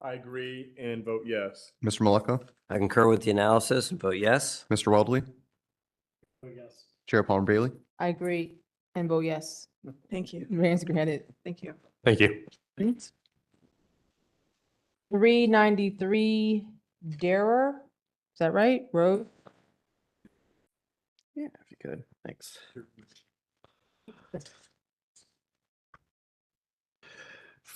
I agree and vote yes. Mr. Maleka, I concur with the analysis and vote yes. Mr. Weldley, Yes. Chair Chair Palmer Bailey. I agree and vote yes. Thank you. Variance granted. Thank you. Thank you. 393 Derer, is that right? Road? Yeah, if you could, thanks.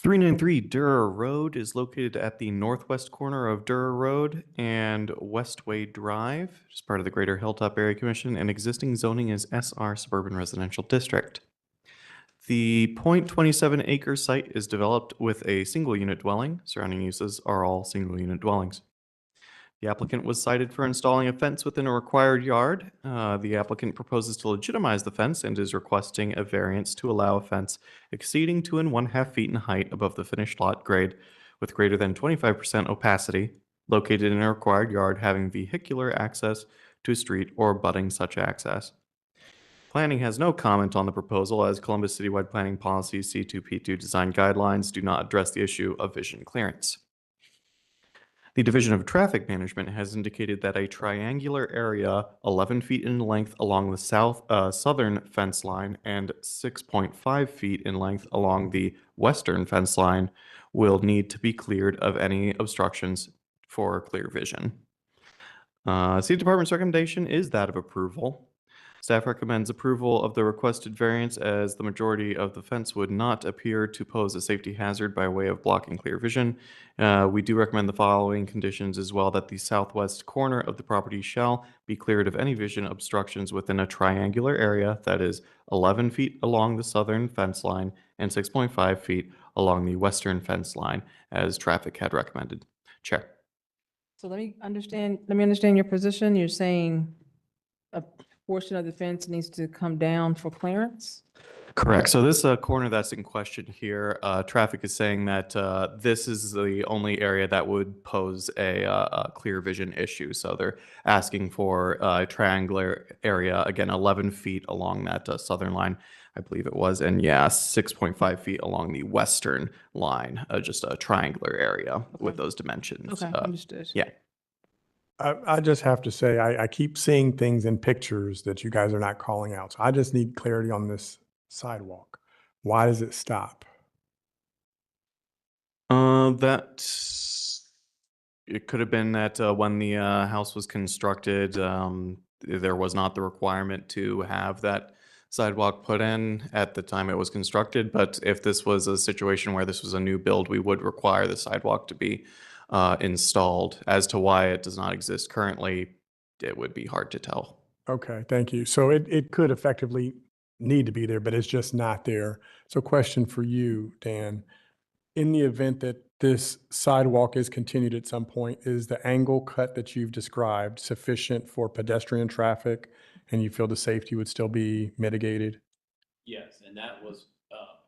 393 Durer Road is located at the northwest corner of Durer Road and Westway Drive, which is part of the Greater Hilltop Area Commission, and existing zoning is SR Suburban Residential District. The 0.27 acre site is developed with a single unit dwelling. Surrounding uses are all single unit dwellings. The applicant was cited for installing a fence within a required yard. The applicant proposes to legitimize the fence and is requesting a variance to allow a fence exceeding 2½ feet in height above the finished lot grade with greater than 25% opacity located in a required yard having vehicular access to a street or abutting such access. Planning has no comment on the proposal as Columbus Citywide Planning Policy C2P2 design guidelines do not address the issue of vision clearance. The Division of Traffic Management has indicated that a triangular area 11 feet in length along the southern fence line and 6.5 feet in length along the western fence line will need to be cleared of any obstructions for clear vision. City Department's recommendation is that of approval. Staff recommends approval of the requested variance as the majority of the fence would not appear to pose a safety hazard by way of blocking clear vision. We do recommend the following conditions as well: that the southwest corner of the property shall be cleared of any vision obstructions within a triangular area that is 11 feet along the southern fence line and 6.5 feet along the western fence line, as traffic had recommended. Chair. So let me understand your position. You're saying a portion of the fence needs to come down for clearance? Correct. So this corner that's in question here, traffic is saying that this is the only area that would pose a clear vision issue. So they're asking for a triangular area, again, 11 feet along that southern line, I believe it was, and yeah, 6.5 feet along the western line, just a triangular area with those dimensions. Okay, understood. Yeah. I just have to say, I keep seeing things in pictures that you guys are not calling out. So I just need clarity on this sidewalk. Why does it stop? It could have been that when the house was constructed, there was not the requirement to have that sidewalk put in at the time it was constructed. But if this was a situation where this was a new build, we would require the sidewalk to be installed. As to why it does not exist currently, it would be hard to tell. Okay, thank you. So it could effectively need to be there, but it's just not there. So question for you, Dan. In the event that this sidewalk is continued at some point, is the angle cut that you've described sufficient for pedestrian traffic and you feel the safety would still be mitigated? Yes, and that was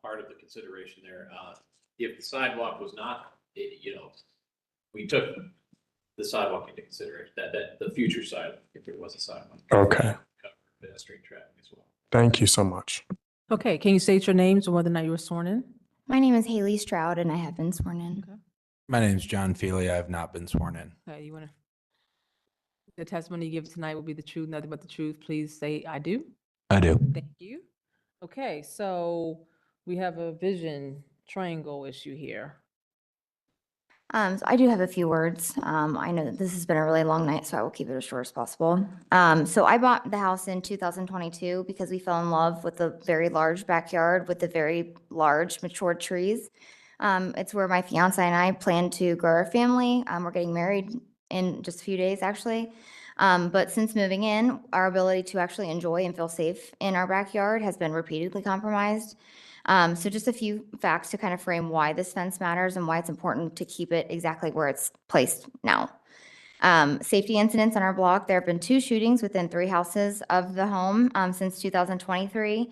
part of the consideration there. If the sidewalk was not, we took the sidewalk into consideration, that the future sidewalk, if there was a sidewalk. Okay. Cover pedestrian traffic as well. Thank you so much. Okay, can you state your names and whether or not you were sworn in? My name is Haley Stroud, and I have been sworn in. My name is John Feely. I have not been sworn in. Okay, you want to, the testimony you give tonight will be the truth, nothing but the truth. Please say, I do. I do. Thank you. Okay, so we have a vision triangle issue here. So I do have a few words. I know that this has been a really long night, so I will keep it as short as possible. So I bought the house in 2022 because we fell in love with the very large backyard with the very large matured trees. It's where my fiance and I plan to grow our family. We're getting married in just a few days, actually. But since moving in, our ability to actually enjoy and feel safe in our backyard has been repeatedly compromised. So just a few facts to kind of frame why this fence matters and why it's important to keep it exactly where it's placed now. Safety incidents on our block. There have been 2 shootings within 3 houses of the home since 2023.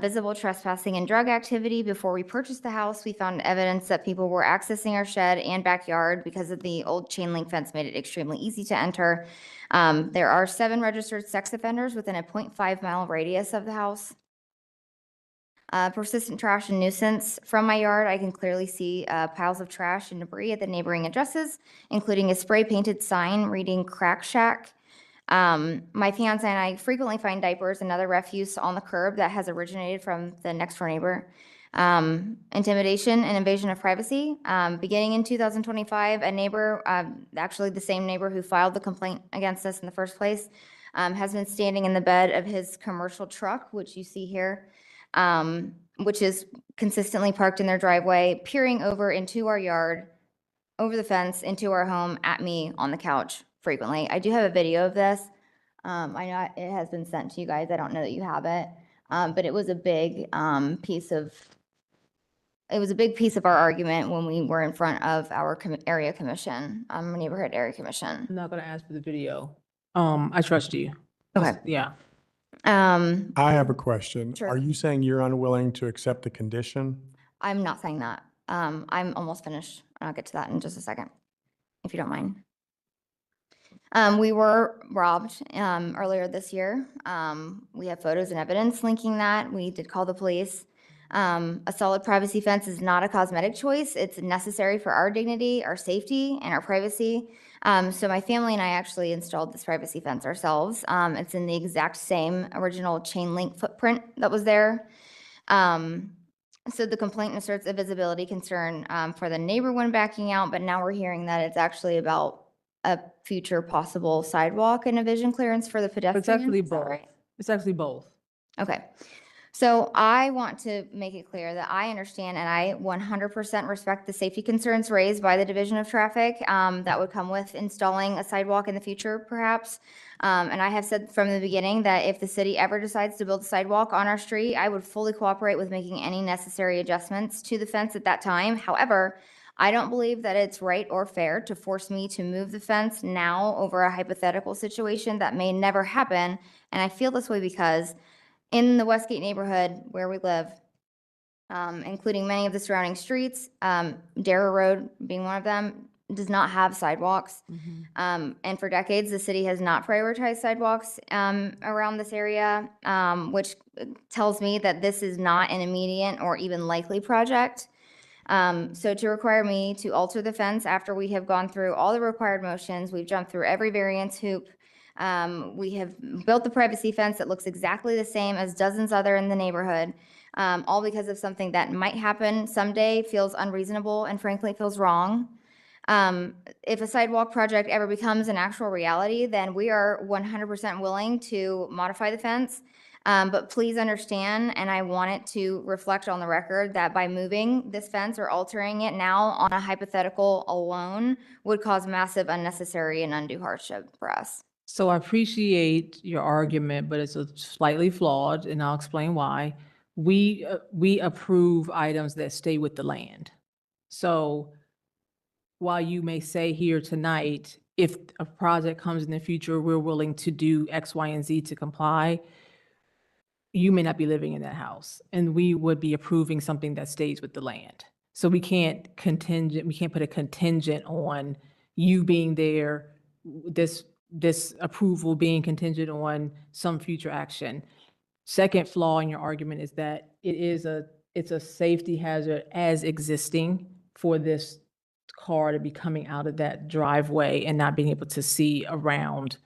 Visible trespassing and drug activity. Before we purchased the house, we found evidence that people were accessing our shed and backyard because of the old chain link fence made it extremely easy to enter. There are 7 registered sex offenders within a 0.5-mile radius of the house. Persistent trash and nuisance. From my yard, I can clearly see piles of trash and debris at the neighboring addresses, including a spray-painted sign reading Crack Shack. My fiance and I frequently find diapers and other refuse on the curb that has originated from the next-door neighbor. Intimidation and invasion of privacy. Beginning in 2025, a neighbor, actually the same neighbor who filed the complaint against us in the first place, has been standing in the bed of his commercial truck, which you see here, which is consistently parked in their driveway, peering over into our yard, over the fence, into our home, at me on the couch frequently. I do have a video of this. I know it has been sent to you guys. I don't know that you have it, but it was a big piece of it was a big piece of our argument when we were in front of our area commission, neighborhood area commission. I'm not gonna ask for the video. I trust you. Okay. Yeah. I have a question. Sure. Are you saying you're unwilling to accept the condition? I'm not saying that. I'm almost finished. I'll get to that in just a second, if you don't mind. We were robbed earlier this year. We have photos and evidence linking that. We did call the police. A solid privacy fence is not a cosmetic choice. It's necessary for our dignity, our safety, and our privacy. So my family and I actually installed this privacy fence ourselves. It's in the exact same original chain link footprint that was there. So the complaint asserts a visibility concern for the neighbor when backing out, but now we're hearing that it's actually about a future possible sidewalk and a vision clearance for the pedestrians. It's actually Is that both. right? It's actually both. Okay. So I want to make it clear that I understand and I 100% respect the safety concerns raised by the Division of Traffic that would come with installing a sidewalk in the future, perhaps. And I have said from the beginning that if the city ever decides to build a sidewalk on our street, I would fully cooperate with making any necessary adjustments to the fence at that time. However, I don't believe that it's right or fair to force me to move the fence now over a hypothetical situation that may never happen. And I feel this way because in the Westgate neighborhood where we live, including many of the surrounding streets, Darrow Road being one of them, does not have sidewalks. And for decades, the city has not prioritized sidewalks around this area, which tells me that this is not an immediate or even likely project. So to require me to alter the fence after we have gone through all the required motions, we've jumped through every variance hoop. We have built the privacy fence that looks exactly the same as dozens other in the neighborhood, all because of something that might happen someday, feels unreasonable, and frankly feels wrong. If a sidewalk project ever becomes an actual reality, then we are 100% willing to modify the fence. But please understand, and I want it to reflect on the record, that by moving this fence or altering it now on a hypothetical alone would cause massive unnecessary and undue hardship for us. So I appreciate your argument, but it's slightly flawed, and I'll explain why. We approve items that stay with the land. So while you may say here tonight, if a project comes in the future, we're willing to do X, Y, and Z to comply, you may not be living in that house, and we would be approving something that stays with the land. So we can't put a contingent on you being there, this approval being contingent on some future action. Second flaw in your argument is that it's a safety hazard as existing for this car to be coming out of that driveway and not being able to see around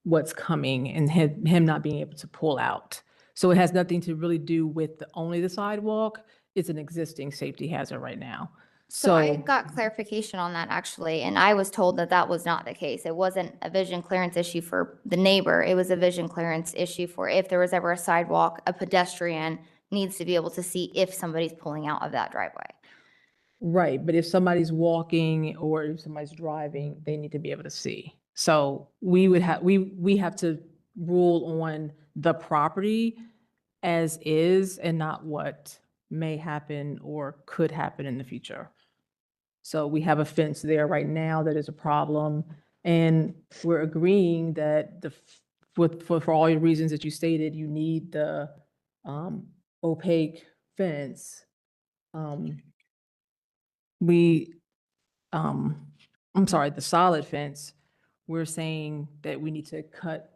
what's coming, and him not being able to pull out. So it has nothing to really do with only the sidewalk. It's an existing safety hazard right now. So I got clarification on that actually, and I was told that that was not the case. It wasn't a vision clearance issue for the neighbor. It was a vision clearance issue for if there was ever a sidewalk, a pedestrian needs to be able to see if somebody's pulling out of that driveway. Right, but if somebody's walking or if somebody's driving, they need to be able to see. So we would have, we have to rule on the property as is and not what may happen or could happen in the future. So we have a fence there right now that is a problem, and we're agreeing that for all your reasons that you stated, you need the opaque fence. I'm sorry, the solid fence, we're saying that we need to cut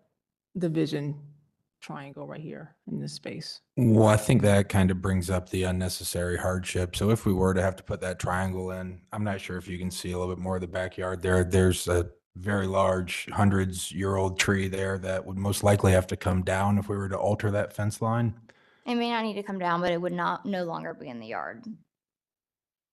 the vision triangle right here in this space. Well, I think that kind of brings up the unnecessary hardship. So if we were to have to put that triangle in, I'm not sure if you can see a little bit more of the backyard there. There's a very large hundreds-year-old tree there that would most likely have to come down if we were to alter that fence line. It may not need to come down, but it would no longer be in the yard.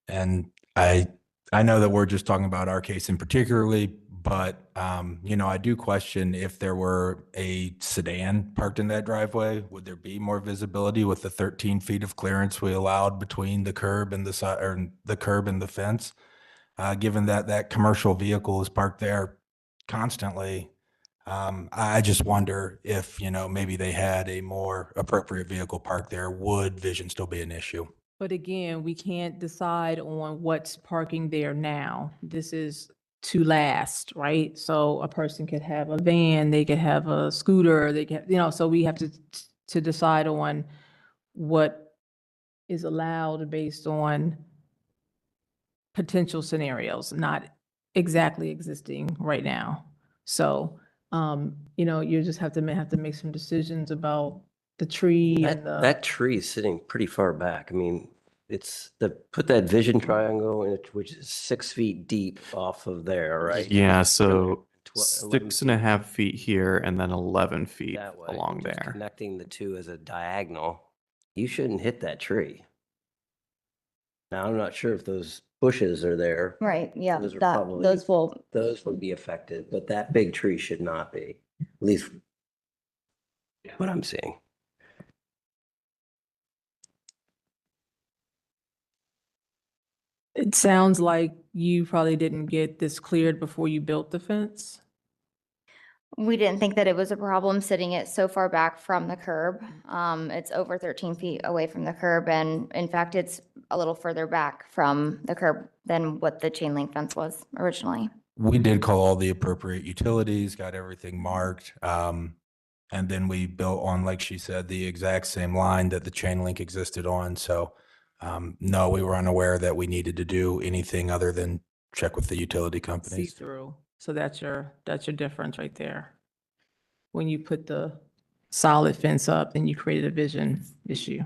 And I know that we're just talking about our case in particularly, but I do question if there were a sedan parked in that driveway, would there be more visibility with the 13 feet of clearance we allowed between the curb and the curb and the fence? Given that that commercial vehicle is parked there constantly, I just wonder if maybe they had a more appropriate vehicle parked there, would vision still be an issue? But again, we can't decide on what's parking there now. This is to last, right? So a person could have a van, they could have a scooter, they can, so we have to decide on what is allowed based on potential scenarios, not exactly existing right now. So, you just have to make some decisions about the tree That, and the. that tree is sitting pretty far back. I mean, put that vision triangle in it, which is 6 feet deep off of there, right? Yeah, so 11 6.5 feet here and then 11 feet that way, along just there. connecting the two as a diagonal. You shouldn't hit that tree. Now, I'm not sure if those bushes are there. Right, yeah, Those are that, probably- Those would be affected, but that big tree should not be, at least what I'm seeing. It sounds like you probably didn't get this cleared before you built the fence. We didn't think that it was a problem sitting it so far back from the curb. It's over 13 feet away from the curb, and in fact, it's a little further back from the curb than what the chain link fence was originally. We did call all the appropriate utilities, got everything marked. And then we built on, like she said, the exact same line that the chain link existed on. So, no, we were unaware that we needed to do anything other than check with the utility companies. See-through. So that's your difference right there. When you put the solid fence up, then you created a vision issue.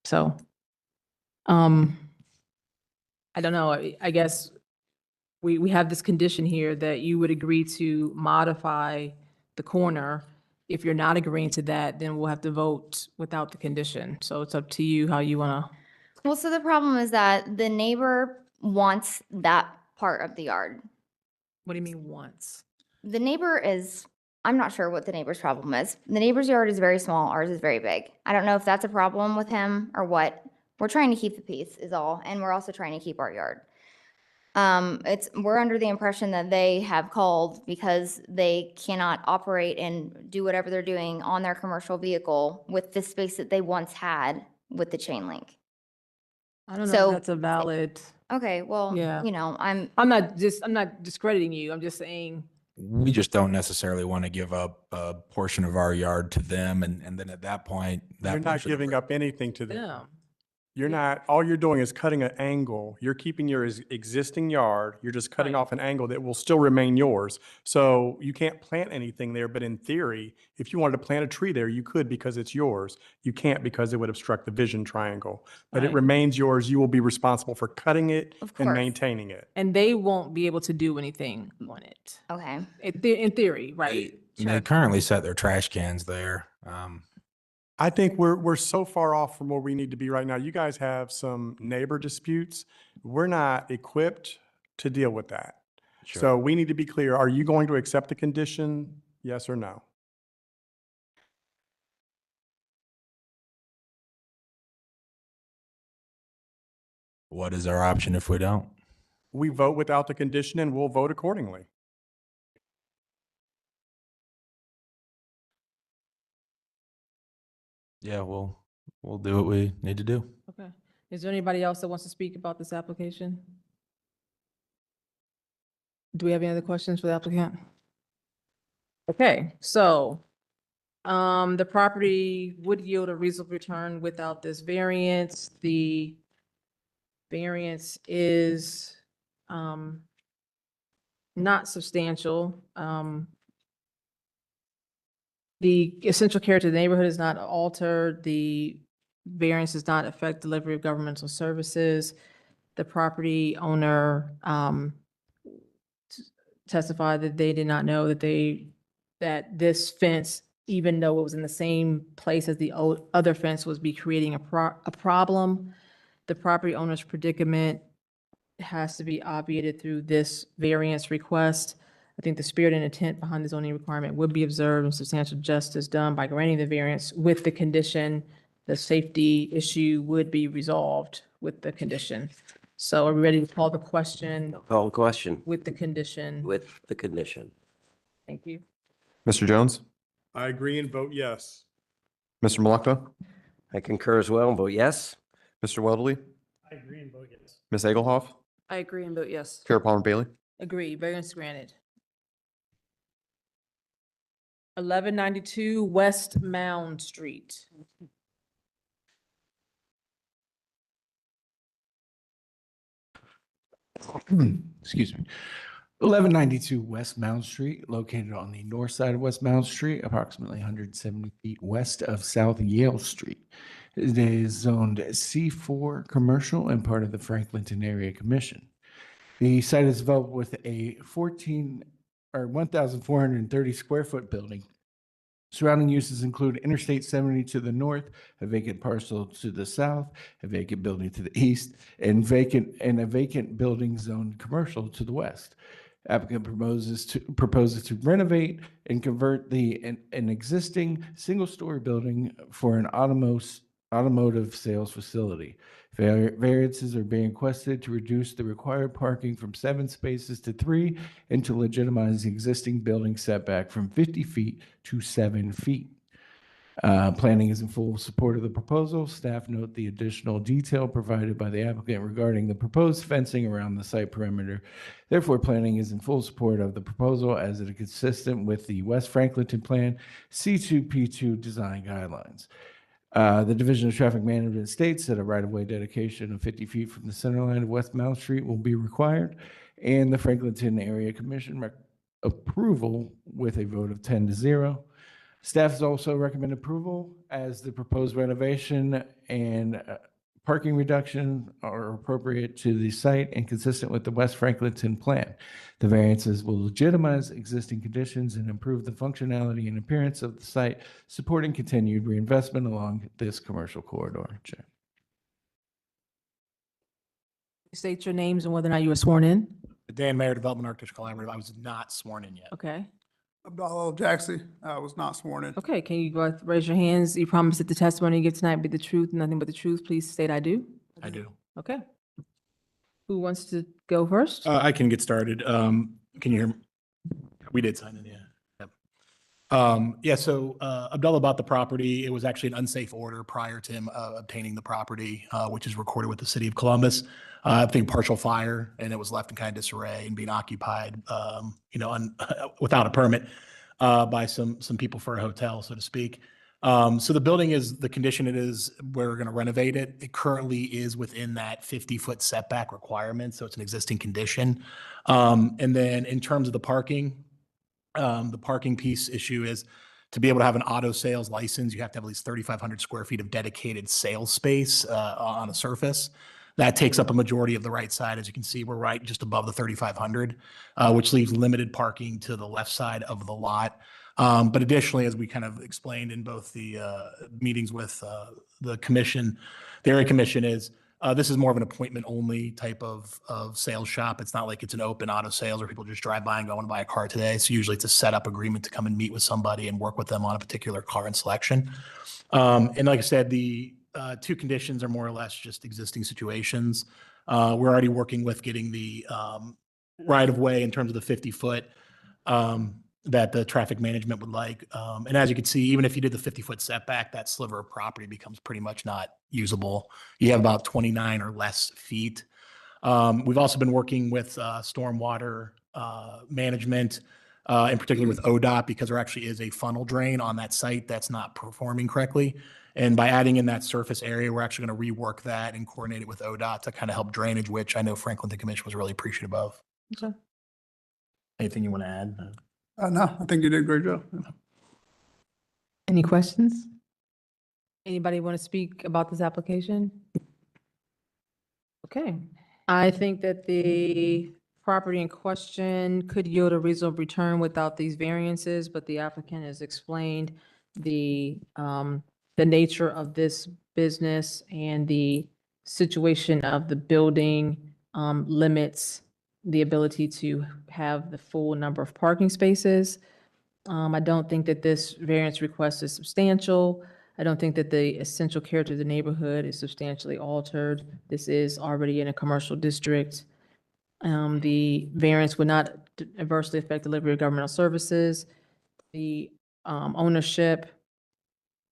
So, I don't know, I guess we have this condition here that you would agree to modify the corner. If you're not agreeing to that, then we'll have to vote without the condition. So it's up to you how you want to. Well, so the problem is that the neighbor wants that part of the yard. What do you mean once? The neighbor is, I'm not sure what the neighbor's problem is. The neighbor's yard is very small, ours is very big. I don't know if that's a problem with him or what. We're trying to keep the peace is all, and we're also trying to keep our yard. We're under the impression that they have called because they cannot operate and do whatever they're doing on their commercial vehicle with the space that they once had with the chain link. I don't know So- if that's a valid. Okay, well, Yeah. I'm I'm not discrediting you. I'm just saying. We just don't necessarily want to give up a portion of our yard to them. And then at that point, that You're not portion of giving our- up anything to them. Yeah. You're not, all you're doing is cutting an angle. You're keeping your existing yard. You're just cutting Right. off an angle that will still remain yours. So you can't plant anything there, but in theory, if you wanted to plant a tree there, you could because it's yours. You can't because it would obstruct the vision triangle. But it Right. remains yours. You will be responsible for cutting it Of and course. maintaining it. And they won't be able to do anything on it. okay. In theory, right? They currently set their trash cans there. I think we're so far off from where we need to be right now. You guys have some neighbor disputes. We're not equipped to deal with that. Sure. So we need to be clear. Are you going to accept the condition? Yes or no? What is our option if we don't? We vote without the condition and we'll vote accordingly. Yeah, we'll do what we need to do. Okay. Is there anybody else that wants to speak about this application? Do we have any other questions for the applicant? Okay, so the property would yield a reasonable return without this variance. The variance is not substantial. The essential character of the neighborhood is not altered. The variance does not affect delivery of governmental services. The property owner testified that they did not know that this fence, even though it was in the same place as the other fence, was be creating a problem. The property owner's predicament has to be obviated through this variance request. I think the spirit and intent behind the zoning requirement would be observed and substantial justice done by granting the variance with the condition the safety issue would be resolved with the condition. So are we ready to call the question Call the question with the condition? with the condition. Thank you. Mr. Jones, I agree and vote yes. Mr. Malekpa, I concur as well and vote yes. Mr. Weatherly, I agree and vote yes. Ms. Egelhoff, I agree and vote yes. Chair Palmer Bailey. Agree, variance granted. 1192 West Mound Street. Excuse me. 1192 West Mound Street, located on the north side of West Mound Street, approximately 170 feet west of South Yale Street. It is zoned C4 commercial and part of the Franklinton Area Commission. The site is developed with a 1,430 square foot building. Surrounding uses include Interstate 70 to the north, a vacant parcel to the south, a vacant building to the east, and a vacant building zoned commercial to the west. Applicant proposes to renovate and convert an existing single-story building for an automotive sales facility. Variances are being requested to reduce the required parking from 7 spaces to 3 and to legitimize the existing building setback from 50 feet to 7 feet. Planning is in full support of the proposal. Staff note the additional detail provided by the applicant regarding the proposed fencing around the site perimeter. Therefore, planning is in full support of the proposal as it is consistent with the West Franklinton Plan C2P2 design guidelines. The Division of Traffic Management states that a right-of-way dedication of 50 feet from the center line of West Mount Street will be required, and the Franklinton Area Commission approval with a vote of 10-0. Staff has also recommended approval as the proposed renovation and parking reduction are appropriate to the site and consistent with the West Franklinton Plan. The variances will legitimize existing conditions and improve the functionality and appearance of the site, supporting continued reinvestment along this commercial corridor. Chair. State your names and whether or not you were sworn in. Dan Mayer, Development Architecture Collaborative. I was not sworn in yet. Okay. Abdallah Jackson, I was not sworn in. Okay, can you both raise your hands? You promise that the testimony you give tonight be the truth, nothing but the truth. Please state I do. I do. Okay. Who wants to go first? I can get started. Can you hear me? We did sign in, yeah. So Abdullah bought the property. It was actually an unsafe order prior to him obtaining the property, which is recorded with the city of Columbus. I think partial fire, and it was left in kind of disarray and being occupied, without a permit by some people for a hotel, so to speak. So the building is the condition it is. We're going to renovate it. It currently is within that 50-foot setback requirement, so it's an existing condition. And then in terms of the parking piece issue is to be able to have an auto sales license, you have to have at least 3,500 square feet of dedicated sales space on a surface. That takes up a majority of the right side. As you can see, we're right just above the 3,500, which leaves limited parking to the left side of the lot. But additionally, as we kind of explained in both the meetings with the commission, the area commission is, this is more of an appointment only type of sales shop. It's not like it's an open auto sales where people just drive by and go, I want to buy a car today. So usually it's a setup agreement to come and meet with somebody and work with them on a particular car and selection. And like I said, the two conditions are more or less just existing situations. We're already working with getting the right of way in terms of the 50-foot that the traffic management would like. And as you can see, even if you did the 50-foot setback, that sliver of property becomes pretty much not usable. You have about 29 or less feet. We've also been working with stormwater management, in particular with ODOT, because there actually is a funnel drain on that site that's not performing correctly. And by adding in that surface area, we're actually going to rework that and coordinate it with ODOT to kind of help drainage, which I know Franklinton Commission was really appreciative of. Okay. Anything you want to add? No, I think you did a great job. Any questions? Anybody want to speak about this application? Okay. I think that the property in question could yield a reasonable return without these variances, but the applicant has explained the nature of this business and the situation of the building limits the ability to have the full number of parking spaces. I don't think that this variance request is substantial. I don't think that the essential character of the neighborhood is substantially altered. This is already in a commercial district. The variance would not adversely affect delivery of governmental services. The ownership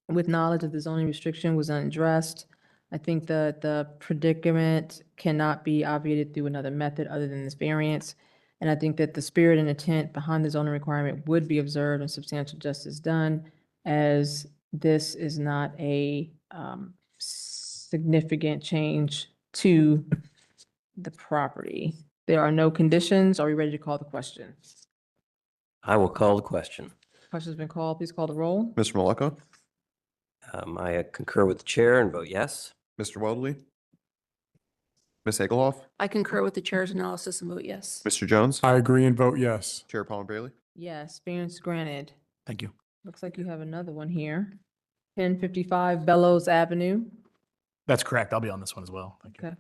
with knowledge that the zoning restriction was unaddressed. I think the predicament cannot be obviated through another method other than this variance. And I think that the spirit and intent behind the zoning requirement would be observed and substantial justice done, as this is not a significant change to the property. There are no conditions. Are we ready to call the question? I will call the question. Question's been called. Please call the roll. Mr. Maleka, I concur with the chair and vote yes. Mr. Weldley, Ms. Egelhoff, I concur with the chair's analysis and vote yes. Mr. Jones, I agree and vote yes. Chair Palmer Bailey. Yes, variance granted. Thank you. Looks like you have another one here. 1055 Bellows Avenue. That's correct. I'll be on this one as well. Thank you. Okay.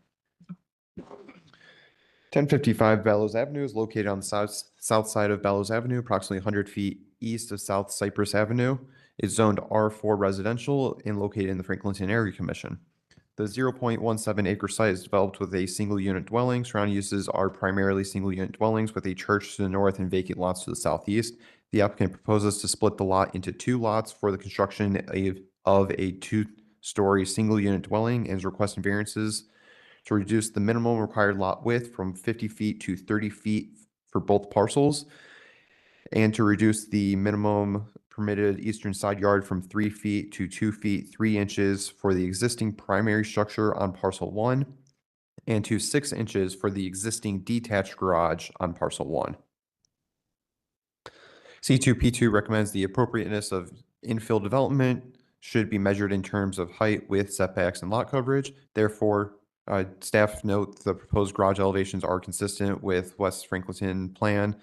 1055 Bellows Avenue is located on the south side of Bellows Avenue, approximately 100 feet east of South Cypress Avenue. It's zoned R4 residential and located in the Franklinton Area Commission. The 0.17 acre site is developed with a single unit dwelling. Surrounding uses are primarily single unit dwellings with a church to the north and vacant lots to the southeast. The applicant proposes to split the lot into 2 lots for the construction of a 2-story single unit dwelling and is requesting variances to reduce the minimum required lot width from 50 feet to 30 feet for both parcels, and to reduce the minimum permitted eastern side yard from 3 feet to 2 feet 3 inches for the existing primary structure on parcel 1, and to 6 inches for the existing detached garage on parcel 1. C2P2 recommends the appropriateness of infill development should be measured in terms of height, width, setbacks, and lot coverage. Therefore, staff note the proposed garage elevations are consistent with West Franklinton plan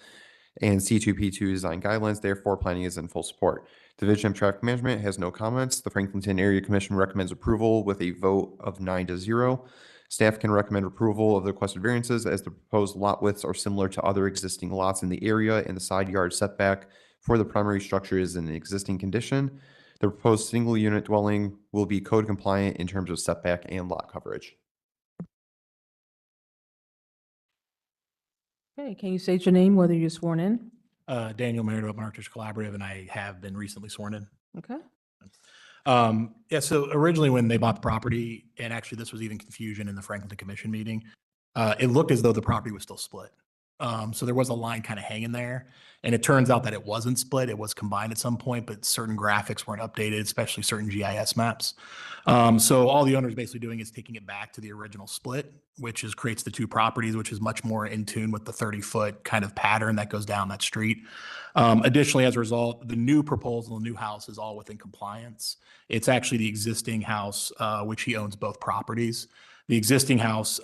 and C2P2 design guidelines. Therefore, planning is in full support. Division of Traffic Management has no comments. The Franklinton Area Commission recommends approval with a vote of 9-0. Staff can recommend approval of the requested variances as the proposed lot widths are similar to other existing lots in the area, and the side yard setback for the primary structure is in an existing condition. The proposed single unit dwelling will be code compliant in terms of setback and lot coverage. Okay, can you state your name, whether you're sworn in? Daniel Merritt of Architects Collaborative, and I have been recently sworn in. Okay. Yeah, so originally when they bought the property, and actually this was even confusion in the Franklinton Commission meeting, it looked as though the property was still split. So there was a line kind of hanging there, and it turns out that it wasn't split. It was combined at some point, but certain graphics weren't updated, especially certain GIS maps. So all the owner is basically doing is taking it back to the original split, which creates the 2 properties, which is much more in tune with the 30-foot kind of pattern that goes down that street. Additionally, as a result, the new proposal, the new house is all within compliance. It's actually the existing house, which he owns both properties. The existing house,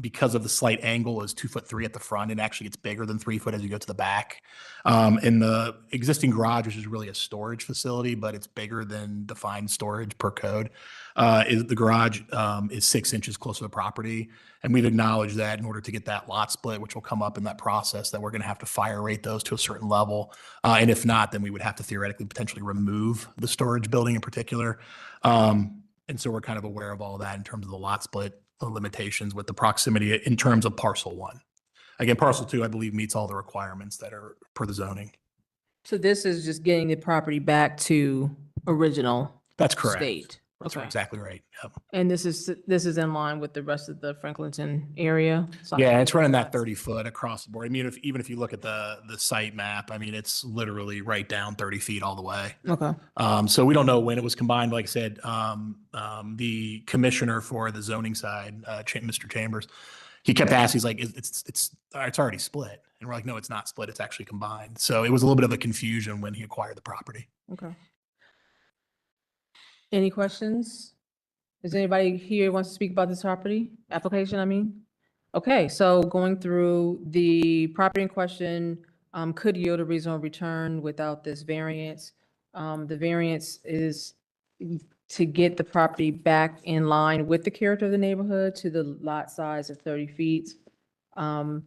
because of the slight angle, is 2'3" at the front, and actually gets bigger than 3 foot as you go to the back. And the existing garage, which is really a storage facility, but it's bigger than defined storage per code, the garage is 6 inches closer to the property. And we've acknowledged that in order to get that lot split, which will come up in that process, that we're going to have to fire rate those to a certain level. And if not, then we would have to theoretically potentially remove the storage building in particular. And so we're kind of aware of all that in terms of the lot split limitations with the proximity in terms of parcel 1. Again, parcel 2, I believe, meets all the requirements that are per the zoning. So this is just getting the property back to original That's correct. state. That's Okay. exactly right. Yep. And this is in line with the rest of the Franklinton area? Yeah, it's running that 30 foot across the board. I mean, even if you look at the site map, I mean, it's literally right down 30 feet all the way. Okay. So we don't know when it was combined. Like I said, the commissioner for the zoning side, Mr. Chambers, he kept asking, he's like, it's already split. And we're like, no, it's not split. It's actually combined. So it was a little bit of a confusion when he acquired the property. Okay. Any questions? Is anybody here who wants to speak about this property application, I mean? Okay, so going through the property in question could yield a reasonable return without this variance. The variance is to get the property back in line with the character of the neighborhood to the lot size of 30 feet. The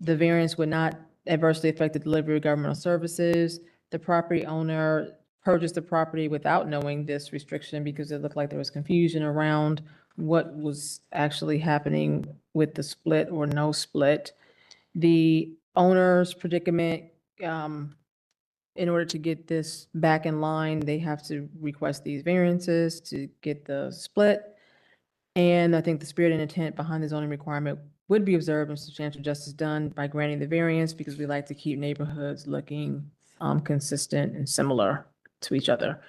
variance would not adversely affect the delivery of governmental services. The property owner purchased the property without knowing this restriction because it looked like there was confusion around what was actually happening with the split or no split. The owner's predicament in order to get this back in line, they have to request these variances to get the split. And I think the spirit and intent behind the zoning requirement would be observed and substantial justice done by granting the variance because we like to keep neighborhoods looking consistent and similar to each other.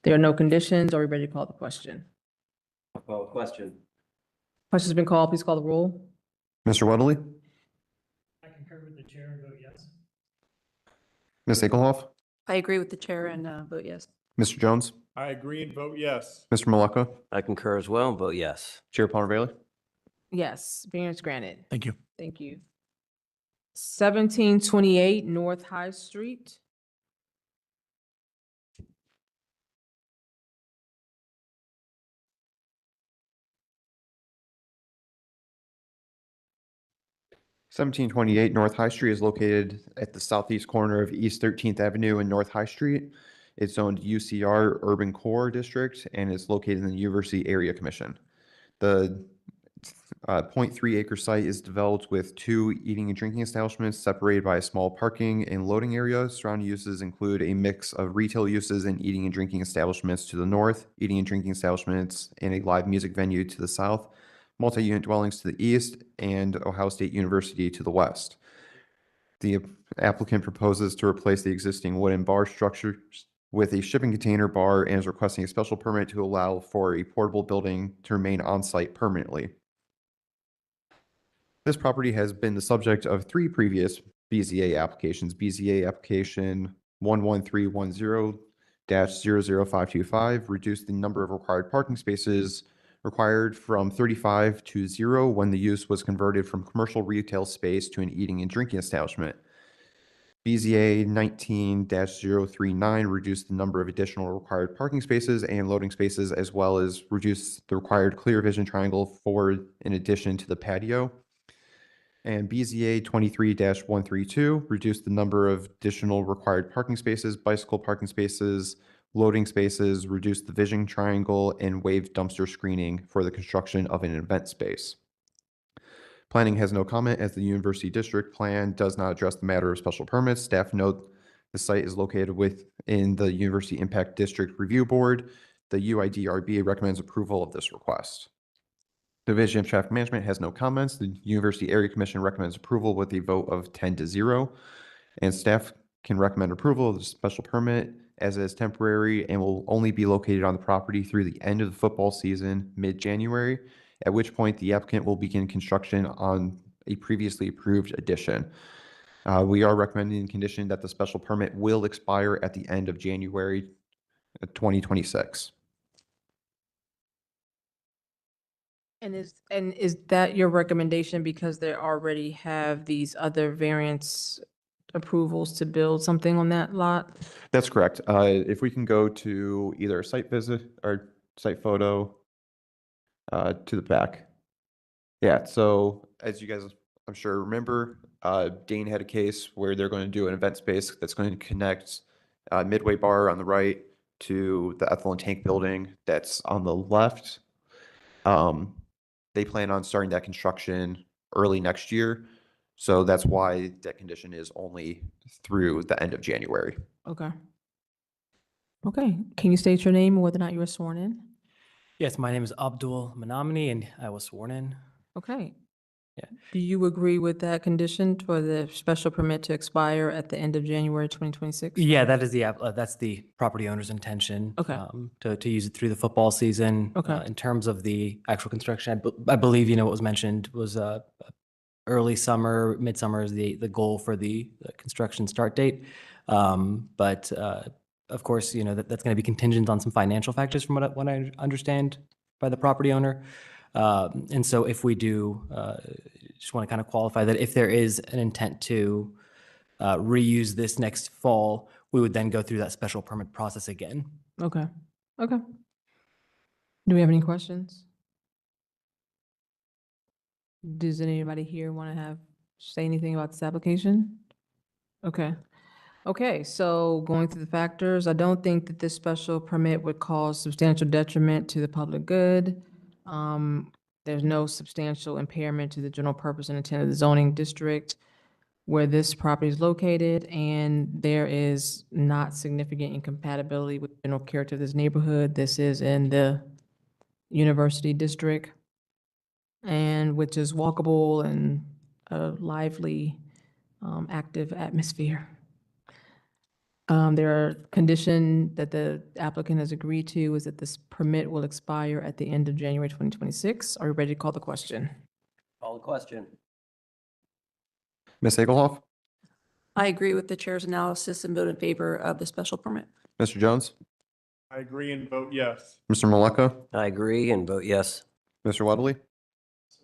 There are no conditions. Are we ready to call the question? Well, question. Question's been called. Please call the roll. Mr. Weddley, I concur with the chair and vote yes. Ms. Egelhoff, I agree with the chair and vote yes. Mr. Jones, I agree and vote yes. Mr. Maleka, I concur as well and vote yes. Chair Palmer Bailey. Yes, variance granted. Thank you. Thank you. 1728 North High Street. Seventeen 1728 North High Street is located at the southeast corner of East 13th Avenue and North High Street. It's owned UCR Urban Core District and is located in the University Area Commission. The 0.3 acre site is developed with 2 eating and drinking establishments separated by a small parking and loading area. Surrounding uses include a mix of retail uses and eating and drinking establishments to the north, eating and drinking establishments and a live music venue to the south, multi-unit dwellings to the east, and Ohio State University to the west. The applicant proposes to replace the existing wooden bar structure with a shipping container bar and is requesting a special permit to allow for a portable building to remain on site permanently. This property has been the subject of 3 previous BZA applications. BZA application 11310-00525 reduced the number of required parking spaces required from 35 to 0 when the use was converted from commercial retail space to an eating and drinking establishment. BZA 19-039 reduced the number of additional required parking spaces and loading spaces, as well as reduced the required clear vision triangle for in addition to the patio. And BZA 23-132 reduced the number of additional required parking spaces, bicycle parking spaces, loading spaces, reduced the vision triangle, and waived dumpster screening for the construction of an event space. Planning has no comment as the University District Plan does not address the matter of special permits. Staff note the site is located within the University Impact District Review Board. The UIDRB recommends approval of this request. Division of Traffic Management has no comments. The University Area Commission recommends approval with a vote of 10-0. And staff can recommend approval of the special permit as it is temporary and will only be located on the property through the end of the football season, mid-January, at which point the applicant will begin construction on a previously approved addition. We are recommending the condition that the special permit will expire at the end of January 2026. And is that your recommendation because they already have these other variance approvals to build something on that lot? That's correct. If we can go to either a site visit or site photo to the back. Yeah, so as you guys, I'm sure remember, Dane had a case where they're going to do an event space that's going to connect Midway Bar on the right to the ethylene tank building that's on the left. They plan on starting that construction early next year. So that's why that condition is only through the end of January. Okay. Okay, can you state your name and whether or not you were sworn in? Yes, my name is Abdul Manamni and I was sworn in. Okay. Yeah. Do you agree with that condition for the special permit to expire at the end of January 2026? Yeah, that is that's the property owner's intention. Okay. To use it through the football season. Okay. In terms of the actual construction, I believe, what was mentioned was early summer, midsummer is the goal for the construction start date. But of course, that's going to be contingent on some financial factors from what I understand by the property owner. And so if we do, just want to kind of qualify that if there is an intent to reuse this next fall, we would then go through that special permit process again. Okay, okay. Do we have any questions? Does anybody here want to say anything about this application? Okay. Okay, so going through the factors, I don't think that this special permit would cause substantial detriment to the public good. There's no substantial impairment to the general purpose and intent of the zoning district. where this property is located, and there is not significant incompatibility with the general character of this neighborhood. This is in the University District, and which is walkable and a lively, active atmosphere. There are condition that the applicant has agreed to is that this permit will expire at the end of January 2026. Are you ready to call the question? Call the question. Ms. Egelhoff, I agree with the chair's analysis and vote in favor of the special permit. Mr. Jones, I agree and vote yes. Mr. Maleka, I agree and vote yes. Mr. Weatherly,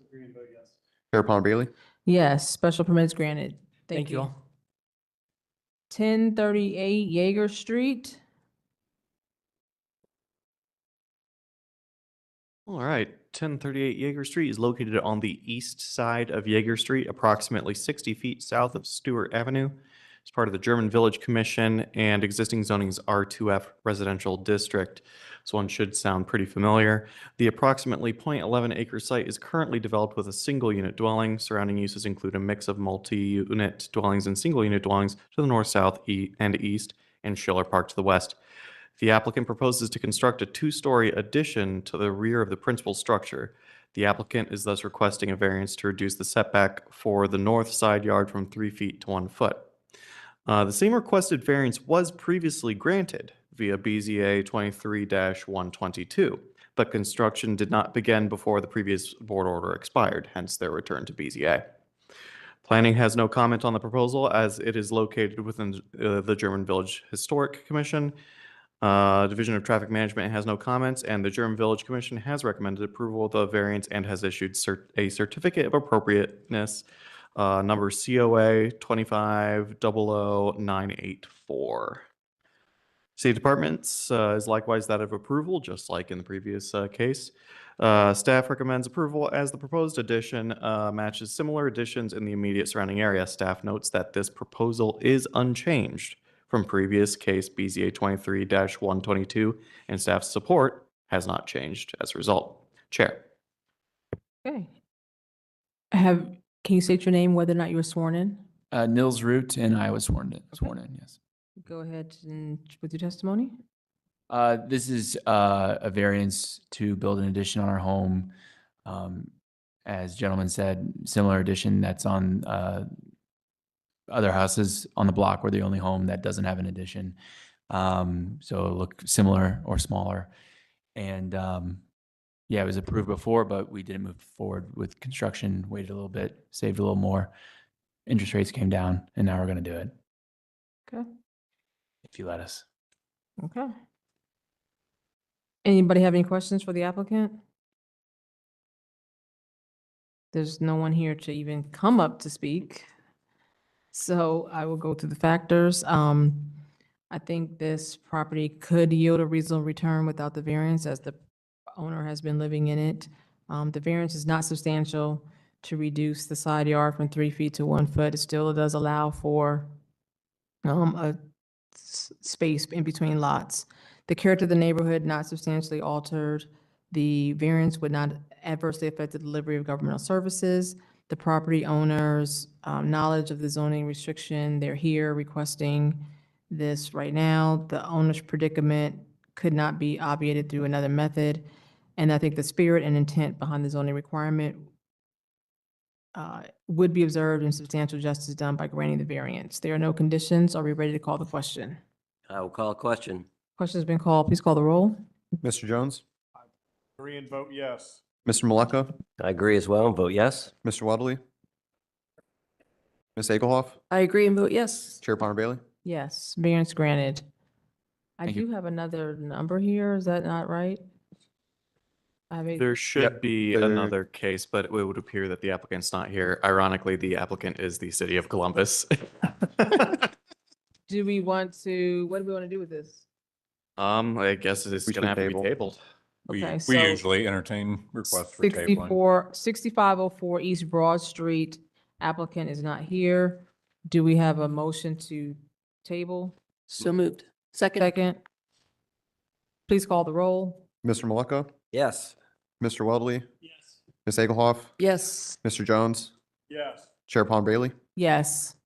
Agree and vote yes. Chair Palmer Bailey. Yes, special permits granted. Thank you. all. 1038 Yeager Street. All right, 1038 Yeager Street is located on the east side of Yeager Street, approximately 60 feet south of Stewart Avenue. It's part of the German Village Commission and existing zoning's R2F residential district. This one should sound pretty familiar. The approximately 0.11 acre site is currently developed with a single unit dwelling. Surrounding uses include a mix of multi-unit dwellings and single unit dwellings to the north, south, and east, and Schiller Park to the west. The applicant proposes to construct a two-story addition to the rear of the principal structure. The applicant is thus requesting a variance to reduce the setback for the north side yard from 3 feet to 1 foot. The same requested variance was previously granted via BZA 23-122, but construction did not begin before the previous board order expired, hence their return to BZA. Planning has no comment on the proposal as it is located within the German Village Historic Commission. Division of Traffic Management has no comments, and the German Village Commission has recommended approval of the variance and has issued a certificate of appropriateness, number COA 2500984. City Departments is likewise that of approval, just like in the previous case. Staff recommends approval as the proposed addition matches similar additions in the immediate surrounding area. Staff notes that this proposal is unchanged from previous case BZA 23-122, and staff's support has not changed as a result. Chair. Okay. Can you state your name, whether or not you were sworn in? Nils Root, and I was sworn in, yes. Go ahead with your testimony. This is a variance to build an addition on our home. As gentleman said, similar addition that's on other houses on the block. We're the only home that doesn't have an addition. So it'll look similar or smaller. And yeah, it was approved before, but we didn't move forward with construction, waited a little bit, saved a little more. Interest rates came down, and now we're going to do it. Okay. If you let us. Okay. Anybody have any questions for the applicant? There's no one here to even come up to speak. So I will go through the factors. I think this property could yield a reasonable return without the variance as the owner has been living in it. The variance is not substantial to reduce the side yard from 3 feet to 1 foot. It still does allow for a space in between lots. The character of the neighborhood not substantially altered. The variance would not adversely affect the delivery of governmental services. The property owner's knowledge of the zoning restriction, they're here requesting this right now. The owner's predicament could not be obviated through another method. And I think the spirit and intent behind the zoning requirement would be observed and substantial justice done by granting the variance. There are no conditions. Are we ready to call the question? I will call a question. Question has been called. Please call the roll. Mr. Jones, Agree and vote yes. Mr. Maleka, I agree as well and vote yes. Mr. Weatherly, Ms. Egelhoff, I agree and vote yes. Chair Palmer Bailey. Yes, variance granted. I Thank you. do have another number here. Is that not right? There should Yep, be there- another case, but it would appear that the applicant's not here. Ironically, the applicant is the city of Columbus. Do we want to, what do we want to do with this? I guess it's We gonna have should to be table. tabled. Okay, We so usually entertain requests for tabling. 6504 East Broad Street, applicant is not here. Do we have a motion to table? So moved. Second. Second. Please call the roll. Mr. Maleka, Yes. Mr. Weatherly, Ms. Egelhoff, Yes. Mr. Jones, Yes. Chair Palmer Bailey. Yes.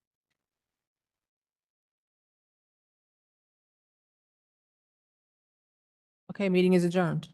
Okay, meeting is adjourned.